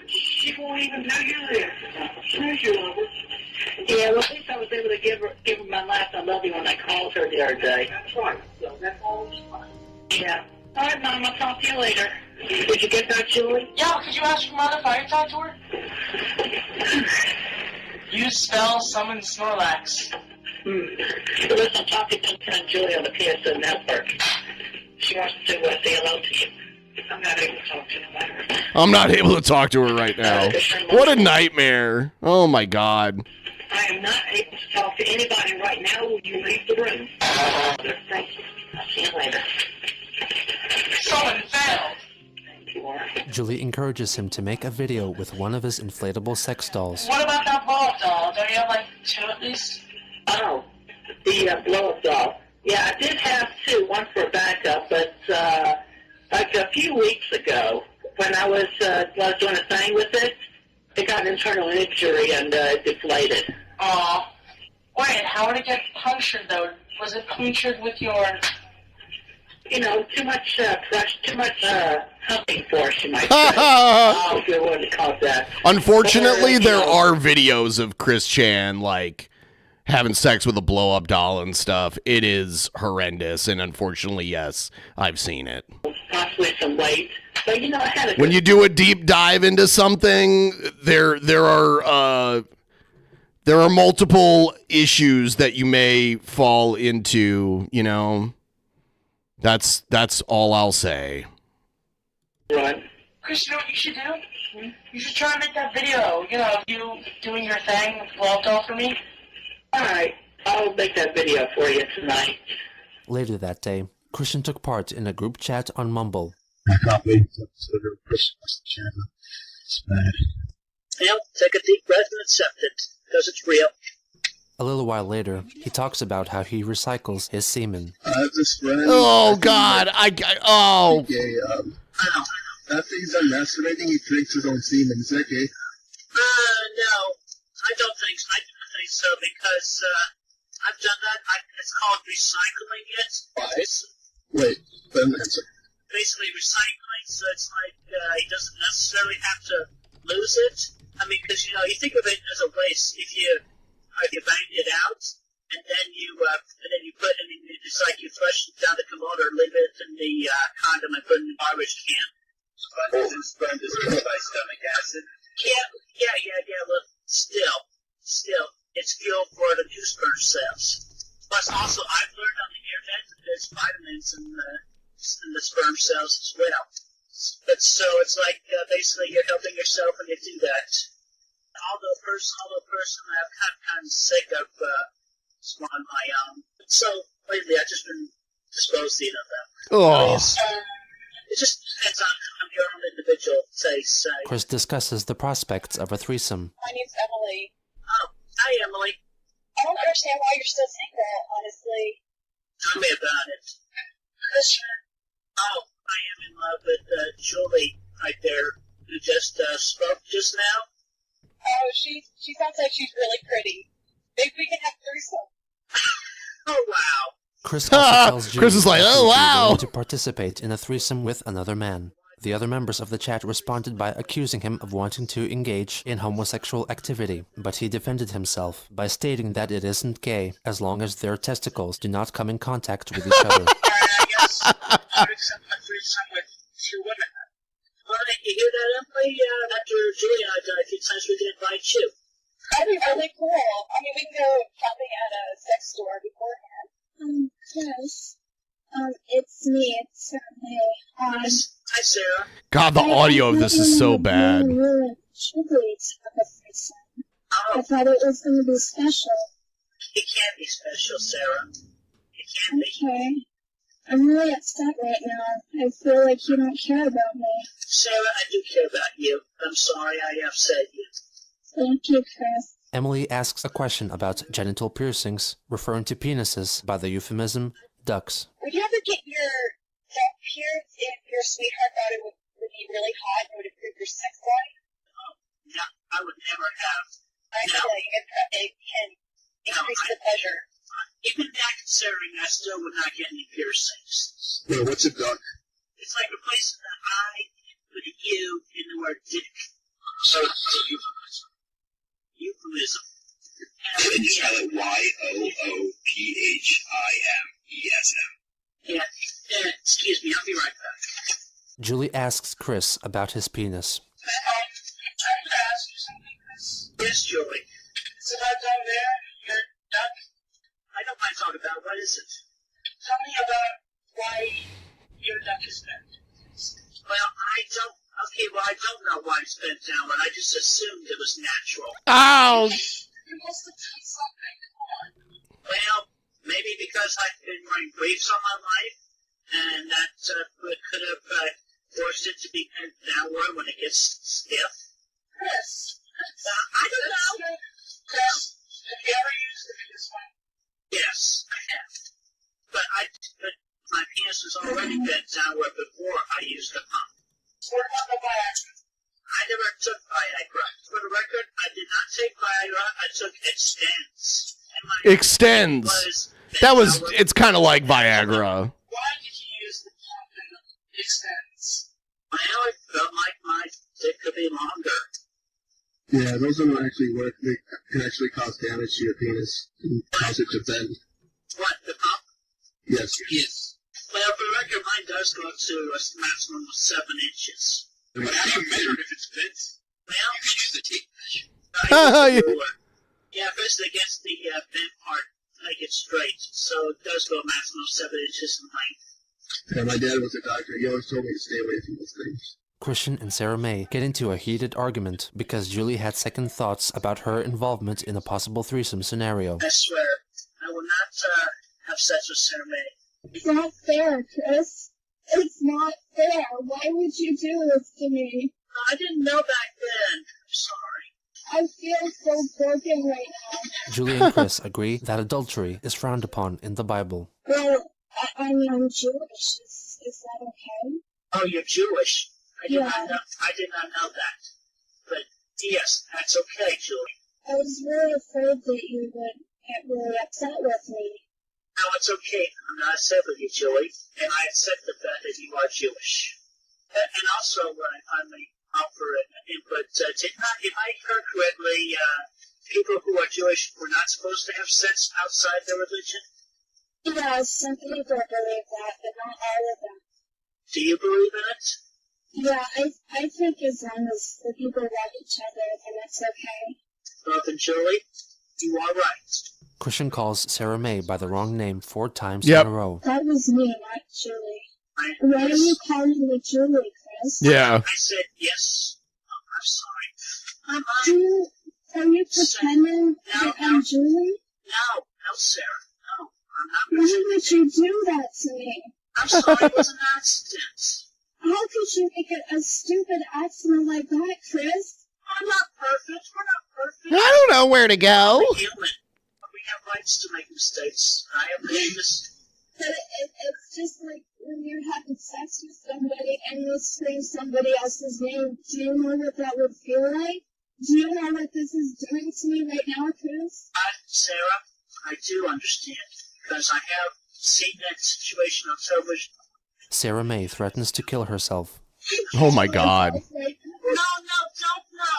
She won't even know you're there. You love her. Yeah, well, at least I was able to give her my last I love you when I called her the other day. That's right. So that's always fine. Yeah. All right, Mom, I'll talk to you later. Did you get that, Julie? Yeah, could you ask your mother if I could talk to her? Use spell summon Snorlax. Listen, I'm talking to my friend Julie on the PSN network. She wants to say hello to you. I'm not able to talk to her. I'm not able to talk to her right now. What a nightmare. Oh my god. I am not able to talk to anybody right now. Will you leave the room? Thank you. I'll see you later. Someone failed. Julie encourages him to make a video with one of his inflatable sex dolls. What about that blow-up doll? Don't you have like 2 at least? Oh, the blow-up doll. Yeah, I did have 2, one for backup, but like a few weeks ago, when I was doing a thing with it, it got an internal injury and deflated. Aw. Wait, how would it get punctured though? Was it punctured with your... too much pressure, too much humping force, you might say. Oh, good one to call that. Unfortunately, there are videos of Chris Chan, like, having sex with a blow-up doll and stuff. It is horrendous, and unfortunately, yes, I've seen it. Possibly some weight, but I had a... When you do a deep dive into something, there are multiple issues that you may fall into, That's all I'll say. Right. Chris, you know what you should do? You should try and make that video, you doing your thing with the blow-up doll for me. Alright, I'll make that video for you tonight. Later that day, Christian took part in a group chat on Mumble. I can't wait to consider Christmas channel. It's bad. Well, take a deep breath and accept it, because it's real. A little while later, he talks about how he recycles his semen. I have this friend... Oh, God! Oh! Okay, after he's done masturbating, he drinks his own semen. Is that gay? No. I don't think so, because, I've done that. It's called recycling it. Wait, let me answer. Basically recycling, so it's like, he doesn't necessarily have to lose it. I mean, because, you think of it as a waste. If you bang it out, and then you put, it's like you flush it down the commode or leave it in the condom and put it in the garbage can. Sponge is killed by stomach acid. Yeah, but still, it's fuel for the new sperm cells. Plus, also, I've learned on the internet that there's vitamins in the sperm cells as well. But so it's like, basically, you're helping yourself when you do that. Although personally, I'm kind of sick of on my own. So lately, I've just been disposing of them. Oh. It just depends on your own individual taste. Chris discusses the prospects of a threesome. My name's Emily. Oh, hi, Emily. I don't understand why you're still single, honestly. Tell me about it. Christian. Oh, I am in love with Julie right there, who just spoke just now. Oh, she sounds like she's really pretty. Maybe we can have threesome. Oh, wow. Chris also tells Julie Chris is like, that oh, he would be wow. willing to participate in a threesome with another man. The other members of the chat responded by accusing him of wanting to engage in homosexual activity, but he defended himself by stating that it isn't gay as long as their testicles do not come in contact with each other. I guess I accept a threesome with two women. Well, did you hear that, Emily? After Julie and I died, a few times we could invite you. That'd be really cool. I mean, we can go shopping at a sex store beforehand. Yes. It's me. It's certainly. Hi, Sarah. God, the audio of this is so bad. I thought it was going to be special. It can't be special, Sarah. It can't be. Okay. I'm really upset right now. I feel like you don't care about me. Sarah, I do care about you. I'm sorry I upset you. Thank you, Chris. Emily asks a question about genital piercings, referring to penises by the euphemism ducks. Would you ever get your duck pierced if your sweetheart thought it would be really hot and would improve your sex life? No, I would never have. I feel like it can increase the pleasure. Even that considering, I still would not get any piercings. Wait, what's a duck? It's like replacing the I with a U in the word dick. So it's a euphemism. Euphemism. And you spell it Y-O-O-P-H-I-M-E-S-M. Yeah, excuse me, I'll be right back. Julie asks Chris about his penis. I would ask you something, Chris. Yes, Julie. It's about down there, your duck. I know what I'm talking about. What is it? Tell me about why your duck is bent. Well, I don't know why it's bent downward. I just assumed it was natural. Ow! You must have done something. Well, maybe because I've been wearing briefs all my life, and that could have forced it to be bent downward when it gets stiff. Chris, I don't know. Chris, have you ever used the penis one? Yes, I have. But my penis was already bent downward before I used the pump. What about the Viagra? I never took Viagra. For the record, I did not take Viagra. I took Extends. Extends. It's kind of like Viagra. Why did you use the pump and the Extends? Well, I felt like my dick could be longer. Yeah, those don't actually work. They can actually cause damage to your penis and cause it to bend. What, the pump? Yes. Yes. Well, for the record, mine does go up to a maximum of 7 inches. But how do you measure it if it's bent? Well, you can use the tape measure. Yeah, first against the bent part, make it straight. So it does go a maximum of 7 inches in length. Yeah, my dad was a doctor. He always told me to stay away from those things. Christian and Sarah May get into a heated argument because Julie had second thoughts about her involvement in a possible threesome scenario. I swear, I will not have sex with Sarah May. It's not fair, Chris. It's not fair. Why would you do this to me? I didn't know back then. I'm sorry. I feel so broken right now. Julie and Chris agree that adultery is frowned upon in the Bible. Well, I mean, I'm Jewish. Is that okay? Oh, you're Jewish? I did not know that. But yes, that's okay, Julie. I was really afraid that you would get really upset with me. No, it's okay. I'm not upset with you, Julie. And I accept the fact that you are Jewish. And also, when I finally offer an input, if I heard correctly, people who are Jewish were not supposed to have sex outside their religion? Yeah, some people believe that, but not all of them. Do you believe in it? Yeah, I think as long as the people love each other, then it's okay. Well, then, Julie, you are right. Christian calls Sarah May by the wrong name 4 times in a row. That was me, not Julie. Why are you calling me Julie, Chris? Yeah. I said yes. Oh, I'm sorry. Are you pretending that I'm Julie? No, Sarah. No, I'm not. Why would you do that to me? I'm sorry, it was an accident. How could you make it a stupid accident like that, Chris? I'm not perfect. We're not perfect. I don't know where to go. We're human. We have It's just like when you're having sex with somebody and you scream somebody else's name. Do you know what that would feel like? Do you know what this is doing to me right now, Chris? Sarah, I do understand, because I have seen that situation on television. Sarah May threatens to kill herself. Oh my God. No, don't, no.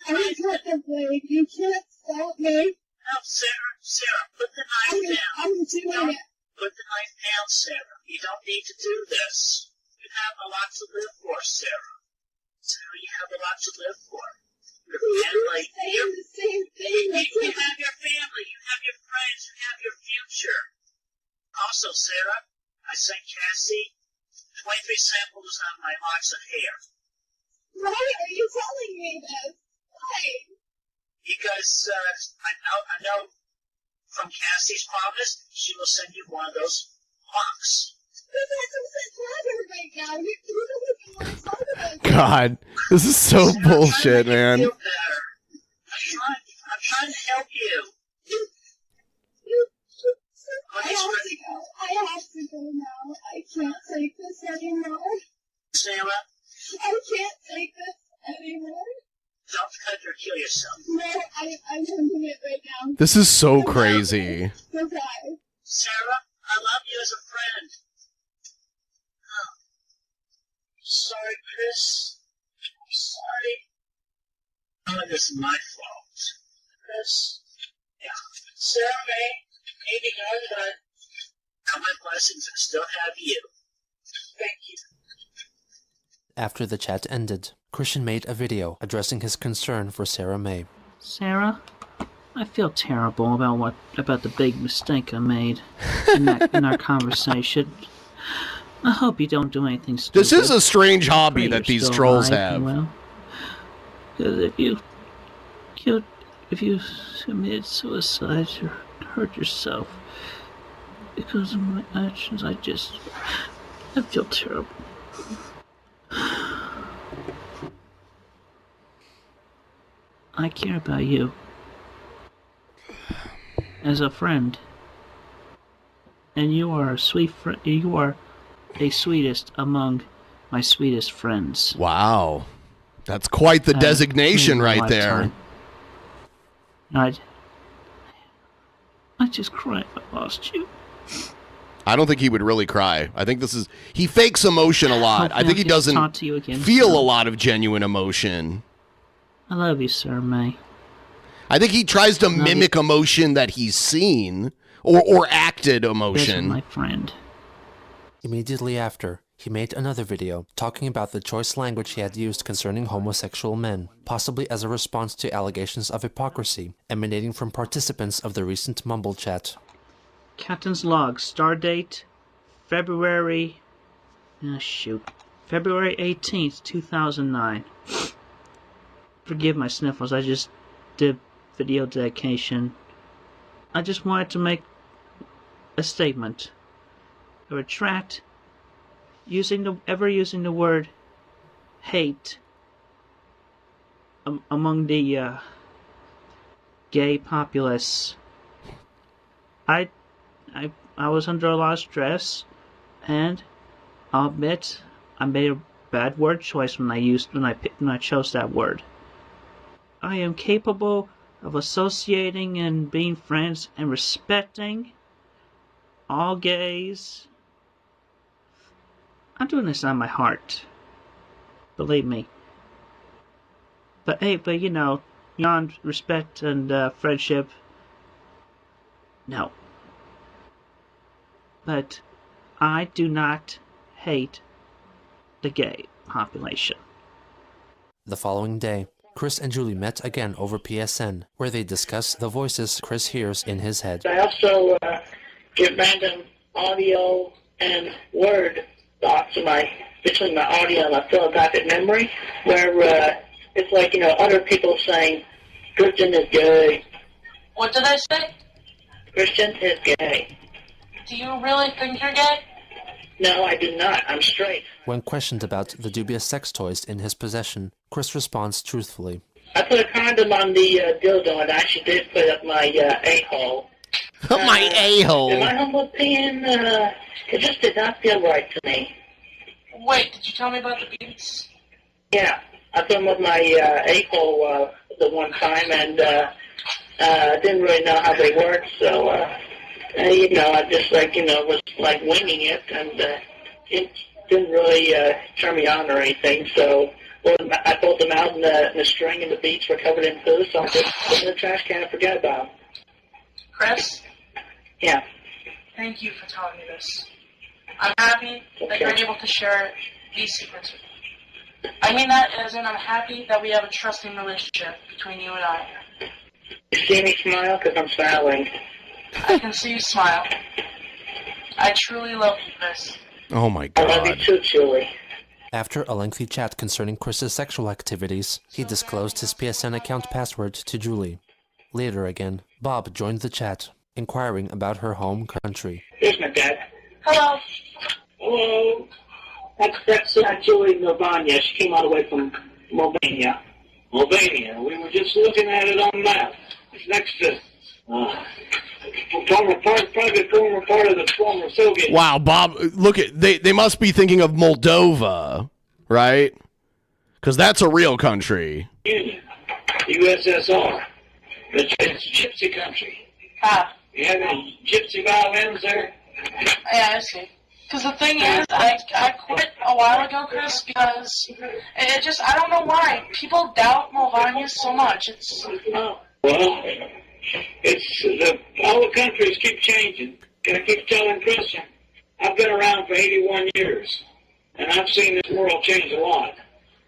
I'm not the blade. You can't stop me. No, Sarah, put the knife down. I'm doing it. Put the knife down, Sarah. You don't need to do this. You have a lot to live for, Sarah. Sarah, you have a lot to live for. Your family, you have your family, you have your friends, you have your future. Also, Sarah, I sent Cassie 23 samples of my locks of hair. Why are you telling me this? Why? Because I know from Cassie's promise, she will send you one of those locks. Right now. You don't even want to talk about this. God, this is so bullshit, man. I'm trying to help you. I have to go now. I can't take this anymore. Sarah? I can't take this anymore. Don't cut or kill yourself. No, I'm doing it right now. This is so crazy. Goodbye. Sarah, I love you as a friend. Oh. Sorry, Chris. I'm sorry. Oh, this is my fault. Chris? Yeah. Sarah May, maybe I'm done. Now my blessings I still have you. Thank you. After the chat ended, Christian made a video addressing his concern for Sarah May. Sarah, I feel terrible about the big mistake I made in our conversation. I hope you don't do anything stupid. This is a strange hobby that these trolls have. Well, because if you committed suicide or hurt yourself because of my actions, I feel terrible. I care about you as a friend, and you are you are a sweetest among my sweetest friends. Wow, that's quite the designation right there. I just cry if I lost you. I don't think he would really cry. I think he fakes emotion a lot. I think he doesn't feel a lot of genuine emotion. I love you, Sir May. I think he tries to mimic emotion that he's seen or acted emotion. My friend. Immediately after, he made another video talking about the choice language he had used concerning homosexual men, possibly as a response to allegations of hypocrisy emanating from participants of the recent Mumble chat. Captain's log, stardate February 18th, 2009. Forgive my sniffles, I just did video dedication. I just wanted to make a statement. I retract using the word hate among the gay populace. I was under a lot of stress, and I'll admit I made a bad word choice when I chose that word. I am capable of associating and being friends and respecting all gays. I'm doing this on my heart. Believe me. But you know, beyond respect and friendship, no. But I do not hate the gay population. The following day, Chris and Julie met again over PSN, where they discuss the voices Chris hears in his head. I also get random audio and word thoughts between my audio and my telepathic memory, where it's like, you know, other people saying, Christian is gay. What did I say? Christian is gay. Do you really think you're gay? No, I do not. I'm straight. When questioned about the dubious sex toys in his possession, Chris responds truthfully. I put a condom on the dildo and I actually did put up my a-hole. My a-hole. In my humble opinion, it just did not feel right to me. Wait, did you tell me about the beats? Yeah, I've been with my a-hole the one time, and didn't really know how they worked, so, I just, was, winging it, and it didn't really turn me on or anything, so I pulled them out, and the string and the beats were covered in poo, so I just put them in the trash can and forgot about them. Chris? Yeah. Thank you for telling me this. I'm happy that you're able to share these secrets with me. I mean that as in I'm happy that we have a trusting relationship between you and I. You see me smile? Because I'm smiling. I can see you smile. I truly love you, Chris. Oh my God. I love you too, Julie. After a lengthy chat concerning Chris's sexual activities, he disclosed his PSN account password to Julie. Later again, Bob joined the chat, inquiring about her home country. Here's my dad. Hello. Hello. That's Julie Novanya. She came all the way from Mulania. Mulania. We were just looking at it on the map. It's next to probably former part of the former Soviet. Wow, Bob, look at they must be thinking of Moldova, right? Because that's a real country. Union, USSR. It's gypsy country. Ah. You have any gypsy violins there? Yeah, I see. Because the thing is, I quit a while ago, Chris, because it just, I don't know why. People doubt Mulania so much. It's... Well, all the countries keep changing. I keep telling Christian, I've been around for 81 years, and I've seen this world change a lot.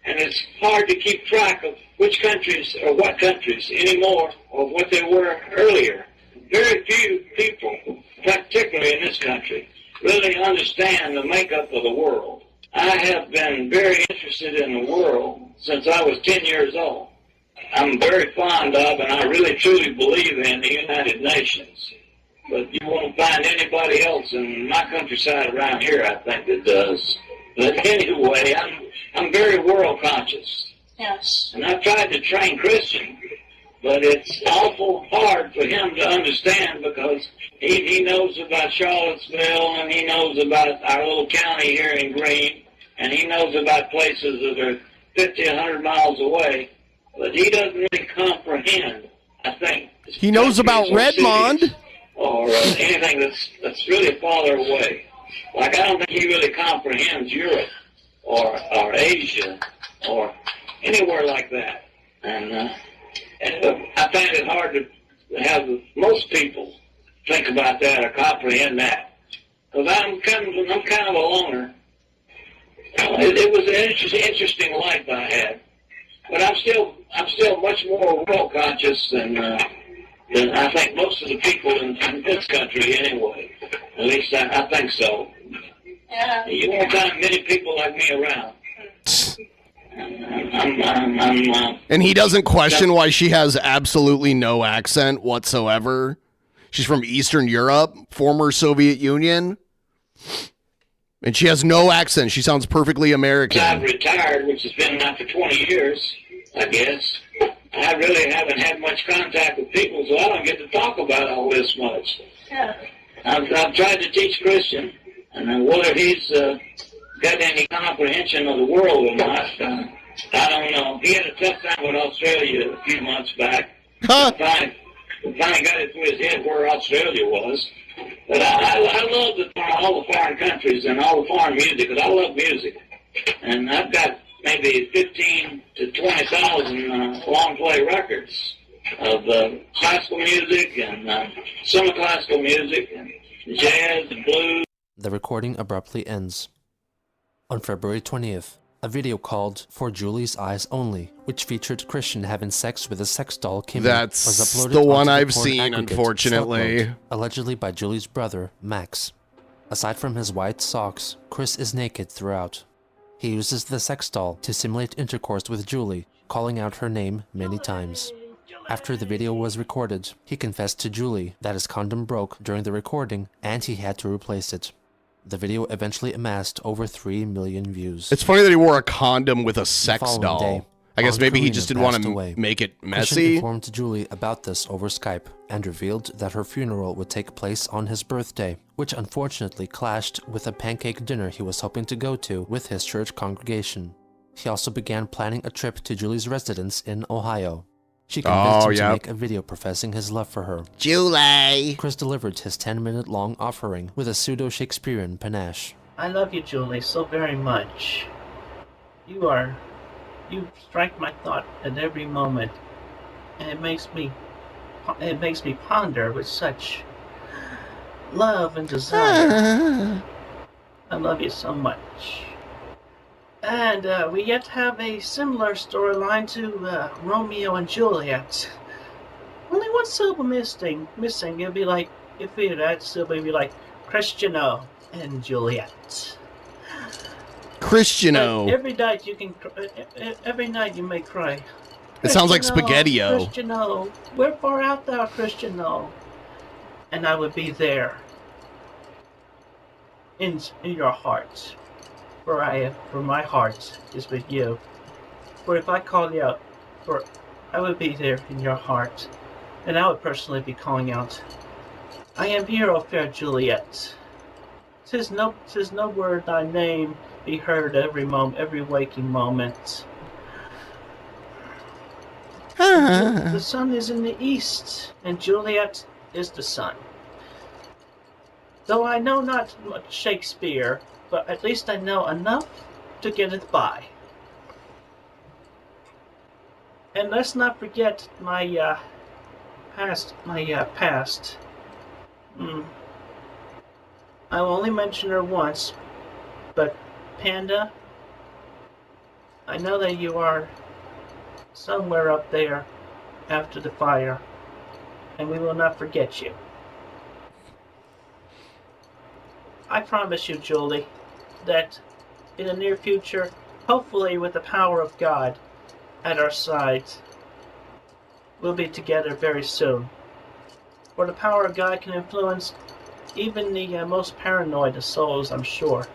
And it's hard to keep track of which countries or what countries anymore of what they were earlier. Very few people, particularly in this country, really understand the makeup of the world. I have been very interested in the world since I was 10 years old. I'm very fond of, and I really truly believe in, the United Nations. But you won't find anybody else in my countryside around here, I think, that does. But anyway, I'm very world conscious. Yes. And I've tried to train Christian, but it's awful hard for him to understand because he knows about Charlottesville, and he knows about our little county here in Greene, and he knows about places that are 50, 100 miles away, but he doesn't really comprehend, I think. He knows about Redmond. Or anything that's really farther away. Like, I don't think he really comprehends Europe or Asia or anywhere like that. And I find it hard to have most people think about that or comprehend that. Because I'm kind of a loner. It was an interesting life I had. But I'm still much more world conscious than I think most of the people in this country anyway. At least I think so. Yeah. You won't find many people like me around. And he doesn't question why she has absolutely no accent whatsoever. She's from Eastern Europe, former Soviet Union. And she has no accent. She sounds perfectly American. I've retired, which has been now for 20 years, I guess. I really haven't had much contact with people, so I don't get to talk about all this much. Yeah. I've tried to teach Christian, and whether he's got any comprehension of the world or not, I don't know. He had a tough time with Australia a few months back. Finally got it through his head where Australia was. But I love all the foreign countries and all the foreign music, because I love music. And I've got maybe 15 to 20,000 long play records of classical music and semi-classical music and jazz and blues. The recording abruptly ends. On February 20th, a video called For Julie's Eyes Only, which featured Christian having sex with a sex doll Kimmy, That's was uploaded the one onto I've porn seen, aggregate unfortunately. Slutmode, allegedly by Julie's brother, Max. Aside from his white socks, Chris is naked throughout. He uses the sex doll to simulate intercourse with Julie, calling out her name many times. After the video was recorded, he confessed to Julie that his condom broke during the recording and he had to replace it. The video eventually amassed over 3 million views. It's funny that he wore a condom with a sex doll. Day, I guess maybe he Karina just didn't want passed to away. make it Christian messy. informed Julie about this over Skype and revealed that her funeral would take place on his birthday, which unfortunately clashed with a pancake dinner he was hoping to go to with his church congregation. He also began planning a trip to Julie's residence in Ohio. She convinced him to make a video professing his love for her. Julie! Chris delivered his 10-minute long offering with a pseudo-Shakespearean panache. I love you, Julie, so very much. You strike my thought at every moment, and it makes me ponder with such love and desire. I love you so much. And we yet have a similar storyline to Romeo and Juliet. Only one syllable missing. It'd be like, if we had that syllable, it'd be like Cristiano and Juliet. Cristiano. But every night you can, every night you may cry. It sounds like Spaghetti-O. Cristiano, where far out thou, Cristiano? And I would be there, in your heart, for my heart is with you. For if I call you out, I would be there in your heart, and I would personally be calling out, I am here, O fair Juliet. 'Tis no word thy name be heard every moment, every waking moment. The sun is in the east, and Juliet is the sun. Though I know not much Shakespeare, but at least I know enough to get it by. And let's not forget my past. I will only mention her once, but Panda, I know that you are somewhere up there after the fire, and we will not forget you. I promise you, Julie, that in the near future, hopefully with the power of God at our sides, we'll be together very soon. For the power of God can influence even the most paranoid of souls, I'm sure.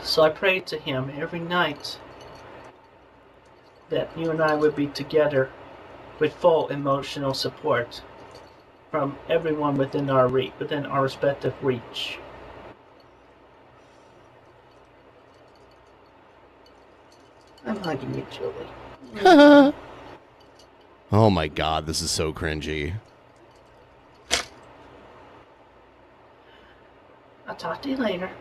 So I prayed to him every night that you and I would be together with full emotional support from everyone within our respective reach. I'm hugging you, Julie. Oh my god, this is so cringy. I'll talk to you later.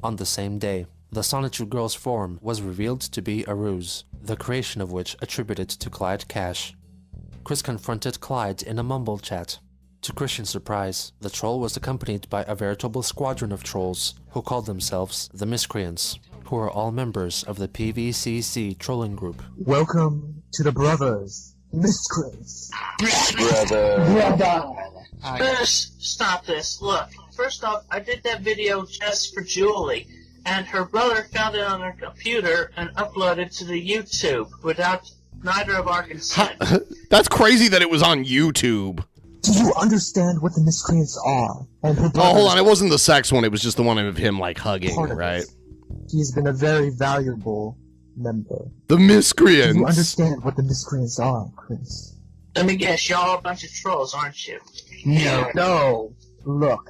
On the same day, the Sonichu Girls forum was revealed to be a ruse, the creation of which attributed to Clyde Cash. Chris confronted Clyde in a Mumble chat. To Christian's surprise, the troll was accompanied by a veritable squadron of trolls who called themselves the Miscreants, who are all members of the PVCC trolling group. Welcome to the brothers, Miscreants. Brother. First, stop this. Look, first off, I did that video just for Julie, and her brother found it on her computer and uploaded it to the YouTube without neither of our consent. That's crazy that it was on YouTube. Do you understand what the Miscreants are? And her Oh, hold on. It wasn't the sex one. It was just the one of him, like, hugging, part of right? He's been a very valuable member. The Miscreants. Do you understand what the Miscreants are, Chris? Let me guess, y'all a bunch of trolls, aren't you? No. Look,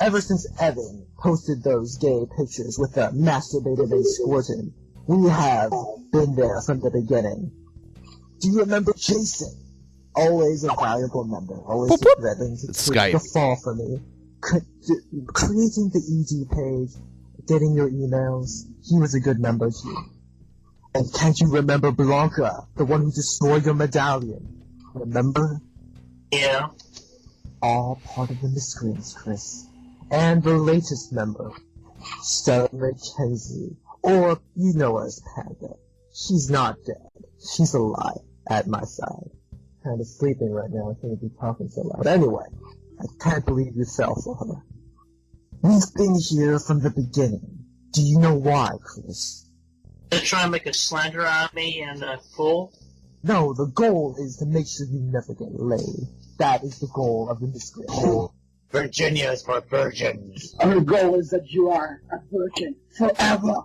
ever since Evan posted those gay pictures with the masturbated and squirting, we have been there from the beginning. Do you remember Jason? Always a valuable member, always threatening to take the fall for me. Creating the ED page, getting your emails, he was a good member too. And can't you remember Blanca, the one who destroyed your medallion? Remember? Yeah. All part of the Miscreants, Chris. And the latest member, Stella McKenzie, or you know her as Panda. She's not dead. She's alive at my side. Kind of sleeping right now. I shouldn't be talking so loud. But anyway, I can't believe you fell for her. We've been here from the beginning. Do you know why, Chris? They're trying to make a slander out of me and a fool? No, the goal is to make sure you never get laid. That is the goal of the Miscreants. Virginia is for virgins. Our goal is that you are a virgin forever.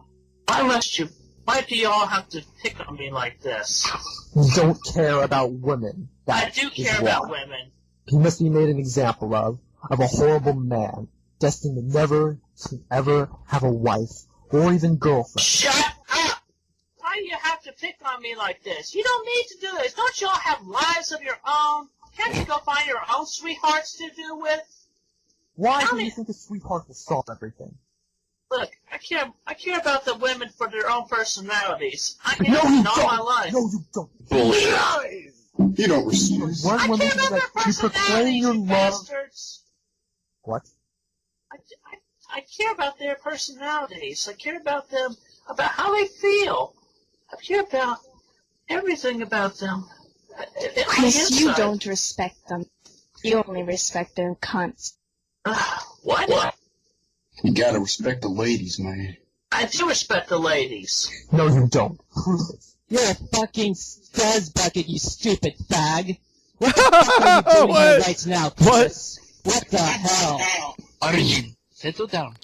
Why do y'all have to pick on me like this? You don't care about women. I do care about women. He must be made an example of a horrible man, destined to never to ever have a wife or even girlfriend. Shut up! Why do you have to pick on me like this? You don't need to do this. Don't y'all have lives of your own? Can't you go find your own sweethearts to do with? Why do you think a sweetheart will solve everything? Look, I care about the women for their own personalities. I care all my life. No, you don't. Bullshit. You don't respect. One woman that you proclaim your love. Bastards. What? I care about their personalities. I care about them, about how they feel. I care about everything about them. Chris, you don't respect them. You only respect their cunts. What? You gotta respect the ladies, man. I do respect the ladies. No, you don't. You're a fucking fuzz bucket, you stupid fag. What? Right now, Chris? What the hell? Arjun, settle down.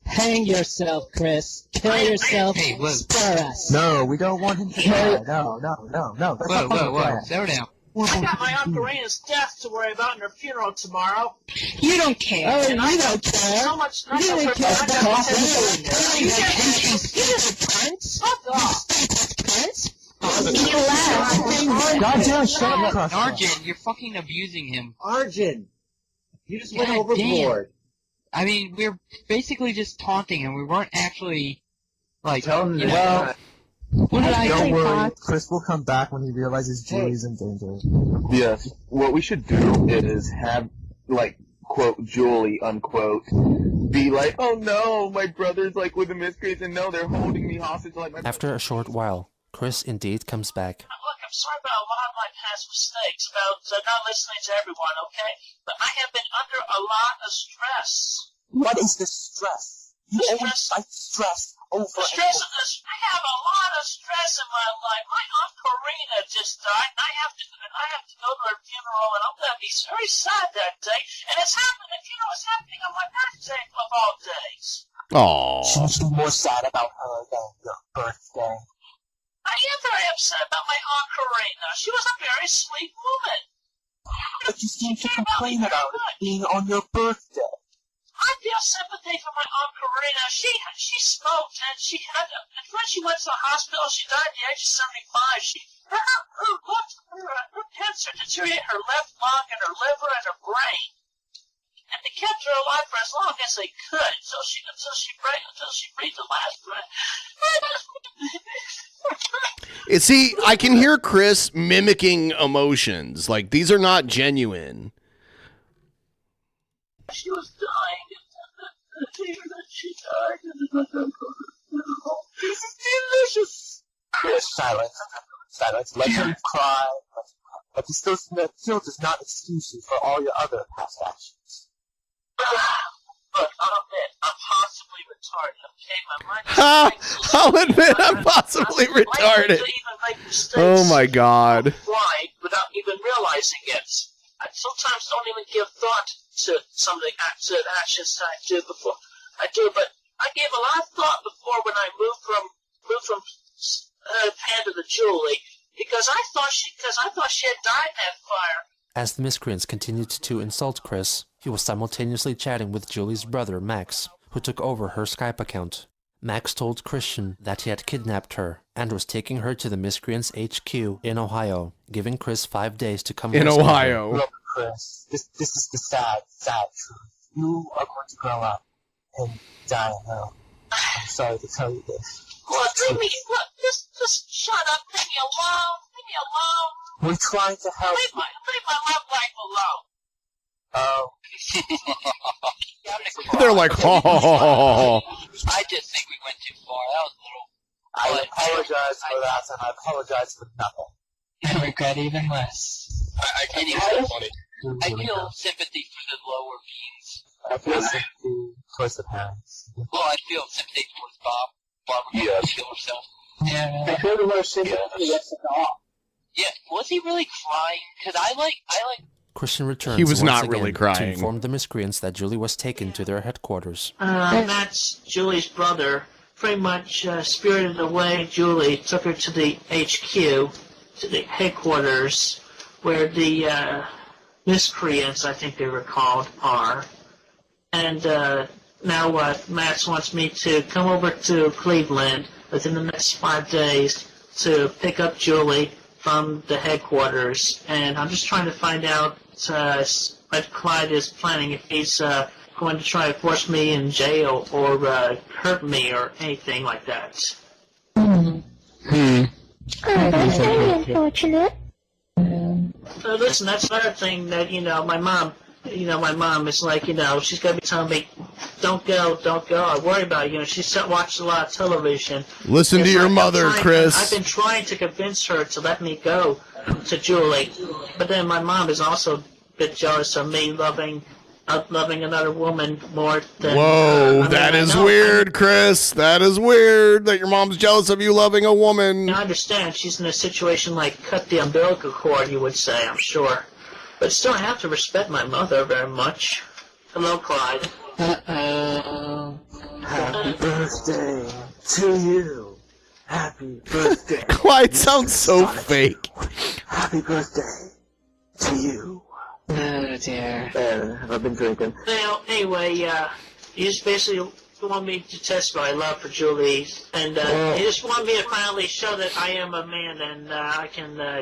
Hang yourself, Chris. Kill yourself. Hey, whoa. Spare us. No, we don't want him to die. No. That's Whoa. Settle down. I got my Aunt Karina's death to worry about in her funeral tomorrow. You don't care. Oh, you don't care. So much You don't care about You just fuck off. Goddamn, shut up. Arjun, you're fucking abusing him. Arjun, you just went overboard. I mean, we're basically just taunting him. We weren't actually, like, Tell him don't worry, Chris will come back when he realizes Julie's in danger. Yes, what we should do is have, like, quote, Julie, unquote, be like, oh no, my brother's, like, with the Miscreants, and no, they're holding me hostage like my... After a short while, Chris indeed comes back. Look, I'm sorry about a lot of my past mistakes, about not listening to everyone, okay? But I have been under a lot of stress. What is the stress? You always fight stress over I have a lot of stress in my life. My Aunt Karina just died, and I have to go to her funeral, and I'm going to be very sad that day. And the funeral is happening on my birthday of all days. Aww. You should be more sad about her than your birthday. I am very upset about my Aunt Karina. She was a very sweet woman. But you seem to complain about it being on your birthday. I feel sympathy for my Aunt Karina. She smoked, and when she went to the hospital, she died at the age of 75. Her cancer deteriorated her left lung and her liver and her brain. And they kept her alive for as long as they could until she breathed the last breath. See, I can hear Chris mimicking emotions. Like, these are not genuine. She was dying. She died. This is delicious. Chris, silence. Let him cry. But this still does not excuse you for all your other past actions. Look, I'll admit, I'm possibly retarded, okay? My mind is I'll admit I'm possibly retarded. Oh my god. Fly without even realizing it. I sometimes don't even give thought to some of the actions that I do before I do, but I gave a lot of thought before when I moved from Panda to Julie, because I thought she had died in that fire. As the Miscreants continued to insult Chris, he was simultaneously chatting with Julie's brother, Max, who took over her Skype account. Max told Christian that he had kidnapped her and was taking her to the Miscreants HQ in Ohio, giving Chris 5 days to come in Ohio. Look, Chris, this is the sad truth. You are going to grow up and die in hell. I'm sorry to tell you this. Just shut up, leave me alone. We're trying to help you. Leave my love life alone. Oh. They're like, oh. I just think we went too far. That was a little... I apologize for that, and I apologize for nothing. I regret even less. I think it's so funny. I feel sympathy for the lower beings. I feel sympathy towards the parents. Well, I feel sympathy towards Bob. Bob would kill herself. Yeah. I feel the most sympathy towards the dog. Yeah, was he really crying? Because I like Christian returns He was once not again really to crying. inform the Miscreants that Julie was taken to their headquarters. Matt's Julie's brother pretty much spirited away Julie, took her to the HQ, to the headquarters, where the Miscreants, I think they were called, are. And now Matt wants me to come over to Cleveland within the next 5 days to pick up Julie from the headquarters. And I'm just trying to find out what Clyde is planning, if he's going to try to force me in jail or hurt me or anything like that. That's very unfortunate. Listen, that's another thing that, my mom is like, she's going to be telling me, don't go, I worry about you. She's watched a lot of television. Listen to your mother, Chris. I've been trying to convince her to let me go to Julie, but then my mom is also a bit jealous of me loving another woman more than... Whoa, that is weird, Chris. That is weird that your mom's jealous of you loving a woman. I understand she's in a situation like cut the umbilical cord, you would say, I'm sure. But still, I have to respect my mother very much. Hello, Clyde. Uh-oh. Happy birthday to you. Happy birthday. Clyde sounds so fake. Happy birthday to you. Oh, dear. I've been drinking. Well, anyway, you just basically want me to test my love for Julie, and you just want me to finally show that I am a man and I can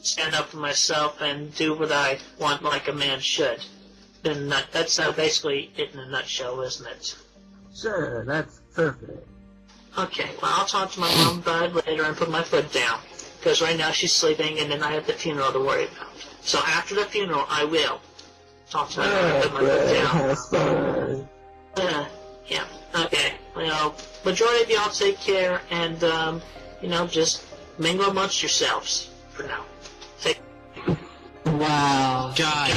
stand up for myself and do what I want like a man should. And that's basically it in a nutshell, isn't it? Sure, that's perfect. Okay, well, I'll talk to my mom about it later and put my foot down, because right now she's sleeping and then I have the funeral to worry about. So after the funeral, I will talk to my mom and put my foot down. That's fine. Yeah, okay. Well, majority of y'all take care and, just mingle amongst yourselves for now. Wow. God.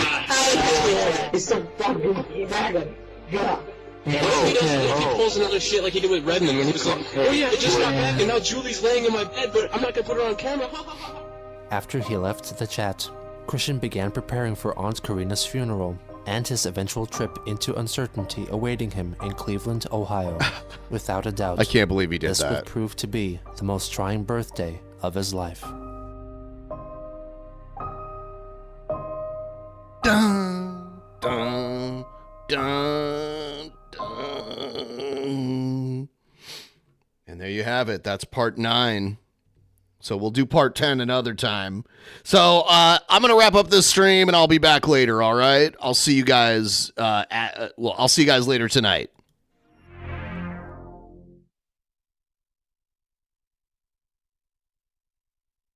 It's so fucking dragon. God. What if he pulls another shit like he did with Redmond when he was like, oh yeah, I just got back and now Julie's laying in my bed, but I'm not gonna put her on camera. After he left the chat, Christian began preparing for Aunt Karina's funeral and his eventual trip into uncertainty awaiting him in Cleveland, Ohio. Without a doubt, I can't believe he did this that. would prove to be the most trying birthday of his life. Dun, dun, dun, dun. And there you have it. That's part 9. So we'll do part 10 another time. So I'm going to wrap up this stream and I'll be back later, all right? I'll see you guys I'll see you guys later tonight.